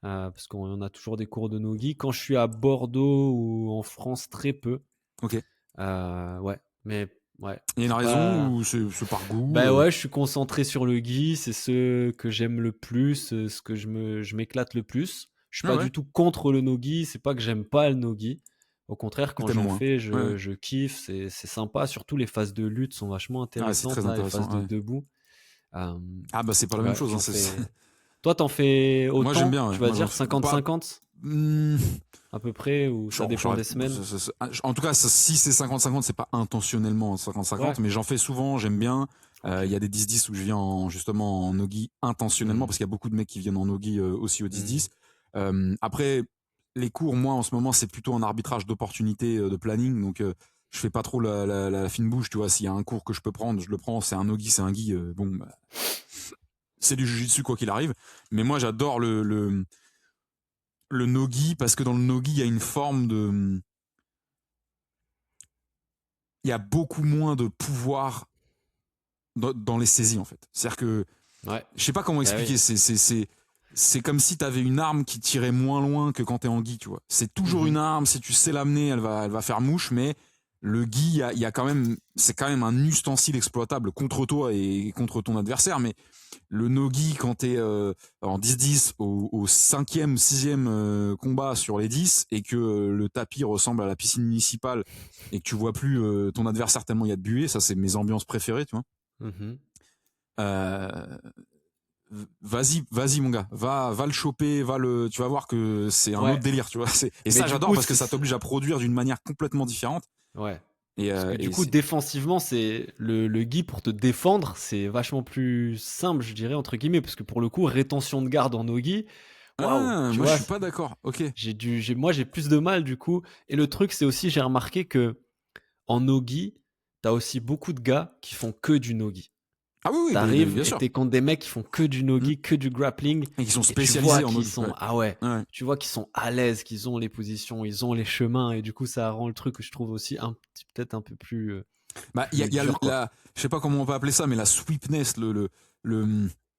parce qu'on a toujours des cours de nogi. Quand je suis à Bordeaux ou en France, très peu. Ok. Il Ouais, mais ouais, y a une c'est raison pas. ou c'est par goût Ben ouais, je suis concentré sur le gi, c'est ce que j'aime le plus, ce que je m'éclate le plus. Je suis Ah pas ouais, du tout contre le no-gi, c'est pas que j'aime pas le no-gi. Au contraire, mais quand t'aimes j'en moins. fais, Ouais, ouais. je kiffe, c'est sympa. Surtout les phases de lutte sont vachement Ah, c'est intéressantes très là, les phases intéressant. de Ouais. debout. Euh, Ah bah c'est pas la même ouais, chose. Hein, j'en fais. Toi, t'en fais Moi j'aime autant, bien. Ouais. tu vas Moi j'en dire fais pas. 50-50 Hmm, à peu près, ou ça dépend des semaines? En tout cas, si c'est 50-50, c'est pas intentionnellement Ouais. 50-50, mais j'en fais souvent, j'aime bien. Ok. Il y a des 10-10 où je viens justement en nogi intentionnellement, Hmm. parce qu'il y a beaucoup de mecs qui viennent en nogi aussi au Hmm. 10-10. Après, les cours, moi en ce moment, c'est plutôt un arbitrage d'opportunité, de planning, donc je fais pas trop la fine bouche, tu vois. S'il y a un cours que je peux prendre, je le prends. C'est un nogi, c'est un gi. Bon, bah, c'est du jujitsu quoi qu'il arrive. Mais moi, j'adore le nogi parce que dans le nogi, il y a une forme de il y a beaucoup moins de pouvoir dans les saisies en fait. C'est-à-dire que Ouais. je sais pas comment Bah oui. expliquer. C'est comme si tu avais une arme qui tirait moins loin que quand t'es en gi, tu vois. C'est toujours une Mhm. arme. Si tu sais l'amener, elle va faire mouche. Mais le gi, il y a quand même, c'est quand même un ustensile exploitable contre toi et contre ton adversaire. Mais le no-gi quand t'es en 10-10 au 5e, 6e combat sur les 10 et que le tapis ressemble à la piscine municipale et que tu vois plus ton adversaire tellement il y a de buée, ça c'est mes ambiances préférées, tu vois. Mhm. Euh, vas-y mon gars, va le choper, tu vas voir que c'est un autre Ouais. délire, tu vois. Et Mais ça du j'adore coup, parce que ça t'oblige à produire d'une manière complètement différente. ouais. Et, Parce euh, que du et coup, c'est défensivement, c'est le gi pour te défendre, c'est vachement plus simple, je dirais, entre guillemets, parce que pour le coup, rétention de garde en no-gi, waouh, ah, tu moi je vois, suis pas d'accord. Ok. moi, j'ai plus de mal du coup. Et le truc, c'est aussi, j'ai remarqué que en no-gi, t'as aussi beaucoup de gars qui font que du no-gi. Ah oui, T'arrives bien et sûr. t'es contre des mecs qui font que du Mm. no-gi, que du grappling, Et qui sont et tu vois spécialisés en qu'ils nogi. Ouais. sont, ah ouais, Ouais. tu vois qu'ils sont à l'aise, qu'ils ont les positions, ils ont les chemins, et du coup, ça rend le truc que je trouve aussi peut-être un peu Bah, plus il y a dur, quoi. je sais pas comment on va appeler ça, mais la sweepness, le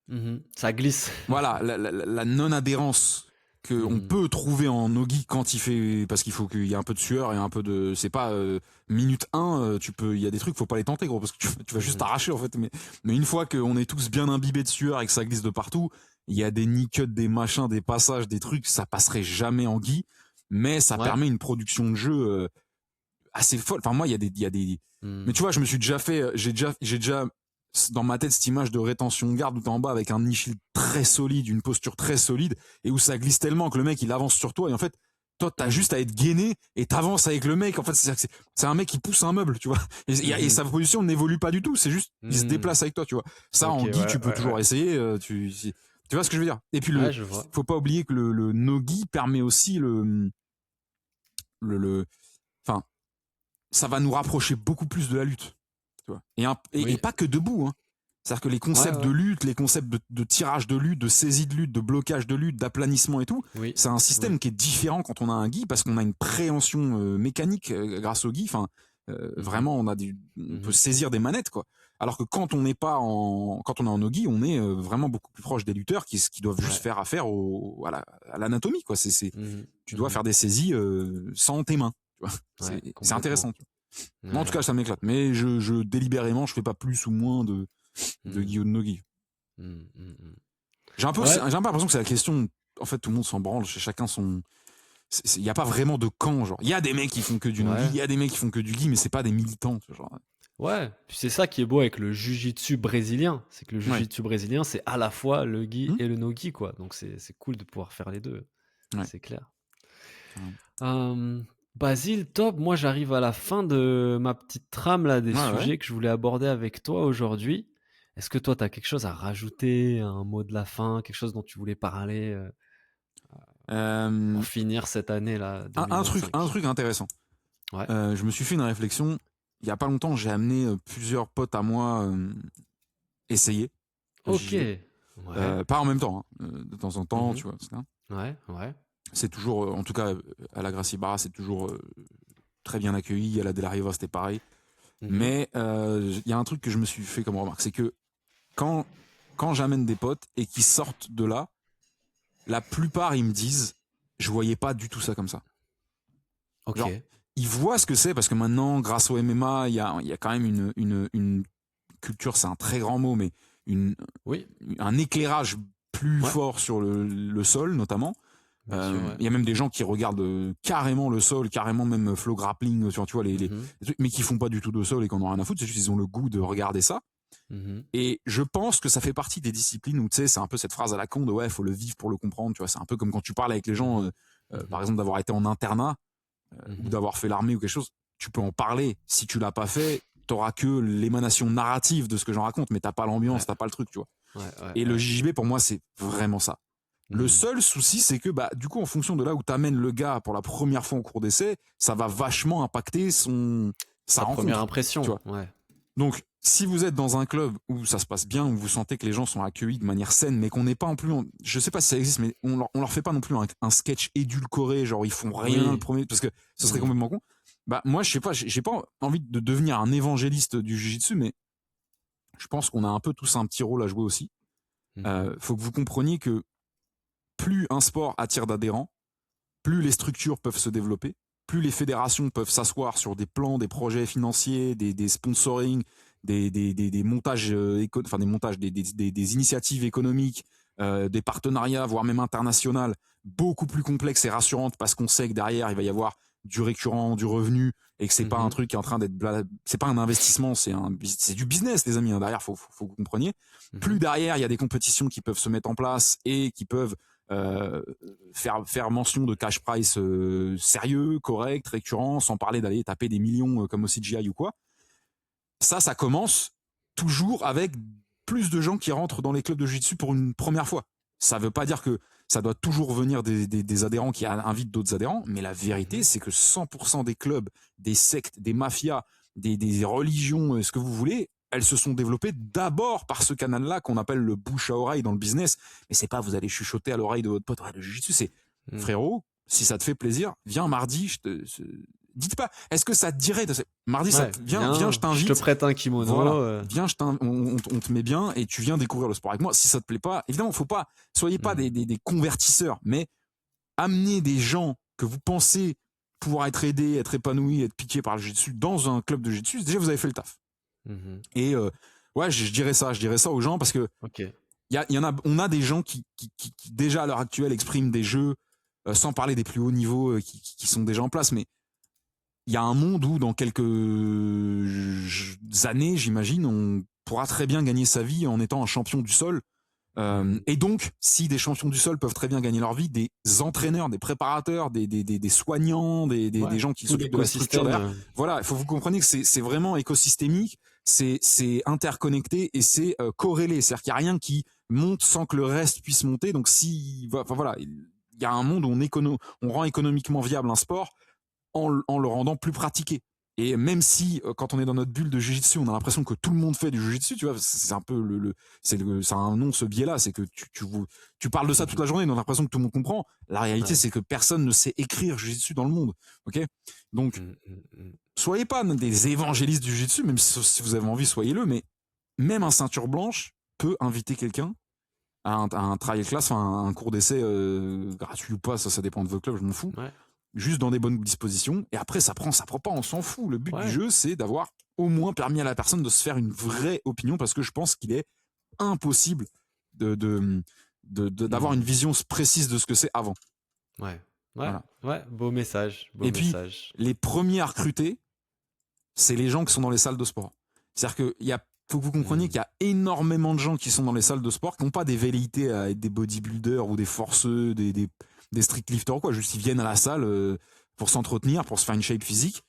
Mhm. Ça glisse. voilà, la non-adhérence qu'on Mhm. peut trouver en Nogi quand il fait, parce qu'il faut qu'il y ait un peu de sueur et un peu de, c'est pas minute 1, il y a des trucs, faut pas les tenter gros, parce que tu vas juste Mhm. t'arracher en fait, mais une fois qu'on est tous bien imbibés de sueur et que ça glisse de partout, il y a des nicuts, des machins, des passages, des trucs, ça passerait jamais en gi, mais ça permet une production de jeu assez folle. Enfin, moi, il y a des. Mais tu vois, je me suis déjà fait, j'ai déjà dans ma tête cette image de rétention de garde où t'es en bas avec un knee shield très solide, une posture très solide, et où ça glisse tellement que le mec il avance sur toi, et en fait, toi t'as juste à être gainé et t'avances avec le mec. En fait, c'est un mec qui pousse un meuble, tu vois. Et sa position n'évolue pas du tout, c'est juste il se déplace avec toi, tu vois. Ça en gi, tu peux toujours essayer. Tu vois ce que je veux dire. Et puis faut pas oublier que le no-gi permet aussi enfin, ça va nous rapprocher beaucoup plus de la lutte. Tu vois. Et pas que debout. Hein. C'est-à-dire que les concepts de lutte, les concepts de tirage de lutte, de saisie de lutte, de blocage de lutte, d'aplanissement et tout, c'est un système qui est différent quand on a un gi parce qu'on a une préhension mécanique grâce au gi. Enfin, vraiment, on peut saisir des manettes, quoi. Alors que quand on n'est pas quand on est en no-gi, on est vraiment beaucoup plus proche des lutteurs qui doivent juste faire affaire à l'anatomie, quoi. Tu dois faire des saisies sans tes mains. C'est intéressant. Tu vois. Moi, en tout cas, ça m'éclate. Mais délibérément, je fais pas plus ou moins de gi ou de no-gi. J'ai un peu l'impression que c'est la question. En fait, tout le monde s'en branle. Chacun son. Il n'y a pas vraiment de camp. Genre, il y a des mecs qui font que du no-gi, il y a des mecs qui font que du gi, mais c'est pas des militants. Genre. Ouais, puis c'est ça qui est beau avec le jiu-jitsu brésilien. C'est que le jiu-jitsu brésilien, c'est à la fois le gi et le no-gi, quoi. Donc c'est cool de pouvoir faire les deux. C'est clair. Basile, top. Moi, j'arrive à la fin de ma petite trame là, des sujets que je voulais aborder avec toi aujourd'hui. Est-ce que toi, tu as quelque chose à rajouter, un mot de la fin, quelque chose dont tu voulais parler pour finir cette année là, un truc intéressant. Je me suis fait une réflexion. Il y a pas longtemps, j'ai amené plusieurs potes à moi essayer. Ok. Pas en même temps, hein, de temps en temps, tu vois. Ouais. C'est toujours, en tout cas, à la Gracie Barra, c'est toujours très bien accueilli. À la De La Riva, c'était pareil. Mais il y a un truc que je me suis fait comme remarque, c'est que quand j'amène des potes et qu'ils sortent de là, la plupart, ils me disent, je voyais pas du tout ça comme ça. Ok. Genre, ils voient ce que c'est parce que maintenant, grâce au MMA, il y a quand même une culture, c'est un très grand mot, mais un éclairage plus fort sur le sol, notamment. Il y a même des gens qui regardent carrément le sol, carrément même flow grappling, tu vois, les trucs, mais qui font pas du tout de sol et qui en ont rien à foutre. C'est juste qu'ils ont le goût de regarder ça. Et je pense que ça fait partie des disciplines où, tu sais, c'est un peu cette phrase à la con de ouais, faut le vivre pour le comprendre. Tu vois, c'est un peu comme quand tu parles avec les gens, par exemple, d'avoir été en internat ou d'avoir fait l'armée ou quelque chose. Tu peux en parler. Si tu l'as pas fait, t'auras que l'émanation narrative de ce que j'en raconte, mais t'as pas l'ambiance, t'as pas le truc, tu vois. Et le JJB, pour moi, c'est vraiment ça. Le seul souci, c'est que du coup, en fonction de là où t'amènes le gars pour la première fois en cours d'essai, ça va vachement impacter sa rencontre, première impression. Tu vois. Donc, si vous êtes dans un club où ça se passe bien, où vous sentez que les gens sont accueillis de manière saine, mais qu'on n'est pas en plus, je sais pas si ça existe, mais on leur fait pas non plus un sketch édulcoré, genre ils font rien le premier, parce que ce serait complètement con. Moi, je sais pas, j'ai pas envie de devenir un évangéliste du jiu-jitsu, mais je pense qu'on a un peu tous un petit rôle à jouer aussi. Faut que vous compreniez que plus un sport attire d'adhérents, plus les structures peuvent se développer, plus les fédérations peuvent s'asseoir sur des plans, des projets financiers, des sponsoring, des montages, des initiatives économiques, des partenariats, voire même internationales, beaucoup plus complexes et rassurantes parce qu'on sait que derrière il va y avoir du récurrent, du revenu, et que c'est pas un truc qui est en train d'être, c'est pas un investissement, c'est du business, les amis. Hein, derrière, faut que vous compreniez. Plus derrière, il y a des compétitions qui peuvent se mettre en place et qui peuvent faire mention de cash price sérieux, correct, récurrent, sans parler d'aller taper des millions comme au CGI ou quoi. Ça commence toujours avec plus de gens qui rentrent dans les clubs de jiu-jitsu pour une première fois. Ça veut pas dire que ça doit toujours venir des adhérents qui invitent d'autres adhérents, mais la vérité, c'est que 100% des clubs, des sectes, des mafias, des religions, ce que vous voulez, elles se sont développées d'abord par ce canal-là qu'on appelle le bouche à oreille dans le business. Mais c'est pas vous allez chuchoter à l'oreille de votre pote, ouais, le jiu-jitsu, c'est frérot, si ça te fait plaisir, viens mardi, dites pas, est-ce que ça te dirait mardi, viens, je t'invite. Je te prête un kimono. Voilà. Viens, on te met bien et tu viens découvrir le sport avec moi. Si ça te plaît pas, évidemment, soyez pas des convertisseurs, mais amenez des gens que vous pensez pouvoir être aidés, être épanouis, être piqués par le jiu-jitsu dans un club de jiu-jitsu. Déjà, vous avez fait le taf. Et ouais, je dirais ça aux gens parce que on a des gens qui déjà à l'heure actuelle expriment des jeux, sans parler des plus hauts niveaux qui sont déjà en place, mais il y a un monde où dans quelques années, j'imagine, on pourra très bien gagner sa vie en étant un champion du sol. Et donc, si des champions du sol peuvent très bien gagner leur vie, des entraîneurs, des préparateurs, des soignants, des gens qui tout s'occupent de la structure l'écosystème. derrière, voilà, il faut que vous compreniez que c'est vraiment écosystémique, c'est interconnecté et c'est corrélé. C'est-à-dire qu'il n'y a rien qui monte sans que le reste puisse monter. Donc, enfin voilà, il y a un monde où on rend économiquement viable un sport en le rendant plus pratiqué. Et même si, quand on est dans notre bulle de jiu-jitsu, on a l'impression que tout le monde fait du jiu-jitsu, tu vois, c'est un peu c'est un nom, ce biais-là, c'est que tu parles de ça toute la journée, on a l'impression que tout le monde comprend. La réalité, c'est que personne ne sait écrire jiu-jitsu dans le monde, ok? Donc, soyez pas des évangélistes du jiu-jitsu, même si vous avez envie, soyez-le, mais même un ceinture blanche peut inviter quelqu'un à un trial class, enfin, un cours d'essai gratuit ou pas, ça dépend de vos clubs, je m'en fous. Ouais. Juste dans des bonnes dispositions. Et après, ça prend pas, on s'en fout. Le but du Ouais. jeu, c'est d'avoir au moins permis à la personne de se faire une vraie opinion, parce que je pense qu'il est impossible d'avoir une vision précise de ce que c'est avant. Ouais. Voilà. Ouais. Beau message. Et puis, les premiers à recruter, c'est les gens qui sont dans les salles de sport. C'est-à-dire qu'il faut que vous compreniez qu'il y a énormément de gens qui sont dans les salles de sport qui n'ont pas des velléités à être des bodybuilders ou des forceux, des strict lifters ou quoi. Juste, ils viennent à la salle pour s'entretenir, pour se faire une shape physique.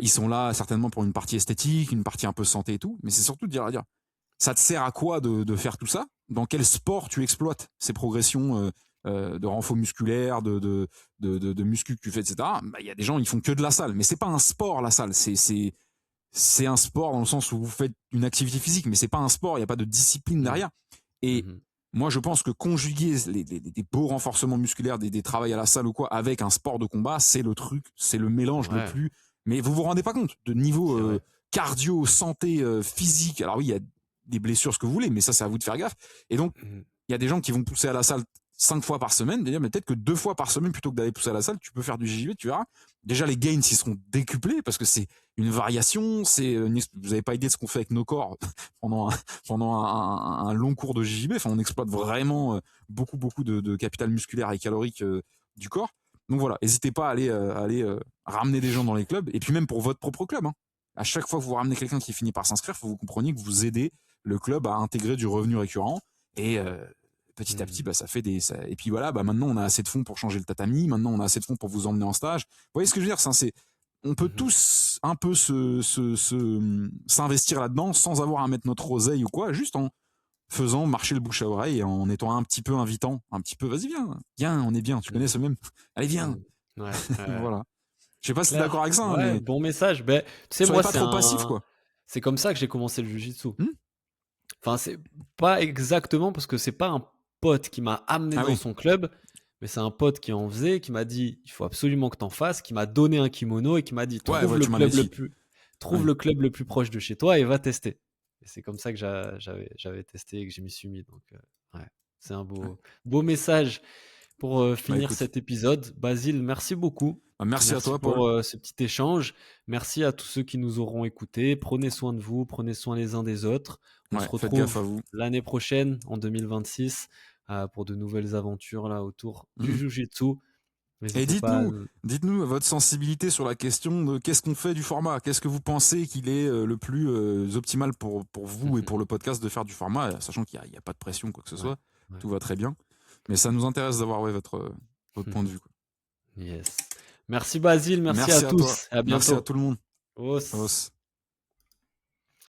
Ils sont là certainement pour une partie esthétique, une partie un peu santé et tout. Mais c'est surtout de dire, ça te sert à quoi de faire tout ça? Dans quel sport tu exploites ces progressions de renfort musculaire, de muscu que tu fais, etc. Il y a des gens, ils font que de la salle. Mais c'est pas un sport, la salle. C'est un sport dans le sens où vous faites une activité physique, mais c'est pas un sport, il n'y a pas de discipline derrière. Et moi, je pense que conjuguer des beaux renforcements musculaires, des travails à la salle ou quoi, avec un sport de combat, c'est le truc, c'est le mélange le plus. Mais vous vous rendez pas compte de niveau cardio, santé, physique. Alors oui, il y a des blessures, ce que vous voulez, mais ça, c'est à vous de faire gaffe. Et donc, il y a des gens qui vont pousser à la salle 5 fois par semaine, mais peut-être que 2 fois par semaine, plutôt que d'aller pousser à la salle, tu peux faire du JJB, tu verras. Déjà, les gains, ils seront décuplés parce que c'est une variation. Vous n'avez pas idée de ce qu'on fait avec nos corps pendant un long cours de JJB. Enfin, on exploite vraiment beaucoup de capital musculaire et calorique du corps. Donc voilà, n'hésitez pas à aller ramener des gens dans les clubs. Et puis même pour votre propre club. Hein. À chaque fois que vous ramenez quelqu'un qui finit par s'inscrire, il faut que vous compreniez que vous aidez le club à intégrer du revenu récurrent. Et petit à petit, ça fait et puis voilà, maintenant on a assez de fonds pour changer le tatami, maintenant on a assez de fonds pour vous emmener en stage. Vous voyez ce que je veux dire? On peut tous un peu s'investir là-dedans sans avoir à mettre notre oseille ou quoi, juste en faisant marcher le bouche à oreille et en étant un petit peu invitant, un petit peu, vas-y, viens, on est bien, tu connais ce même, allez, viens. Voilà. Je sais pas si t'es d'accord avec ça, mais bon message. Tu sais, moi, pas trop passif, quoi. C'est comme ça que j'ai commencé le jiu-jitsu. Enfin, c'est pas exactement parce que c'est pas un pote qui m'a amené dans son club, mais c'est un pote qui en faisait, qui m'a dit il faut absolument que t'en fasses, qui m'a donné un kimono et qui m'a dit trouve le club le plus proche de chez toi et va tester. Et c'est comme ça que j'avais testé et que je m'y suis mis. Donc, c'est un beau message pour finir cet épisode. Basile, merci beaucoup. Merci à toi pour ce petit échange. Merci à tous ceux qui nous auront écoutés. Prenez soin de vous, prenez soin les uns des autres. On se retrouve l'année prochaine, en 2026, pour de nouvelles aventures là autour du Jiu-Jitsu. Et dites-nous votre sensibilité sur la question de qu'est-ce qu'on fait du format. Qu'est-ce que vous pensez qu'il est le plus optimal pour vous et pour le podcast de faire du format, sachant qu'il n'y a pas de pression, quoi que ce soit. Tout va très bien. Mais ça nous intéresse d'avoir votre point de vue. Quoi. Yes. Merci Basile, merci à tous. Toi. À bientôt. Merci à tout le monde. Os.